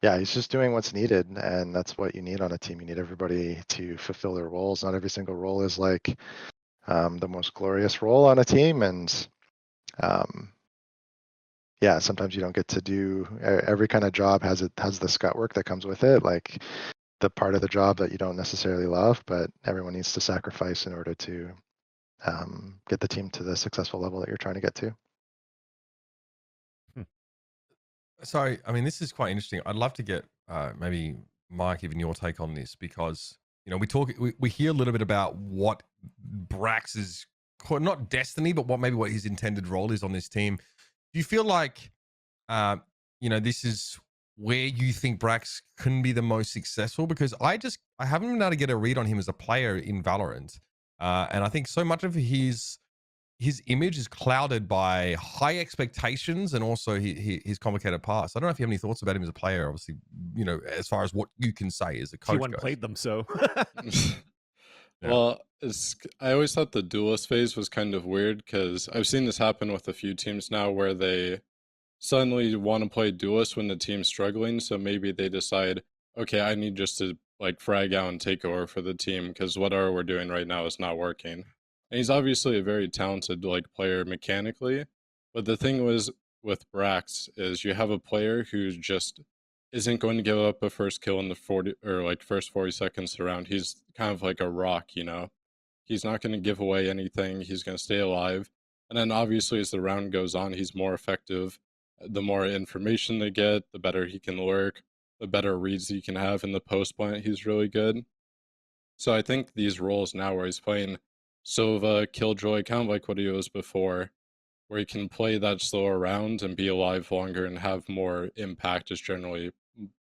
just doing what's needed, and that's what you need on a team. You need everybody to fulfill their roles. Not every single role is like the most glorious role on a team, and yeah, sometimes you don't get to do every kind of job has the scut work that comes with it, like the part of the job that you don't necessarily love, but everyone needs to sacrifice in order to get the team to the successful level that you're trying to get to. So, I mean, this is quite interesting. I'd love to get maybe Mike, even your take on this, because you know we hear a little bit about what Brax's not destiny, but what his intended role is on this team. Do you feel like you know, this is where you think Brax can be the most successful? Because I haven't been able to get a read on him as a player in Valorant, and I think so much of his image is clouded by high expectations and also his complicated past. I don't know if you have any thoughts about him as a player, obviously, you know, as far as what you can say as a coach T1 goes. played them, so. Yeah. Well, I always thought the duelist phase was kind of weird because I've seen this happen with a few teams now where they suddenly want to play duelist when the team's struggling. So maybe they decide, okay, I need just to like frag out and take over for the team because whatever we're doing right now is not working. And he's obviously a very talented like player mechanically, but the thing was with Brax is you have a player who just isn't going to give up a first kill in the first 40 seconds around. He's kind of like a rock, you know. He's not going to give away anything. He's going to stay alive. And then obviously as the round goes on, he's more effective. The more information they get, the better he can lurk, the better reads he can have in the post plant. He's really good. So I think these roles now where he's playing Sova, Killjoy, kind of like what he was before, where he can play that slower round and be alive longer and have more impact is generally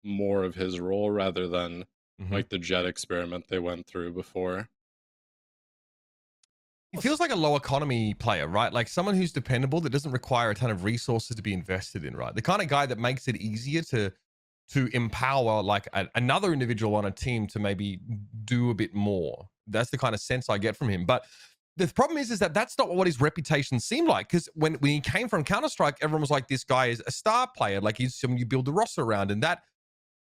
more of his role rather than like the Jet experiment they went through before. He feels like a low economy player, right? Like someone who's dependable that doesn't require a ton of resources to be invested in, right? The kind of guy that makes it easier to empower like another individual on a team to maybe do a bit more. That's the kind of sense I get from him. But the problem is that that's not what his reputation seemed like. Because when he came from Counter-Strike, everyone was like, this guy is a star player. Like he's someone you build the roster around. And that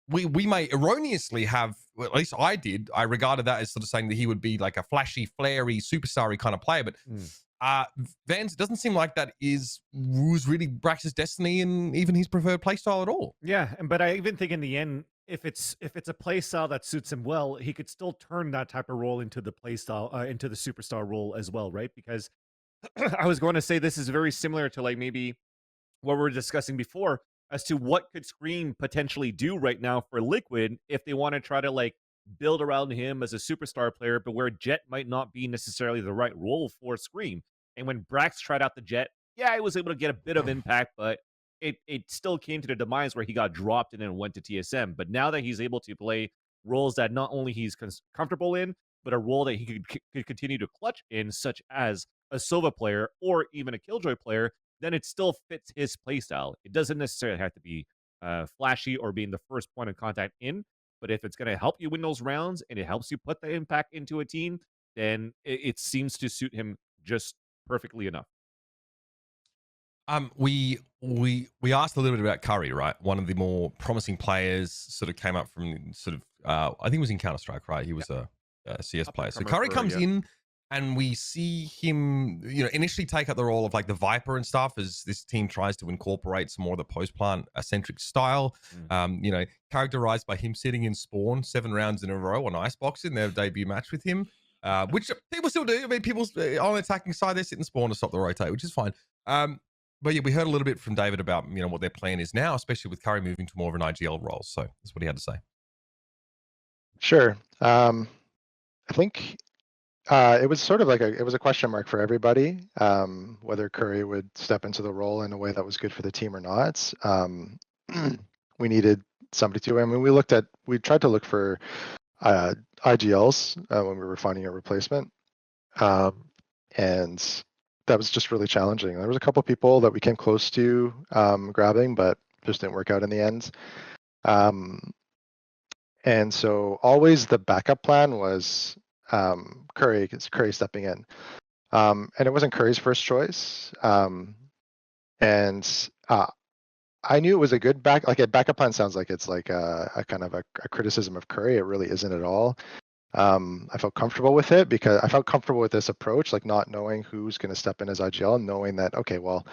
we may erroneously have, well, at least I did, I regarded that as sort of saying that he would be like a flashy, flary, superstar-y kind of player. But Vans, it doesn't seem like that was really Brax's destiny and even his preferred playstyle at all. Yeah, but I even think in the end, if it's a play style that suits him well, he could still turn that type of role into the play style, into the superstar role as well, right? Because I was going to say this is very similar to like maybe what we were discussing before as to what could Scream potentially do right now for Liquid if they want to try to like build around him as a superstar player, but where Jet might not be necessarily the right role for Scream. And when Brax tried out the Jet, yeah, he was able to get a bit of impact, but it still came to the demise where he got dropped and then went to TSM. But now that he's able to play roles that not only he's comfortable in, but a role that he could continue to clutch in, such as a Sova player or even a Killjoy player, then it still fits his playstyle. It doesn't necessarily have to be flashy or being the first point of contact in, but if it's going to help you win those rounds and it helps you put the impact into a team, then it seems to suit him just perfectly enough. We asked a little bit about Curry, right? One of the more promising players, sort of came up from sort of I think it was in Counter-Strike, right? He was a CS player. So Curry comes in, and we see him, initially take up the role of like the Viper and stuff as this team tries to incorporate some more of the post-plant centric style. Characterized by him sitting in spawn 7 rounds in a row on Icebox in their debut match with him, which people still do. I mean, people on the attacking side, they're sitting spawn to stop the rotate, which is fine. But yeah, we heard a little bit from David about what their plan is now, especially with Curry moving to more of an IGL role. So that's what he had to say. Sure. I think it was sort of like it was a question mark for everybody, whether Curry would step into the role in a way that was good for the team or not. We needed somebody to. I mean, we tried to look for IGLs when we were finding a replacement, and that was just really challenging. There was a couple of people that we came close to grabbing, but just didn't work out in the end. And so always the backup plan was Curry stepping in. And it wasn't Curry's first choice. And I knew it was a good backup plan sounds like it's like a kind of a criticism of Curry. It really isn't at all. I felt comfortable with it because I felt comfortable with this approach, like not knowing who's going to step in as IGL, and knowing that, okay, well,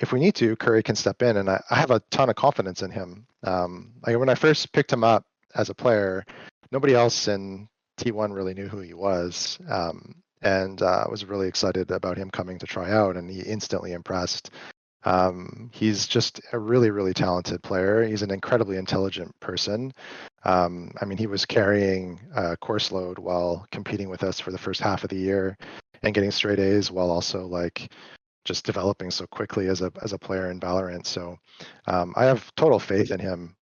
if we need to, Curry can step in, and I have a ton of confidence in him. Like when I first picked him up as a player, nobody else in T1 really knew who he was, and I was really excited about him coming to try out, and he instantly impressed. He's just a really, really talented player. He's an incredibly intelligent person. I mean, he was carrying course load while competing with us for the first half of the year and getting straight A's while also like just developing so quickly as a player in VALORANT. So I have total faith in him.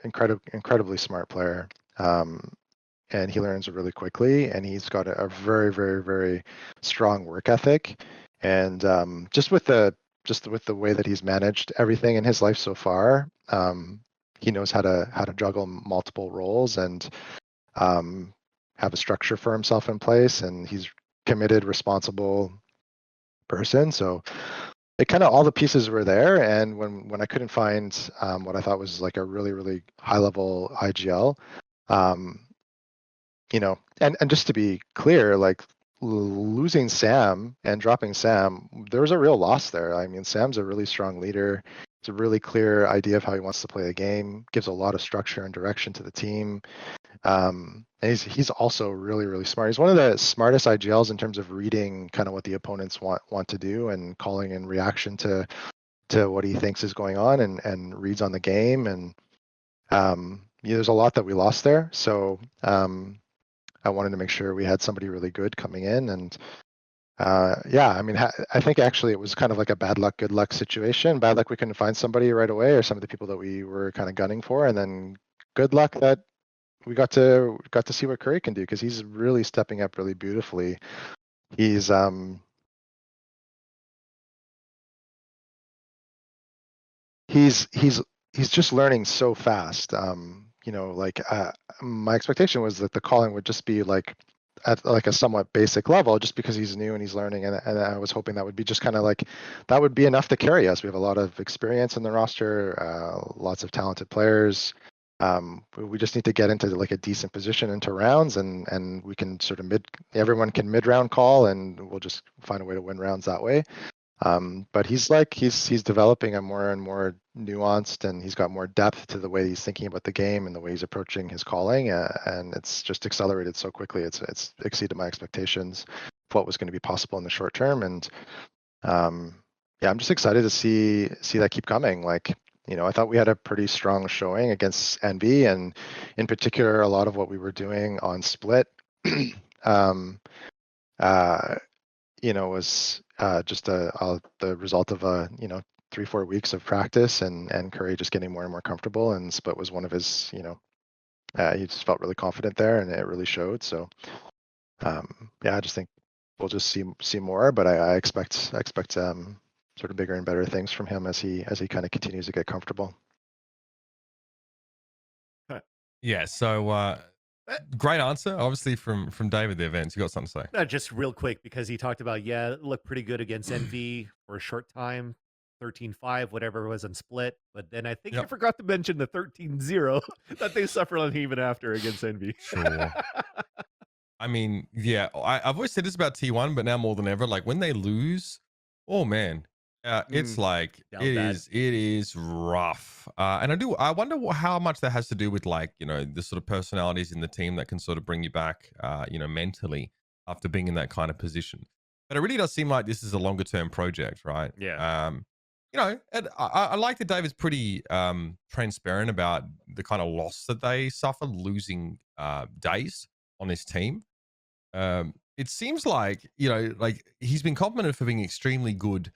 Incredibly smart player. And he learns really quickly, and he's got a very, very, very strong work ethic. And just with the way that he's managed everything in his life so far, he knows how to juggle multiple roles and have a structure for himself in place. And he's committed, responsible person. So it kind of all the pieces were there. And when I couldn't find what I thought was like a really, really high level IGL, and just to be clear, like losing Sam and dropping Sam, there was a real loss there. I mean, Sam's a really strong leader. It's a really clear idea of how he wants to play the game, gives a lot of structure and direction to the team. And he's also really, really smart. He's one of the smartest IGLs in terms of reading kind of what the opponents want to do and calling in reaction to what he thinks is going on and reads on the game. And there's a lot that we lost there. So I wanted to make sure we had somebody really good coming in. And I mean, I think actually it was kind of like a bad luck, good luck situation. Bad luck we couldn't find somebody right away, or some of the people that we were kind of gunning for, and then good luck that we got to see what Curry can do, because he's really stepping up really beautifully. He's just learning so fast. My expectation was that the calling would just be like at like a somewhat basic level, just because he's new and he's learning, and I was hoping that would be just kind of like that would be enough to carry us. We have a lot of experience in the roster, lots of talented players. We just need to get into like a decent position into rounds, and we can sort of everyone can mid round call, and we'll just find a way to win rounds that way. But he's developing a more and more nuanced, and he's got more depth to the way he's thinking about the game and the way he's approaching his calling, and it's just accelerated so quickly. It's exceeded my expectations of what was going to be possible in the short term, and yeah, I'm just excited to see that keep coming. Like, I thought we had a pretty strong showing against Envy, and in particular, a lot of what we were doing on Split, was just the result of 3-4 weeks of practice, and Curry just getting more and more comfortable. And Split was one of his, he just felt really confident there, and it really showed. So yeah, I just think we'll just see more, but I expect sort of bigger and better things from him as he kind of continues to get comfortable. Yeah. So great answer, obviously from David there. Vance, you got something to say? Just real quick, because he talked about, it looked pretty good against Envy for a short time, 13-5, whatever it was on Split. But then I think I forgot to mention the 13-0 that they suffered on even after against Envy. Sure. I mean, yeah, I've always said this about T1, but now more than ever, like when they lose, oh man, it's like it is rough. And I wonder how much that has to do with, like, the sort of personalities in the team that can sort of bring you back, mentally after being in that kind of position. But it really does seem like this is a longer term project, right? Yeah. And I like that David's pretty transparent about the kind of loss that they suffer losing days on his team. It seems like, like he's been complimented for being extremely good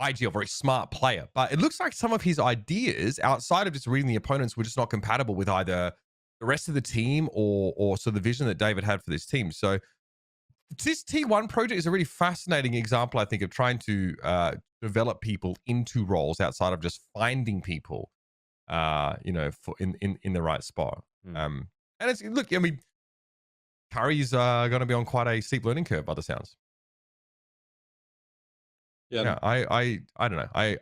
IG, very smart player, but it looks like some of his ideas outside of just reading the opponents were just not compatible with either the rest of the team or so the vision that David had for this team. So this T1 project is a really fascinating example, I think, of trying to develop people into roles outside of just finding people, for in the right spot. And it's, look, I mean, Curry's going to be on quite a steep learning curve by the sounds. Yeah, I don't know. I'd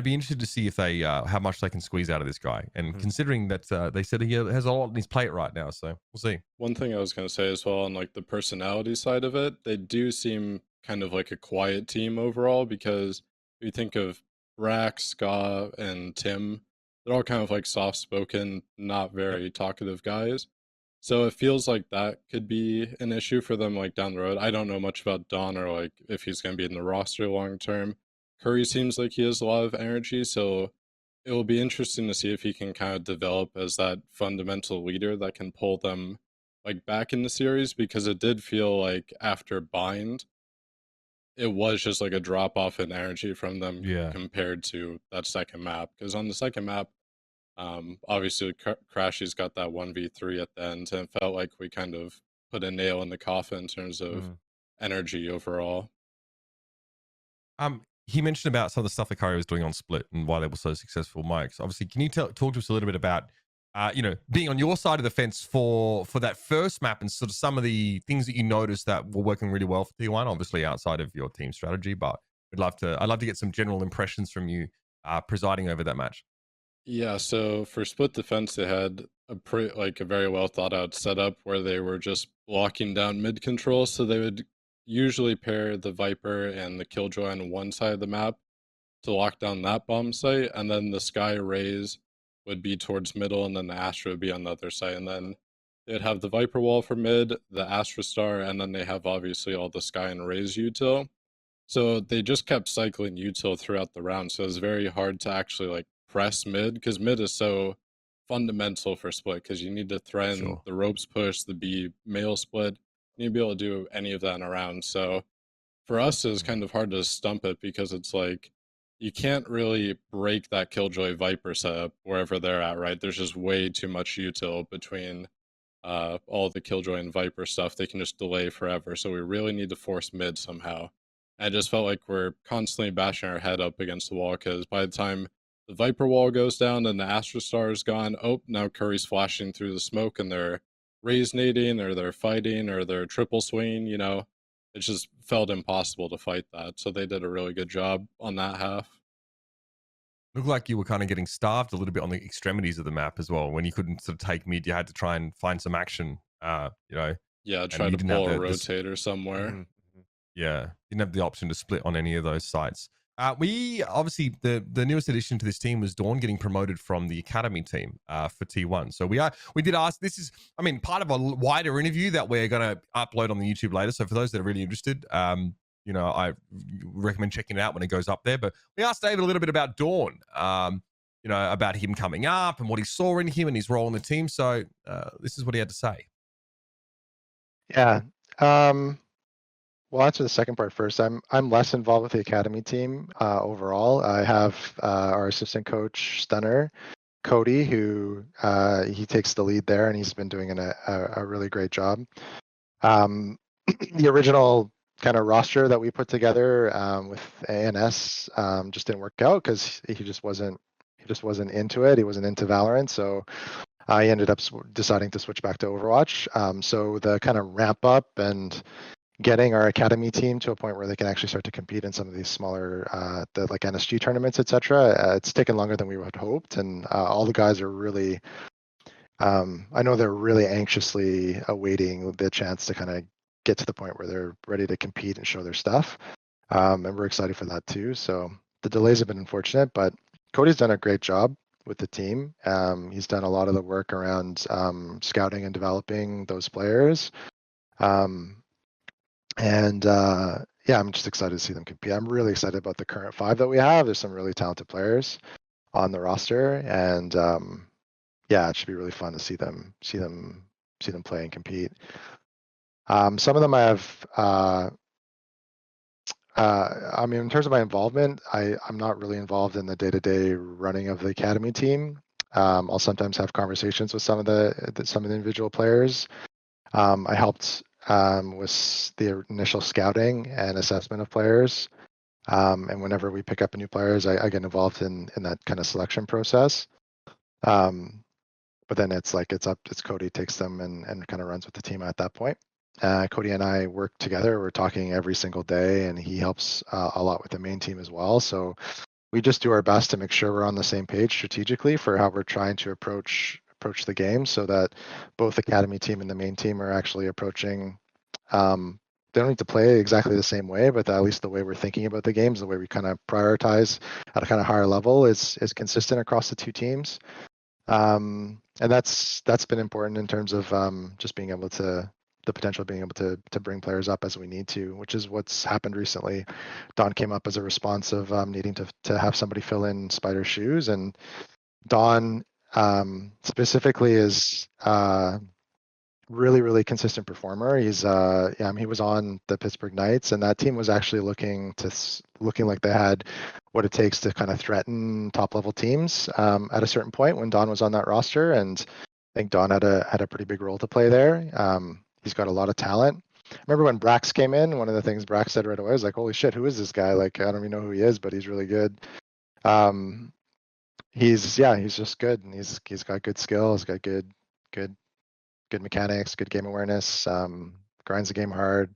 be interested to see if they how much they can squeeze out of this guy. And considering that they said he has a lot on his plate right now, so we'll see. One thing I was going to say as well, on like the personality side of it, they do seem kind of like a quiet team overall, because if you think of Rax, Ska, and Tim, they're all kind of like soft-spoken, not very talkative guys. So it feels like that could be an issue for them, like down the road. I don't know much about Don, or like if he's going to be in the roster long term. Curry seems like he has a lot of energy, so it will be interesting to see if he can kind of develop as that fundamental leader that can pull them like back in the series, because it did feel like after Bind, it was just like a drop off in energy from them compared to that second map. Because on the second map, obviously Crashy's got that 1v3 at the end, and it felt like we kind of put a nail in the coffin in terms of energy overall. He mentioned about some of the stuff that Curry was doing on Split and why they were so successful. Mike, so obviously, can you talk to us a little bit about being on your side of the fence for that first map, and sort of some of the things that you noticed that were working really well for T1, obviously outside of your team strategy, but I'd love to get some general impressions from you presiding over that match. Yeah, so for Split Defense, they had a very well thought out setup where they were just blocking down mid control. So they would usually pair the Viper and the Killjoy on one side of the map to lock down that bomb site, and then the Sky Rays would be towards middle, and then the Astra would be on the other side. And then they'd have the Viper wall for mid, the Astra Star, and then they have obviously all the Sky and Rays util. So they just kept cycling util throughout the round. So it was very hard to actually like press mid, because mid is so fundamental for Split, because you need to threaten the ropes push, the B male split. You need to be able to do any of that in a round. So for us, it was kind of hard to stump it, because it's like you can't really break that Killjoy Viper setup wherever they're at, right? There's just way too much util between all the Killjoy and Viper stuff. They can just delay forever. So we really need to force mid somehow. And I just felt like we're constantly bashing our head up against the wall, because by the time the Viper wall goes down and the Astra Star is gone, now Curry's flashing through the smoke, and they're Rays nading, or they're fighting, or they're triple swinging, it just felt impossible to fight that. So they did a really good job on that half. Looked like you were kind of getting starved a little bit on the extremities of the map as well. When you couldn't sort of take mid, you had to try and find some action, Yeah, try to pull a rotator somewhere. Yeah, didn't have the option to split on any of those sites. We obviously the newest addition to this team was Dawn getting promoted from the academy team for T1. So we did ask. This is, I mean, part of a wider interview that we're going to upload on the YouTube later. So for those that are really interested, you know, I recommend checking it out when it goes up there. But we asked David a little bit about Dawn, you know, about him coming up and what he saw in him and his role in the team. So this is what he had to say. Yeah. We'll answer the second part first. I'm less involved with the academy team overall. I have our assistant coach Stunner, Cody, who he takes the lead there, and he's been doing a really great job. The original kind of roster that we put together with ANS just didn't work out because he just wasn't into it. He wasn't into Valorant, so he ended up deciding to switch back to Overwatch. So the kind of ramp up and getting our academy team to a point where they can actually start to compete in some of these smaller, the like NSG tournaments, etc. It's taken longer than we had hoped, and all the guys are really, I know they're really anxiously awaiting the chance to kind of get to the point where they're ready to compete and show their stuff, and we're excited for that too. So the delays have been unfortunate, but Cody's done a great job with the team. He's done a lot of the work around scouting and developing those players. Yeah, I'm just excited to see them compete. I'm really excited about the current 5 that we have. There's some really talented players on the roster, and yeah, it should be really fun to see them play and compete. Some of them I have. I mean, in terms of my involvement, I'm not really involved in the day-to-day running of the academy team. I'll sometimes have conversations with some of the individual players. I helped with the initial scouting and assessment of players. And whenever we pick up new players, I get involved in that kind of selection process. But then it's Cody takes them and kind of runs with the team at that point. Cody and I work together. We're talking every single day, and he helps a lot with the main team as well. So we just do our best to make sure we're on the same page strategically for how we're trying to approach the game, so that both the academy team and the main team are actually approaching. They don't need to play exactly the same way, but at least the way we're thinking about the games, the way we kind of prioritize at a kind of higher level is consistent across the two teams. And that's been important in terms of just being able to the potential of being able to bring players up as we need to, which is what's happened recently. Dawn came up as a response of needing to have somebody fill in Spider's shoes, and Dawn specifically is really consistent performer. He's he was on the Pittsburgh Knights, and that team was actually looking like they had what it takes to kind of threaten top level teams at a certain point when Dawn was on that roster, and I think Dawn had a pretty big role to play there. He's got a lot of talent. I remember when Brax came in, one of the things Brax said right away was like, holy shit, who is this guy? Like, I don't even know who he is, but he's really good. He's just good, and he's got good skills, got good mechanics, good game awareness, grinds the game hard.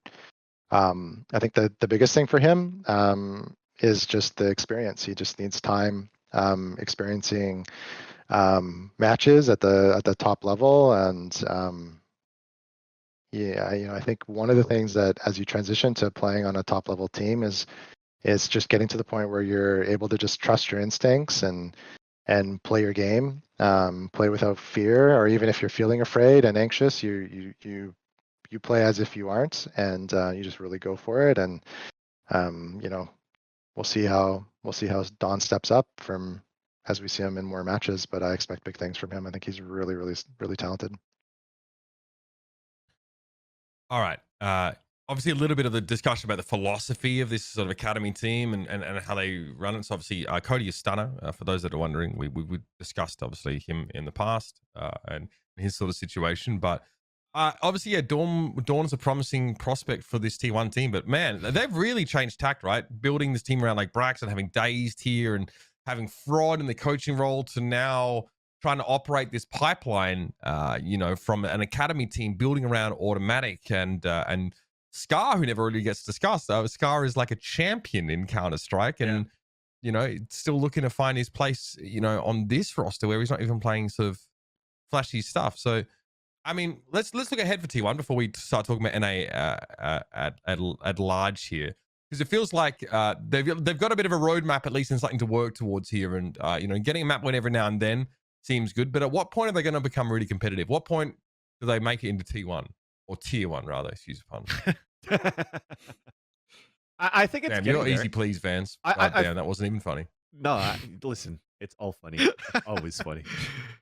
I think the biggest thing for him is just the experience. He just needs time experiencing matches at the top level, and I think one of the things that as you transition to playing on a top level team is just getting to the point where you're able to just trust your instincts and play your game, play without fear, or even if you're feeling afraid and anxious, you play as if you aren't, and you just really go for it. And we'll see how Don steps up from as we see him in more matches, but I expect big things from him. I think he's really talented. All right. Obviously, a little bit of the discussion about the philosophy of this sort of academy team and how they run it. So obviously, Cody is Stunner. For those that are wondering, we discussed obviously him in the past and his sort of situation. But obviously, yeah, Dawn's a promising prospect for this T1 team. But man, they've really changed tact, right? Building this team around like Brax and having Dazed here and having Fraud in the coaching role to now trying to operate this pipeline, from an academy team building around Automatic and Scar, who never really gets discussed. Scar is like a champion in Counter-Strike, and still looking to find his place, on this roster where he's not even playing sort of flashy stuff. So I mean, let's look ahead for T1 before we start talking about NA at large here, because it feels like they've got a bit of a roadmap, at least, and something to work towards here. And you know, getting a map win every now and then seems good. But at what point are they going to become really competitive? What point do they make it into T1 or Tier 1 rather? Excuse the pun. I think it's Damn, getting you're there. easy, please, Vans. I Damn, that wasn't even funny. No, listen, it's all funny. It's always funny.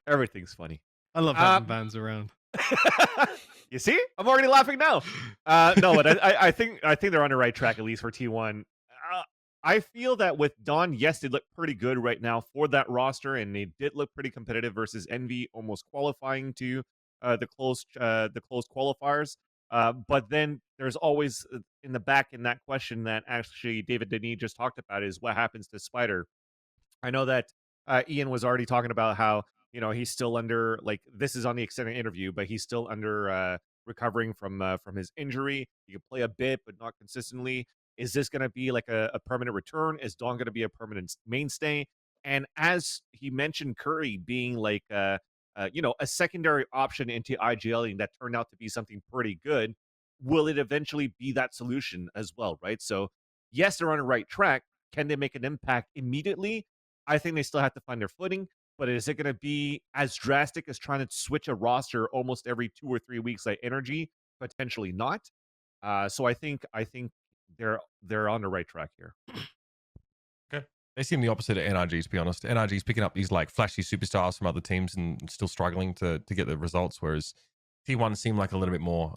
Everything's funny. I love having bands around. You see, I'm already laughing now. No, but I think they're on the right track, at least for T1. I feel that with Dawn, yes, they look pretty good right now for that roster, and they did look pretty competitive versus Envy, almost qualifying to the close qualifiers. But then there's always in the back in that question that actually David Denis just talked about is what happens to Spider. I know that Ian was already talking about how, you know, he's still under, like, this is on the extended interview, but he's still under recovering from his injury. He can play a bit, but not consistently. Is this going to be like a permanent return? Is Dawn going to be a permanent mainstay? And as he mentioned, Curry being like you know, a secondary option into IGLing that turned out to be something pretty good. Will it eventually be that solution as well, right? So yes, they're on the right track. Can they make an impact immediately? I think they still have to find their footing, but is it going to be as drastic as trying to switch a roster almost every 2 or 3 weeks like Energy? Potentially not. So I think they're on the right track here. Okay. They seem the opposite of NRG, to be honest. NRG's picking up these like flashy superstars from other teams and still struggling to get the results, whereas T1 seem like a little bit more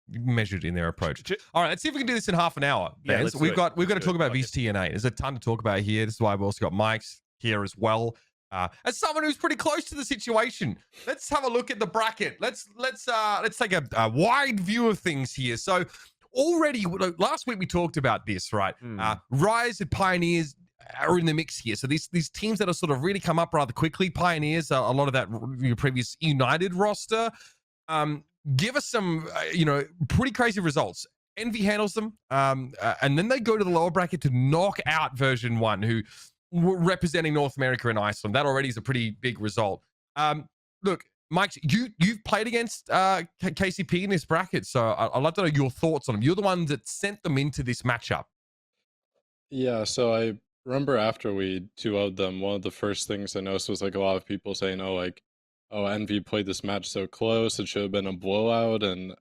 measured in their approach. All right, let's see if we can do this in half an hour. Yeah, Vans. We've got to talk about Okay. VCT and 8. There's a ton to talk about here. This is why we've also got Mike's here as well. As someone who's pretty close to the situation, let's have a look at the bracket. Let's take a wide view of things here. So already, last week we talked about this, right? Rise and Pioneers are in the mix here. So these teams that have sort of really come up rather quickly. Pioneers, a lot of that your previous United roster. Give us some, pretty crazy results. Envy handles them, and then they go to the lower bracket to knock out version 1, who were representing North America and Iceland. That already is a pretty big result. Look, Mike, you've played against KCP in this bracket, so I'd love to know your thoughts on them. You're the one that sent them into this matchup. Yeah, so I remember after we 2-0'd them, one of the first things I noticed was like a lot of people saying, oh, Envy played this match so close, it should have been a blowout. And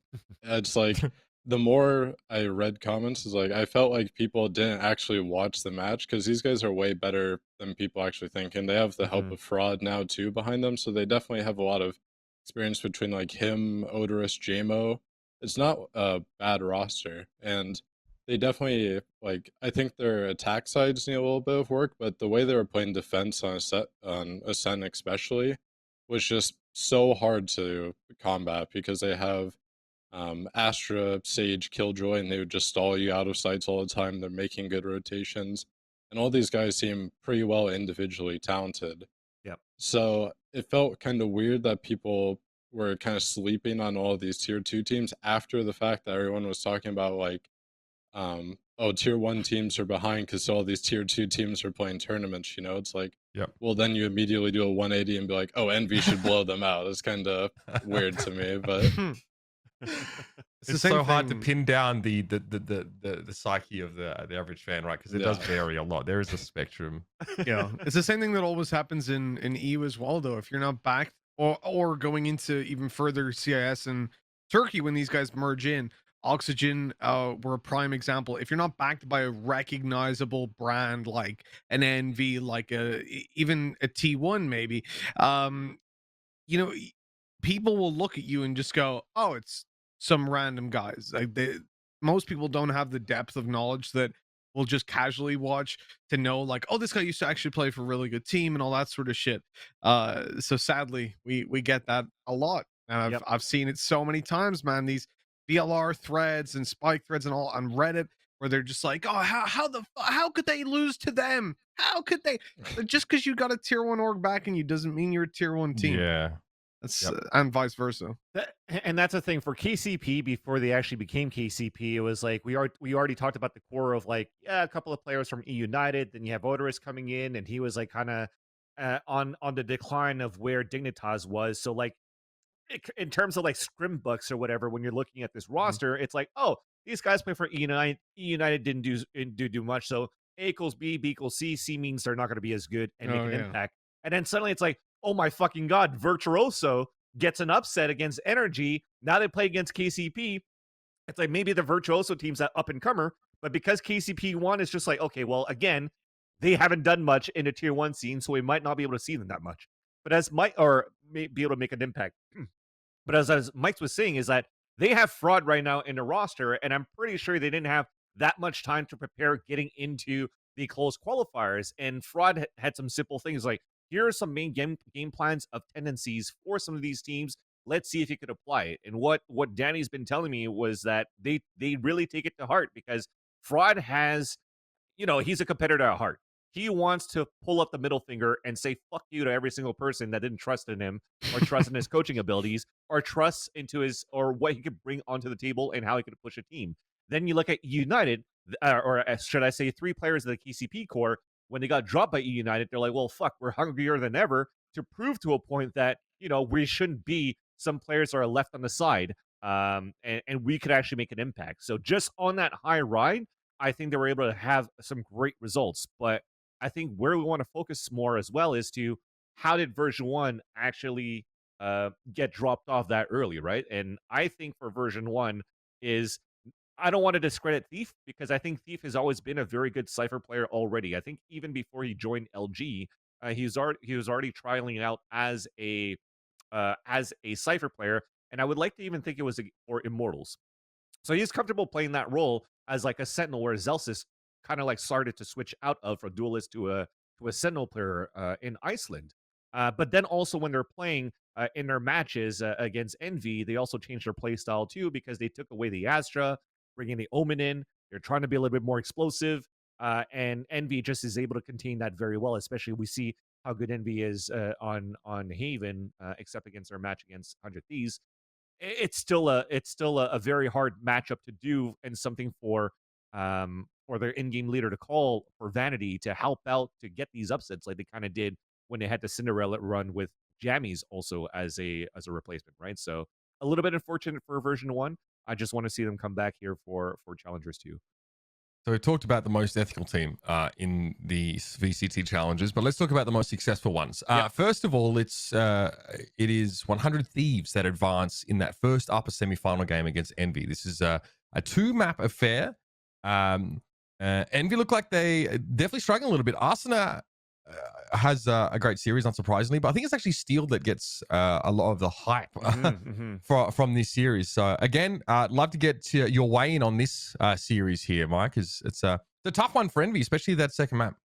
it's like, the more I read comments, is like, I felt like people didn't actually watch the match, because these guys are way better than people actually think. And they have the help of Fraud now too behind them. So they definitely have a lot of experience between like him, Odorous, JMO. It's not a bad roster. And they definitely, like, I think their attack sides need a little bit of work, but the way they were playing defense on Ascent especially was just so hard to combat, because they have Astra, Sage, Killjoy, and they would just stall you out of sights all the time. They're making good rotations, and all these guys seem pretty well individually talented. Yep. So it felt kind of weird that people were kind of sleeping on all of these tier 2 teams after the fact that everyone was talking about like, tier 1 teams are behind because all these tier 2 teams are playing tournaments. It's like, well, then you immediately do a 180 and be like, oh, Envy should blow them out. It's kind of weird to me, but it's so hard to pin down the psyche of the average fan, right? Because it does vary a lot. There is a spectrum. Yeah, it's the same thing that always happens in EU as well, though. If you're not backed or going into even further CIS and Turkey, when these guys merge in, Oxygen were a prime example. If you're not backed by a recognizable brand like an Envy, like even a T1 maybe, people will look at you and just go, oh, it's some random guys. Like most people don't have the depth of knowledge that will just casually watch to know like, oh, this guy used to actually play for a really good team and all that sort of shit. So sadly, we get that a lot. And I've seen it so many times, man. These VLR threads and spike threads and all on Reddit, where they're just like, oh, how could they lose to them? How could they? Just because you got a tier 1 org backing you doesn't mean you're a tier 1 team. Yeah. That's and vice versa. And that's a thing for KCP. Before they actually became KCP, it was like we already talked about the core of like, a couple of players from E United. Then you have Odorous coming in, and he was like kind of on the decline of where Dignitas was. So like in terms of like scrim books or whatever, when you're looking at this Mm-hmm. roster, it's like, oh, these guys play for E United. E United didn't do much, so A equals B, B equals C. C means they're not going to be as good and make Oh, an yeah. impact. And then suddenly it's like, oh my fucking god, Virtuoso gets an upset against Energy. Now they play against KCP. It's like maybe the Virtuoso team's that up and comer, but because KCP won, it's just like, okay, well, again, they haven't done much in the tier 1 scene, so we might not be able to see them that much. But as Mike, or may be able to make an impact. But as Mike was saying, is that they have Fraud right now in the roster, and I'm pretty sure they didn't have that much time to prepare getting into the close qualifiers. And Fraud had some simple things like, here are some main game plans of tendencies for some of these teams. Let's see if you could apply it. And what Danny's been telling me was that they really take it to heart, because Fraud has, he's a competitor at heart. He wants to pull up the middle finger and say fuck you to every single person that didn't trust in him, or trust in his coaching abilities, or trust into his, or what he could bring onto the table and how he could push a team. Then you look at United, or should I say 3 players of the KCP core. When they got dropped by E United, they're like, well, fuck, we're hungrier than ever to prove to a point that, we shouldn't be some players that are left on the side, and we could actually make an impact. So just on that high ride, I think they were able to have some great results. But I think where we want to focus more as well is to, how did version 1 actually get dropped off that early, right? And I think for version 1 is, I don't want to discredit Thief, because I think Thief has always been a very good Cypher player already. I think even before he joined LG, he was already trialing out as a Cypher player, and I would like to even think it was for Immortals. So he's comfortable playing that role as like a Sentinel, where Zelsis kind of like started to switch out of a duelist to a Sentinel player in Iceland. But then also when they're playing in their matches against Envy, they also changed their play style too, because they took away the Astra, bringing the Omen in. They're trying to be a little bit more explosive, and Envy just is able to contain that very well. Especially we see how good Envy is on Haven, except against their match against 100 Thieves. It's still a very hard matchup to do, and something for their in-game leader to call for Vanity to help out to get these upsets, like they kind of did when they had the Cinderella run with Jammies also as a replacement, right? So a little bit unfortunate for version 1. I just want to see them come back here for challengers too. So we talked about the most ethical team in the VCT challenges, but let's talk about the most successful ones. First of all, it is 100 Thieves that advance in that first upper semi-final game against Envy. This is a 2-map affair. Envy look like they definitely struggling a little bit. Arsenal has a great series, unsurprisingly, but I think it's actually Steel that gets a lot of the hype from this series. So again, I'd love to get your weigh in on this series here, Mike, because it's a tough one for Envy, especially that second map.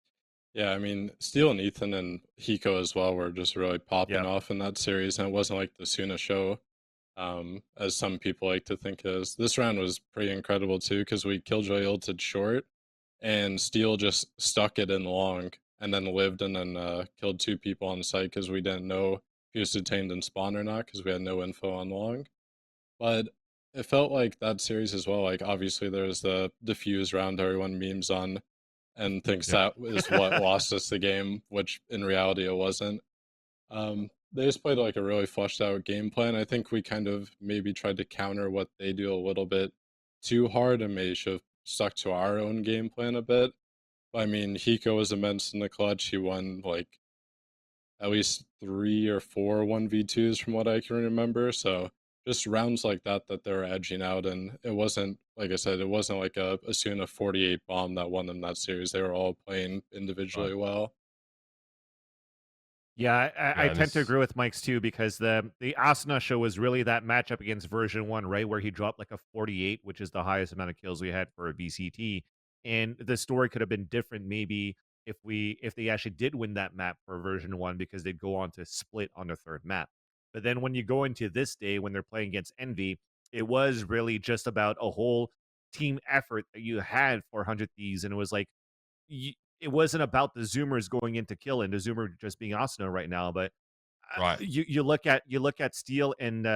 Yeah, I mean, Steel and Ethan and Hiko as well were just really popping off in that series, and it wasn't like the Suna show, as some people like to think it is. This round was pretty incredible too, because we Killjoy ulted short, and Steel just stuck it in long, and then lived, and then killed 2 people on site, because we didn't know if he was detained in spawn or not, because we had no info on long. But it felt like that series as well, like obviously there was the diffuse round everyone memes on and thinks that is what lost us the game, which in reality it wasn't. They just played like a really fleshed out game plan. I think we kind of maybe tried to counter what they do a little bit too hard, and maybe should have stuck to our own game plan a bit. I mean, Hiko was immense in the clutch. He won like at least 3 or 4 1v2s from what I can remember. So just rounds like that they're edging out, and it wasn't, like I said, it wasn't like a Suna 48 bomb that won them that series. They were all playing individually well. Yeah, I tend to agree with Mike's too, because the Asuna show was really that matchup against version 1, right, where he dropped like a 48, which is the highest amount of kills we had for a VCT. And the story could have been different maybe if they actually did win that map for version 1, because they'd go on to split on the 3rd map. But then when you go into this day, when they're playing against Envy, it was really just about a whole team effort that you had for 100 Thieves, and it was like, it wasn't about the Zoomers going into kill and the Zoomer just being Asuna right now, but you look at Steel and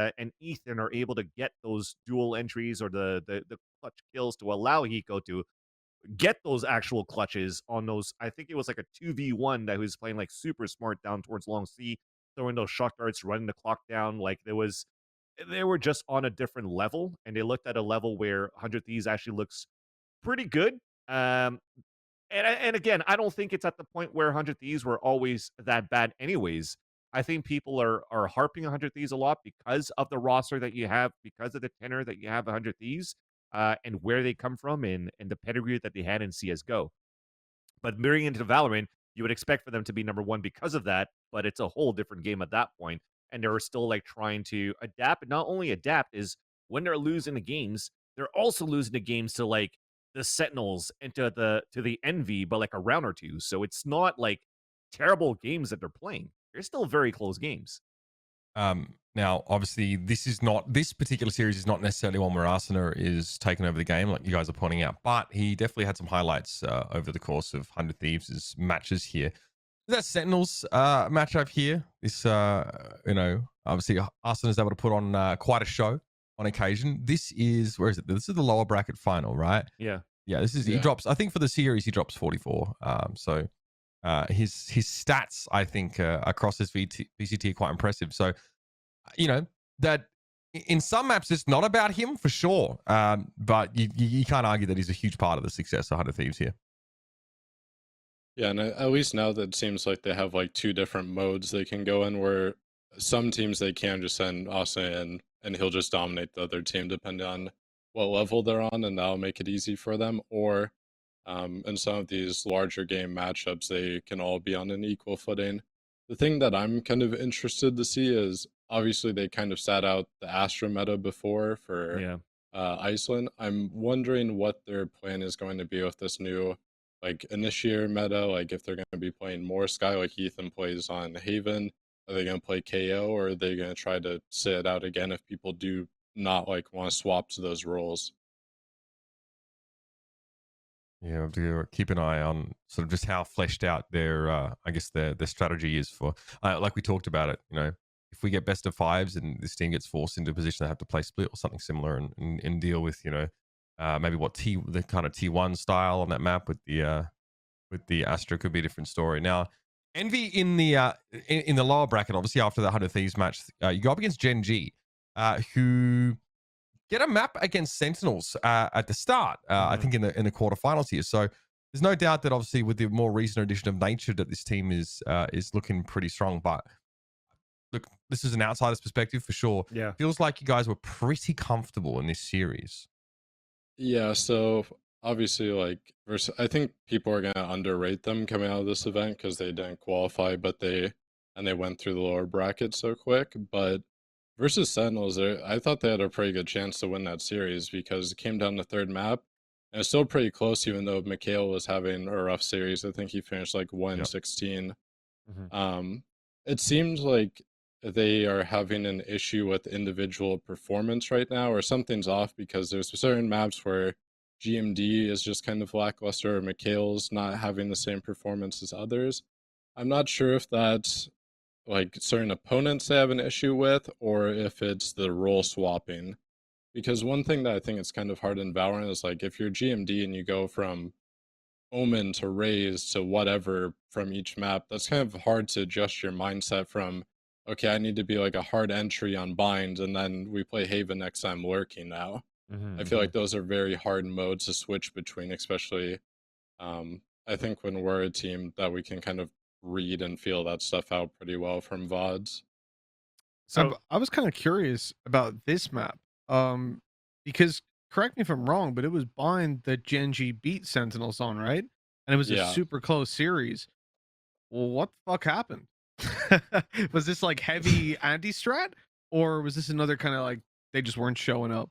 Ethan are able to get those dual entries or the clutch kills to allow Hiko to get those actual clutches on those. I think it was like a 2v1 that was playing like super smart down towards long C, throwing those shot darts, running the clock down. Like they were just on a different level, and they looked at a level where 100 Thieves actually looks pretty good. And again, I don't think it's at the point where 100 Thieves were always that bad anyways. I think people are harping 100 Thieves a lot because of the roster that you have, because of the tenor that you have 100 Thieves, and where they come from and the pedigree that they had in CSGO. But mirroring into Valorant, you would expect for them to be number one because of that, but it's a whole different game at that point. And they're still like trying to adapt. And not only adapt is when they're losing the games, they're also losing the games to like the Sentinels and to the Envy by like a round or two. So it's not like terrible games that they're playing. They're still very close games. Now, obviously, this particular series is not necessarily one where Arsenal is taking over the game, like you guys are pointing out, but he definitely had some highlights over the course of 100 Thieves' matches here. That Sentinels matchup here, this, obviously Arsenal is able to put on quite a show on occasion. This is, where is it? This is the lower bracket final, right? Yeah. Yeah, he drops, I think for the series, he drops 44. So his stats, I think, across this VCT are quite impressive. So, that in some maps, it's not about him for sure. But you can't argue that he's a huge part of the success of 100 Thieves here. Yeah, and at least now that it seems like they have like two different modes they can go in, where some teams they can just send Austin in and he'll just dominate the other team depending on what level they're on, and that'll make it easy for them. Or in some of these larger game matchups, they can all be on an equal footing. The thing that I'm kind of interested to see is obviously they kind of sat out the Astra meta before for Iceland. I'm wondering what their plan is going to be with this new like initiator meta, like if they're going to be playing more Sky like Ethan plays on Haven. Are they going to play KO, or are they going to try to sit it out again if people do not like want to swap to those roles? Yeah, we have to keep an eye on sort of just how fleshed out their, I guess their strategy is for, like we talked about it. If we get best of fives and this team gets forced into a position they have to play split or something similar and deal with, maybe what the kind of T1 style on that map with the Astra could be a different story. Now, Envy in the lower bracket, obviously after the 100 Thieves match, you go up against Gen G, who get a map against Sentinels at the start. I think in the quarterfinals here. So there's no doubt that obviously with the more recent addition of Nature, that this team is looking pretty strong. But look, this is an outsider's perspective for sure. Yeah, feels like you guys were pretty comfortable in this series. Yeah, so obviously, like, I think people are gonna underrate them coming out of this event because they didn't qualify, but they went through the lower bracket so quick. But versus Sentinels, I thought they had a pretty good chance to win that series because it came down to third map, and it's still pretty close, even though Mikhail was having a rough series. I think he finished like 1-16. It seems like they are having an issue with individual performance right now, or something's off, because there's certain maps where GMD is just kind of lackluster, or Mikhail's not having the same performance as others. I'm not sure if that's like certain opponents they have an issue with, or if it's the role swapping. Because one thing that I think is kind of hard in Valorant is like if you're GMD and you go from Omen to Raze to whatever from each map, that's kind of hard to adjust your mindset from, okay, I need to be like a hard entry on Bind, and then we play Haven next time lurking now. I feel like those are very hard modes to switch between, especially I think when we're a team that we can kind of read and feel that stuff out pretty well from VODs. So I was kind of curious about this map, because correct me if I'm wrong, but it was Bind that Gen G beat Sentinels on, right? And it was a super close series. Well, what the fuck happened? Was this like heavy anti-strat, or was this another kind of like they just weren't showing up?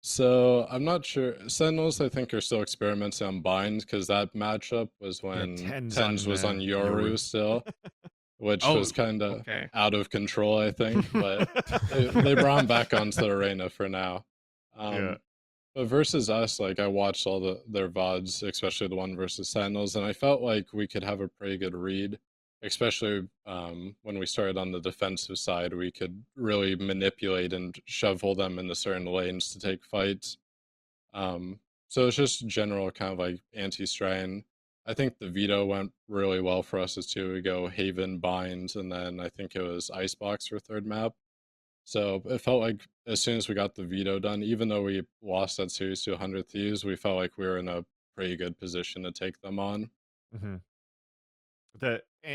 So I'm not sure. Sentinels, I think, are still experimenting on Bind, because that matchup was when Tens was on Yoru still, which was kind of out of control, I think. But they brought him back onto the arena for now. But versus us, like I watched all their VODs, especially the one versus Sentinels, and I felt like we could have a pretty good read. Especially when we started on the defensive side, we could really manipulate and shovel them into certain lanes to take fights. So it's just general kind of like anti-strain. I think the veto went really well for us as two. We go Haven, Bind, and then I think it was Icebox for third map. So it felt like as soon as we got the veto done, even though we lost that series to 100 Thieves, we felt like we were in a pretty good position to take them on. Mm-hmm.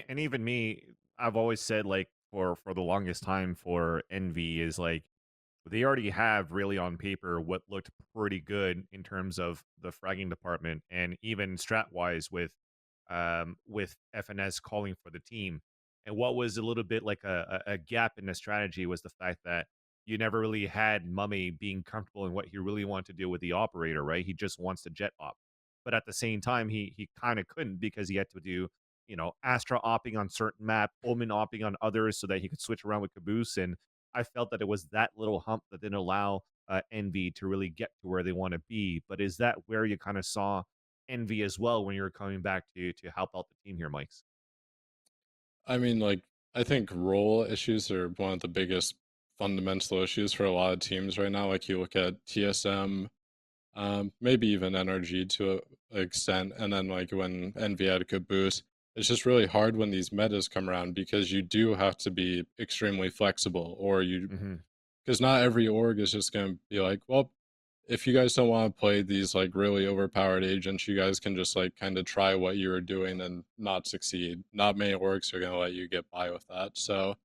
And even me, I've always said like for the longest time for Envy is like they already have really on paper what looked pretty good in terms of the fragging department and even strat wise with FNS calling for the team. And what was a little bit like a gap in the strategy was the fact that you never really had Mummy being comfortable in what he really wanted to do with the operator, right? He just wants to jet op. But at the same time, he kind of couldn't because he had to do, Astra opping on certain map, Omen opping on others so that he could switch around with Caboose. And I felt that it was that little hump that didn't allow Envy to really get to where they want to be. But is that where you kind of saw Envy as well when you were coming back to help out the team here, Mikes? I mean, like, I think role issues are one of the biggest fundamental issues for a lot of teams right now. Like, you look at TSM, maybe even NRG to an extent, and then like when Envy had a good boost, it's just really hard when these metas come around because you do have to be extremely flexible, or you Mm-hmm. because not every org is just going to be like, well, if you guys don't want to play these like really overpowered agents, you guys can just like kind of try what you were doing and not succeed. Not many orgs are going to let you get by with that. So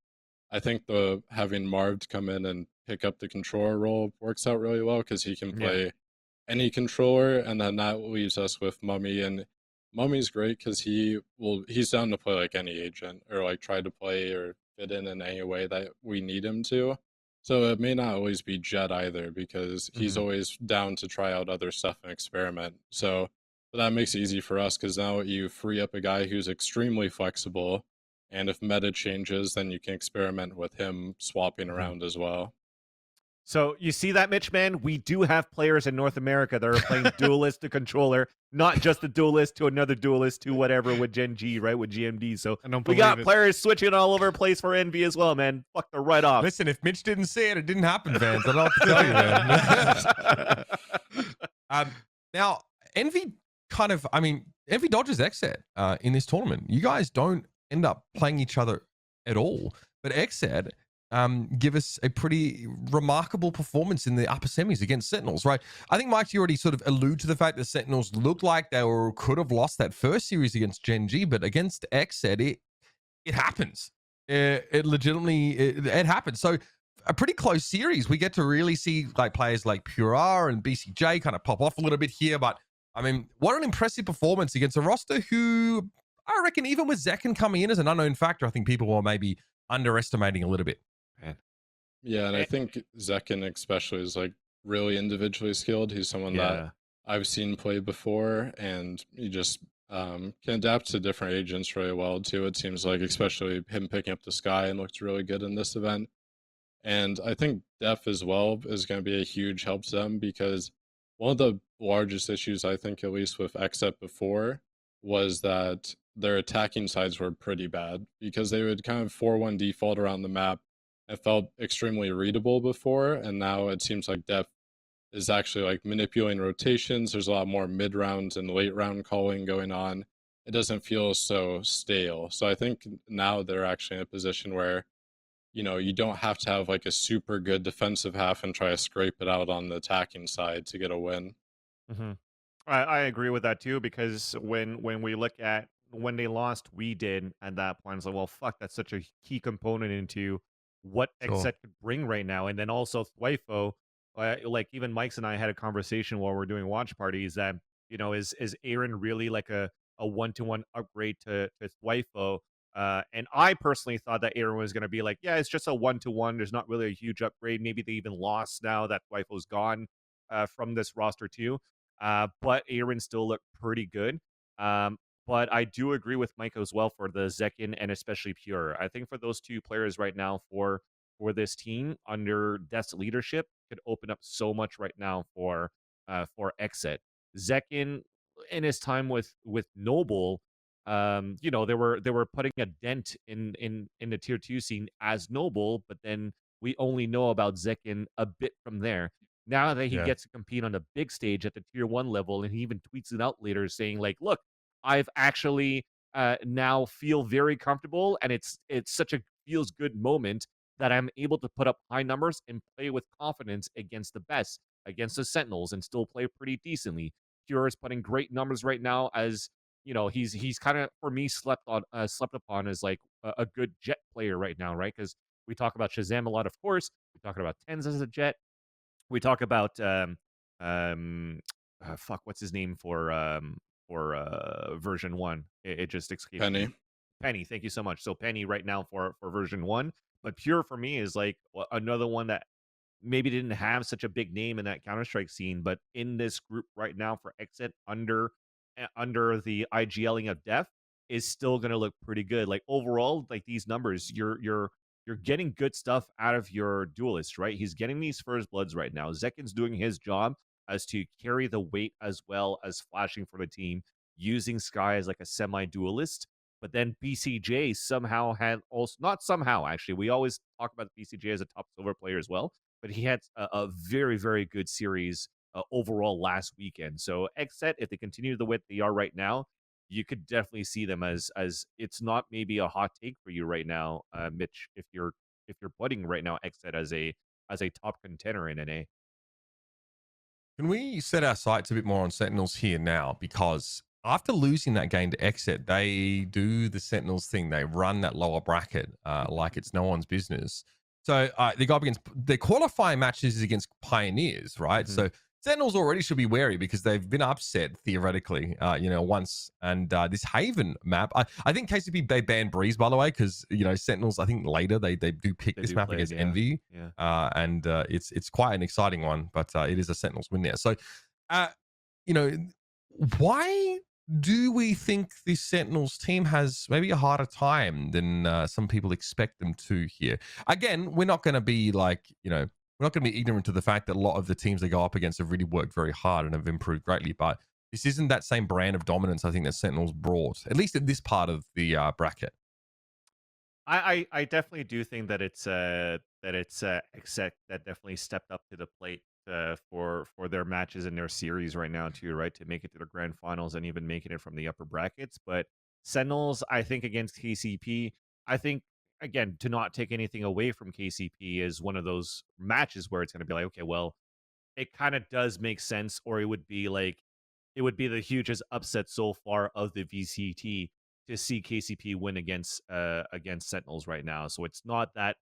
I think the having Marv come in and pick up the controller role works out really well because he can play any controller, and then that leaves us with Mummy. And Mummy's great because he's down to play like any agent or like try to play or fit in any way that we need him to. So it may not always be Jet either because he's Mhm. always down to try out other stuff and experiment. So that makes it easy for us because now you free up a guy who's extremely flexible, and if meta changes, then you can experiment with him swapping around as well. So you see that, Mitch, man? We do have players in North America that are playing duelist to controller, not just a duelist to another duelist to whatever with Gen G, right? With GMD. So I don't we got believe it. players switching all over the place for Envy as well, man. Fuck the right off. Listen, if Mitch didn't see it, it didn't happen, fans. I don't know what to tell you, man. Now, Envy Envy dodges Exed in this tournament. You guys don't end up playing each other at all, but Exed give us a pretty remarkable performance in the upper semis against Sentinels, right? I think, Mike, you already sort of allude to the fact that Sentinels looked like they could have lost that first series against Gen G, but against Exed, it happens. It legitimately it happens. So a pretty close series. We get to really see like players like Pure R and BCJ kind of pop off a little bit here, but I mean, what an impressive performance against a roster who I reckon even with Zekken coming in as an unknown factor, I think people were maybe underestimating a little bit. Man. Yeah, and I think Zekken especially is like really individually skilled. He's someone that I've seen play before, and he just can adapt to different agents really well too. It seems like, especially him picking up the Sky and looked really good in this event. And I think Def as well is going to be a huge help to them because one of the largest issues, I think, at least with XEP before, was that their attacking sides were pretty bad because they would kind of 4-1 default around the map. It felt extremely readable before, and now it seems like Def is actually like manipulating rotations. There's a lot more mid rounds and late round calling going on. It doesn't feel so stale. So I think now they're actually in a position where, you don't have to have like a super good defensive half and try to scrape it out on the attacking side to get a win. Mm-hmm. I agree with that too, because when we look at when they lost, we did at that point. It's like, well, fuck, that's such a key component into what Exet could bring right now. And then also Thwifo, like even Mike's and I had a conversation while we're doing watch parties that, is Aaron really like a 1-to-1 upgrade to Thwifo? And I personally thought that Aaron was going to be like, yeah, it's just a 1-to-1. There's not really a huge upgrade. Maybe they even lost now that Thwifo's gone from this roster too. But Aaron still looked pretty good. But I do agree with Mike as well for the Zekken and especially Pure. I think for those two players right now for this team under Death's leadership could open up so much right now for Exit. Zekken in his time with Noble, they were putting a dent in the tier 2 scene as Noble, but then we only know about Zekken a bit from there. Now that he gets to compete on the big stage at the tier 1 level, and he even tweets it out later saying like, look, I've actually now feel very comfortable, and it's such a feels good moment that I'm able to put up high numbers and play with confidence against the best, against the Sentinels, and still play pretty decently. Pure is putting great numbers right now, as you know, he's kind of, for me, slept upon as like a good Jet player right now, right? Because we talk about Shazam a lot, of course. We talk about Tens as a Jet. We talk about fuck, what's his name for version 1? It just escaped Penny. me. Penny, thank you so much. So Penny right now for version 1, but Pure for me is like another one that maybe didn't have such a big name in that Counter-Strike scene, but in this group right now for Exit under the IGLing of Def is still going to look pretty good. Like overall, like these numbers, you're getting good stuff out of your duelist, right? He's getting these first bloods right now. Zekin's doing his job as to carry the weight as well as flashing for the team, using Sky as like a semi-duelist. But then BCJ somehow had also, not somehow actually, we always talk about BCJ as a top silver player as well, but he had a very, very good series overall last weekend. So Xset, if they continue the way they are right now, you could definitely see them as it's not maybe a hot take for you right now, Mitch, if you're putting right now Xset as a top contender in NA. Can we set our sights a bit more on Sentinels here now? Because after losing that game to Exit, they do the Sentinels thing. They run that lower bracket like it's no one's business. So they go up against their qualifying matches against Pioneers, right? Mm-hmm. So Sentinels already should be wary because they've been upset theoretically, once. And this Haven map, I think KCP they banned Breeze, by the way, because Sentinels, I think later they do pick this map against Envy, and it's quite an exciting one, but it is a Sentinels win there. So, why do we think this Sentinels team has maybe a harder time than some people expect them to here? Again, we're not going to be like, we're not going to be ignorant to the fact that a lot of the teams they go up against have really worked very hard and have improved greatly. But this isn't that same brand of dominance I think that Sentinels brought, at least in this part of the bracket. I definitely do think that it's Exec that definitely stepped up to the plate for their matches in their series right now too, right? To make it to the grand finals and even making it from the upper brackets. But Sentinels, I think against KCP, I think, again, to not take anything away from KCP, is one of those matches where it's going to be like, okay, well, it kind of does make sense, or it would be the hugest upset so far of the VCT to see KCP win against Sentinels right now. So it's not that,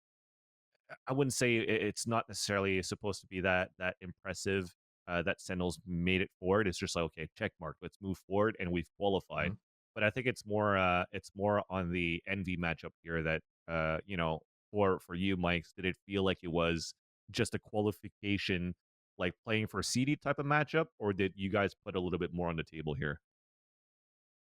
I wouldn't say it's not necessarily supposed to be that impressive that Sentinels made it forward. It's just like, okay, check mark, let's move forward, and we've qualified. Mm-hmm. But I think it's more on the Envy matchup here that for you, Mike, did it feel like it was just a qualification, like playing for a CD type of matchup, or did you guys put a little bit more on the table here?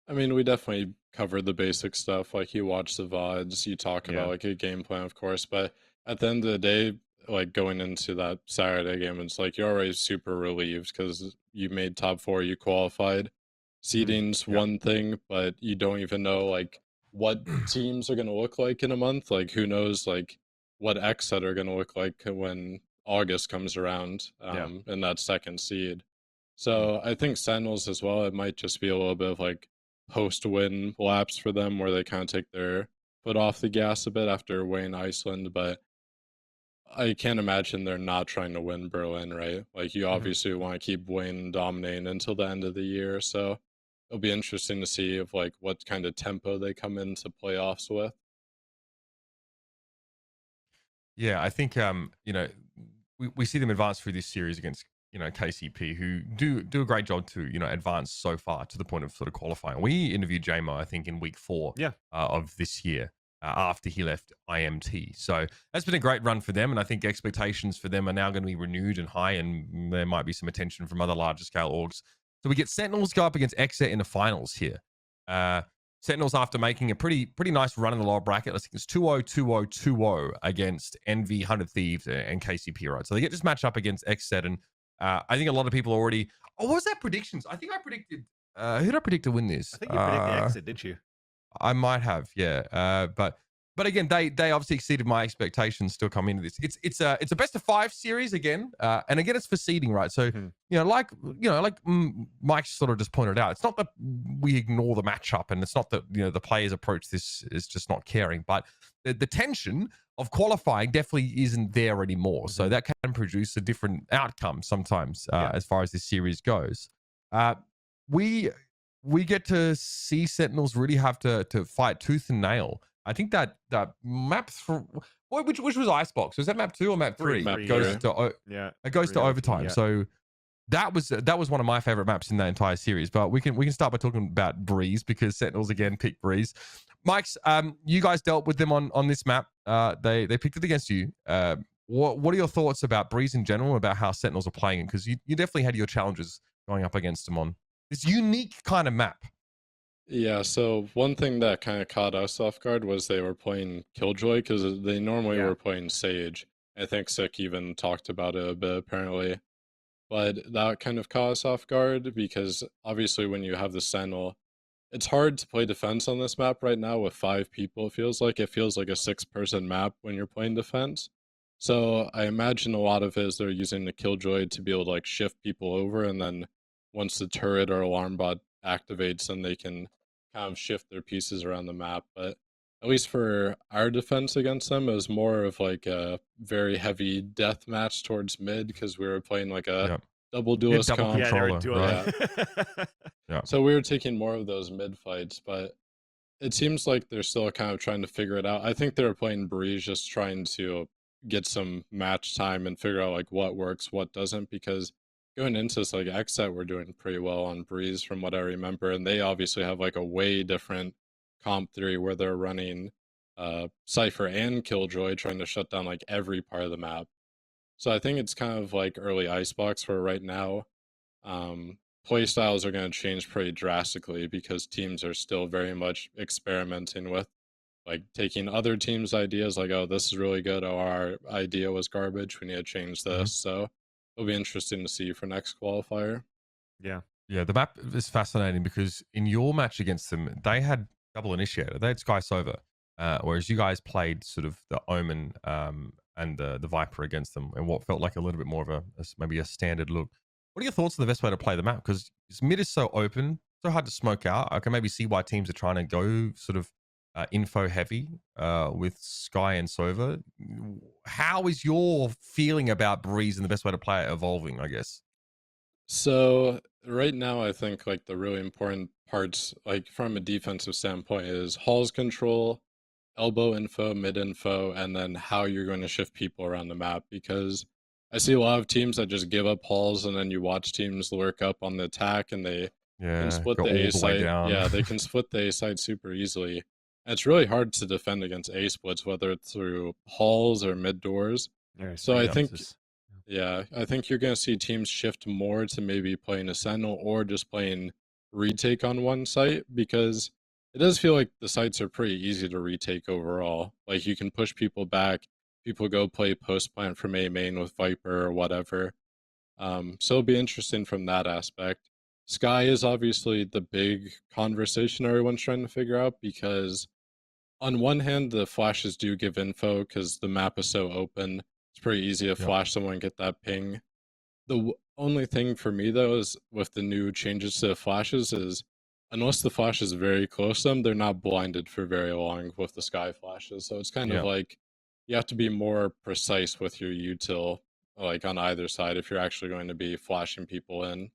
I mean, we definitely covered the basic stuff. Like, you watch the VODs, you talk about like a game plan, of course, but at the end of the day, like going into that Saturday game, it's like you're already super relieved because you made top 4, you qualified. Seeding's one thing, but you don't even know like what teams are going to look like in a month. Like, who knows like what Xset are going to look like when August comes around in that second seed. So I think Sentinels as well, it might just be a little bit of like post-win laps for them where they kind of take their foot off the gas a bit after winning Iceland, but I can't imagine they're not trying to win Berlin, right? Like, you obviously want to keep winning and dominating until the end of the year, so it'll be interesting to see if like what kind of tempo they come into playoffs with. Yeah, I think we see them advance through this series against KCP, who do a great job to advance so far to the point of sort of qualifying. We interviewed JMO, I think, in week 4 of this year after he left IMT. So that's been a great run for them, and I think expectations for them are now going to be renewed and high, and there might be some attention from other larger scale orgs. So we get Sentinels go up against Exet in the finals here. Sentinels, after making a pretty nice run in the lower bracket, I think it's 2-0, 2-0, 2-0 against Envy, 100 Thieves, and KCP, right? So they get this match up against Exet, and I think a lot of people already... Oh, what was that predictions? I think I predicted... who did I predict to win this? I think you predicted Exit, didn't you? I might have, yeah. But but again, they obviously exceeded my expectations still coming into this. It's a best of 5 series again. And again, it's for seeding, right? So, like Mike sort of just pointed out, it's not that we ignore the matchup, and it's not that, the players approach this is just not caring, but the tension of qualifying definitely isn't there anymore. So that can produce a different outcome sometimes as far as this series goes. We get to see Sentinels really have to fight tooth and nail. I think that map which was Icebox? Was that map 2 or map 3? Map It goes to overtime. Yeah. So that was one of my favorite maps in that entire series. But we can start by talking about Breeze, because Sentinels again picked Breeze. Mike's, you guys dealt with them on this map. They picked it against you. What are your thoughts about Breeze in general, about how Sentinels are playing it? Because you definitely had your challenges going up against them on this unique kind of map. Yeah, so one thing that kind of caught us off guard was they were playing Killjoy, because they normally were playing Sage. I think Sick even talked about it a bit, apparently. But that kind of caught us off guard, because obviously when you have the Sentinel, it's hard to play defense on this map right now with 5 people. It feels like a 6-person map when you're playing defense. So I imagine a lot of it is they're using the Killjoy to be able to like shift people over, and then once the turret or alarm bot activates, then they can kind of shift their pieces around the map. But at least for our defense against them, it was more of like a very heavy death match towards mid, because we were playing like a double duelist double comp. controller, Yeah. So we were taking more of those mid fights, but it seems like they're still kind of trying to figure it out. I think they were playing Breeze, just trying to get some match time and figure out like what works, what doesn't, because going into this, like XSET were doing pretty well on Breeze from what I remember, and they obviously have like a way different comp theory where they're running Cypher and Killjoy, trying to shut down like every part of the map. So I think it's kind of like early Icebox, where right now playstyles are going to change pretty drastically, because teams are still very much experimenting with like taking other teams' ideas, like, oh, this is really good, oh, our idea was garbage, we need to change this. So it'll be interesting to see for next qualifier. Yeah, the map is fascinating, because in your match against them, they had double initiator, they had Sky Sova, whereas you guys played sort of the Omen and the Viper against them, and what felt like a little bit more of maybe a standard look. What are your thoughts on the best way to play the map? Because mid is so open, so hard to smoke out. I can maybe see why teams are trying to go sort of info heavy with Sky and Sova. How is your feeling about Breeze and the best way to play it evolving, I guess? So right now, I think like the really important parts, like from a defensive standpoint, is halls control, elbow info, mid info, and then how you're going to shift people around the map. Because I see a lot of teams that just give up halls, and then you watch teams lurk up on the attack, and they can split the A site. Yeah, they can split the A site super easily. And it's really hard to defend against A splits, whether it's through halls or mid doors. So I think, I think you're going to see teams shift more to maybe playing a Sentinel or just playing retake on one site, because it does feel like the sites are pretty easy to retake overall. Like you can push people back, people go play post plant from A main with Viper or whatever. So it'll be interesting from that aspect. Sky is obviously the big conversation everyone's trying to figure out, because on one hand, the flashes do give info because the map is so open. It's pretty easy to flash someone and get that ping. The only thing for me, though, is with the new changes to the flashes is, unless the flash is very close to them, they're not blinded for very long with the Sky flashes. So it's kind of like you have to be more precise with your util, like on either side, if you're actually going to be flashing people in.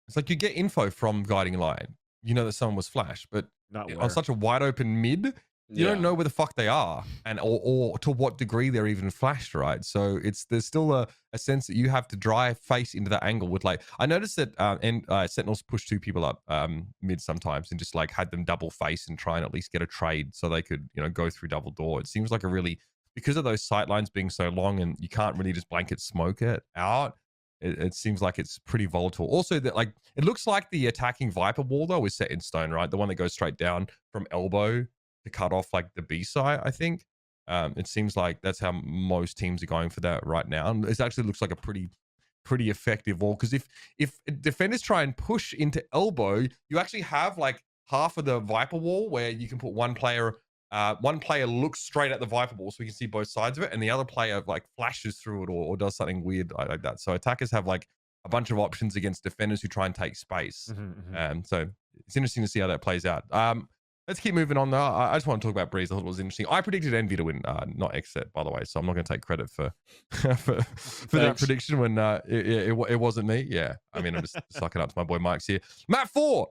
It's like you get info from guiding light. You know that someone was flashed, but on such a wide open mid, you don't know where the fuck they are, and or to what degree they're even flashed, right? So there's still a sense that you have to drive face into that angle with like, I noticed that Sentinels push 2 people up mid sometimes and just like had them double face and try and at least get a trade so they could, go through double door. It seems like because of those sight lines being so long and you can't really just blanket smoke it out. It seems like it's pretty volatile. Also, that like it looks like the attacking Viper wall though is set in stone, right? The one that goes straight down from elbow to cut off like the B side. I think it seems like that's how most teams are going for that right now. And it actually looks like a pretty effective wall, because if defenders try and push into elbow, you actually have like half of the Viper wall where you can put one player one player looks straight at the Viper ball so we can see both sides of it, and the other player like flashes through it or does something weird like that. So attackers have like a bunch of options against defenders who try and take space. So it's interesting to see how that plays out. Let's keep moving on though. I just want to talk about Breeze. I thought it was interesting. I predicted Envy to win, not Except, by the way. So I'm not going to take credit for for that prediction when it wasn't me. Yeah, I mean, I'm just sucking up to my boy Mike's here. Map 4.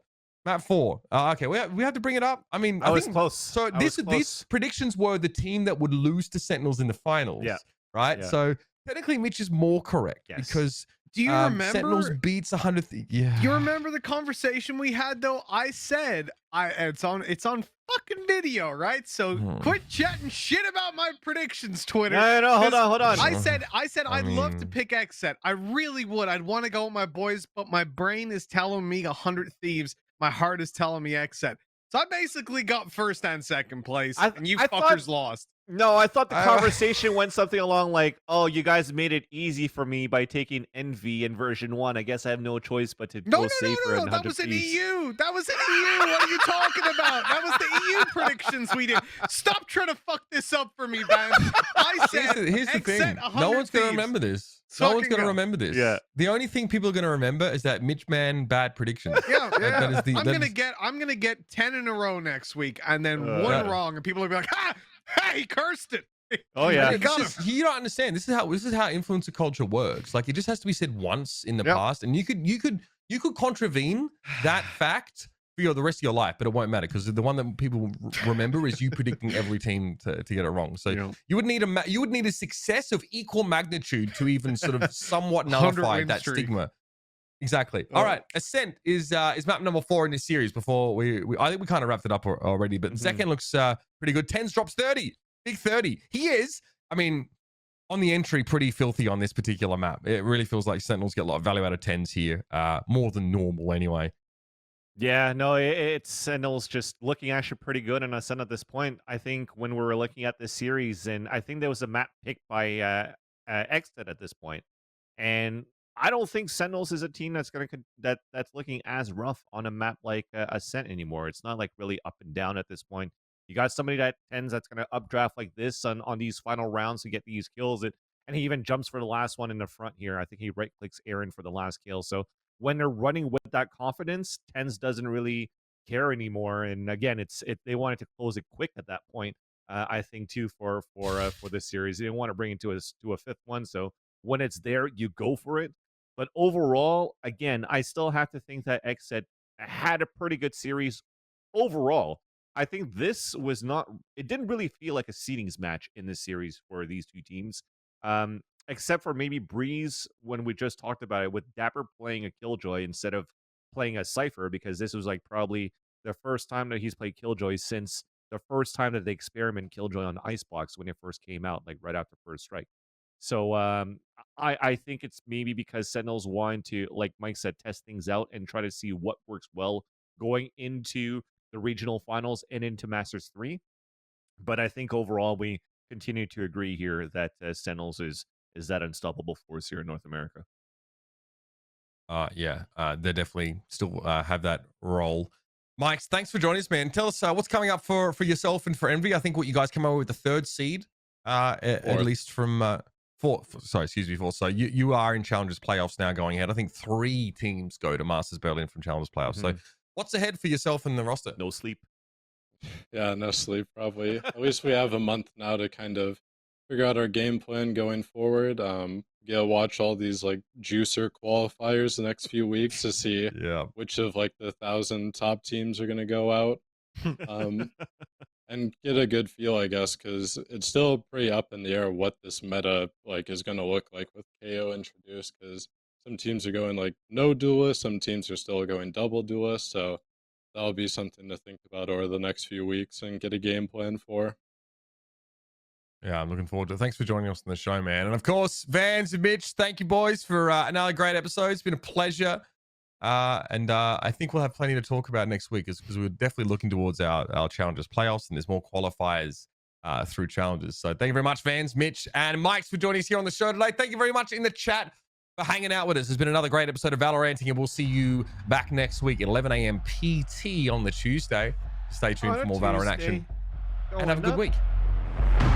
Okay, we have to bring it up. I mean, I was think, close. So these predictions were the team that would lose to Sentinels in the finals. Yeah. Right. Yeah. So technically, Mitch is more correct because. Do you remember Sentinels beats 100? Yeah. You remember the conversation we had though? I said it's on fucking video, right? So quit chatting shit about my predictions, Twitter. No, hold on. I said I'd love to pick Xset. I really would. I'd want to go with my boys, but my brain is telling me 100 Thieves. My heart is telling me Xset. So I basically got first and second place, and you fuckers lost. No, I thought the conversation went something along like, "Oh, you guys made it easy for me by taking Envy in version 1. I guess I have no choice but to go safer." No, that was an EU. That was an EU. What are you talking about? That was the EU predictions we did. Stop trying to fuck this up for me, man. I said, here's the thing. No one's going to remember this. No one's going to remember this. Yeah. The only thing people are going to remember is that Mitch Man bad predictions. Yeah. I'm gonna get 10 in a row next week, and then one wrong, and people will be like, "Ha! Hey, he cursed it." Oh yeah, you don't understand. This is how influencer culture works. Like, it just has to be said once in the past, and you could contravene that fact for the rest of your life, but it won't matter because the one that people remember is you predicting every team to get it wrong. So you would need a success of equal magnitude to even sort of somewhat nullify that stigma. Exactly. All right. Ascent is map number 4 in this series. Before I think we kind of wrapped it up already, but second looks pretty good. Tens drops 30, big 30. He is, I mean, on the entry, pretty filthy on this particular map. It really feels like Sentinels get a lot of value out of 10s here, more than normal anyway. Yeah, no, it's Sentinels just looking actually pretty good on Ascent at this point. I think when we were looking at this series, and I think there was a map picked by Exit at this point, and I don't think Sentinels is a team that's that's looking as rough on a map like Ascent anymore. It's not like really up and down at this point. You got somebody that that's going to updraft like this on these final rounds to get these kills. And he even jumps for the last one in the front here. I think he right clicks Aaron for the last kill. So when they're running with that confidence, Tens doesn't really care anymore. And again, they wanted to close it quick at that point. I think too for this series, they didn't want to bring it to a fifth one. So when it's there, you go for it. But overall, again, I still have to think that Xset had a pretty good series overall. I think this was not, it didn't really feel like a seedings match in this series for these two teams. Except for maybe Breeze when we just talked about it, with Dapper playing a Killjoy instead of playing a Cypher, because this was like probably the first time that he's played Killjoy since the first time that they experiment Killjoy on Icebox when it first came out, like right after First Strike. So I think it's maybe because Sentinels wanted to, like Mike said, test things out and try to see what works well going into the regional finals and into Masters 3. But I think overall we continue to agree here that Sentinels is that unstoppable force here in North America. They definitely still have that role. Mike, thanks for joining us, man. Tell us what's coming up for yourself and for Envy. I think what you guys came up with the 3rd seed, at least from fourth. So you are in Challengers playoffs now going ahead. I think 3 teams go to Masters Berlin from Challengers playoffs. So what's ahead for yourself and the roster? No sleep. Yeah, no sleep probably. At least we have a month now to kind of figure out our game plan going forward. Watch all these like juicer qualifiers the next few weeks to see which of like the 1,000 top teams are going to go out. And get a good feel, I guess, because it's still pretty up in the air what this meta like is going to look like with KO introduced, because some teams are going like no duelist, some teams are still going double duelist, so that'll be something to think about over the next few weeks and get a game plan for. Yeah, I'm looking forward to it. Thanks for joining us on the show, man. And of course, Vans and Mitch, thank you boys for another great episode. It's been a pleasure. And I think we'll have plenty to talk about next week, because we're definitely looking towards our Challengers playoffs, and there's more qualifiers through Challengers. So thank you very much, Vans, Mitch, and Mike, for joining us here on the show today. Thank you very much in the chat for hanging out with us. It's been another great episode of Valoranting, and we'll see you back next week at 11 a.m. PT on the Tuesday. Stay tuned for more Valorant action. and have a good Going up. week.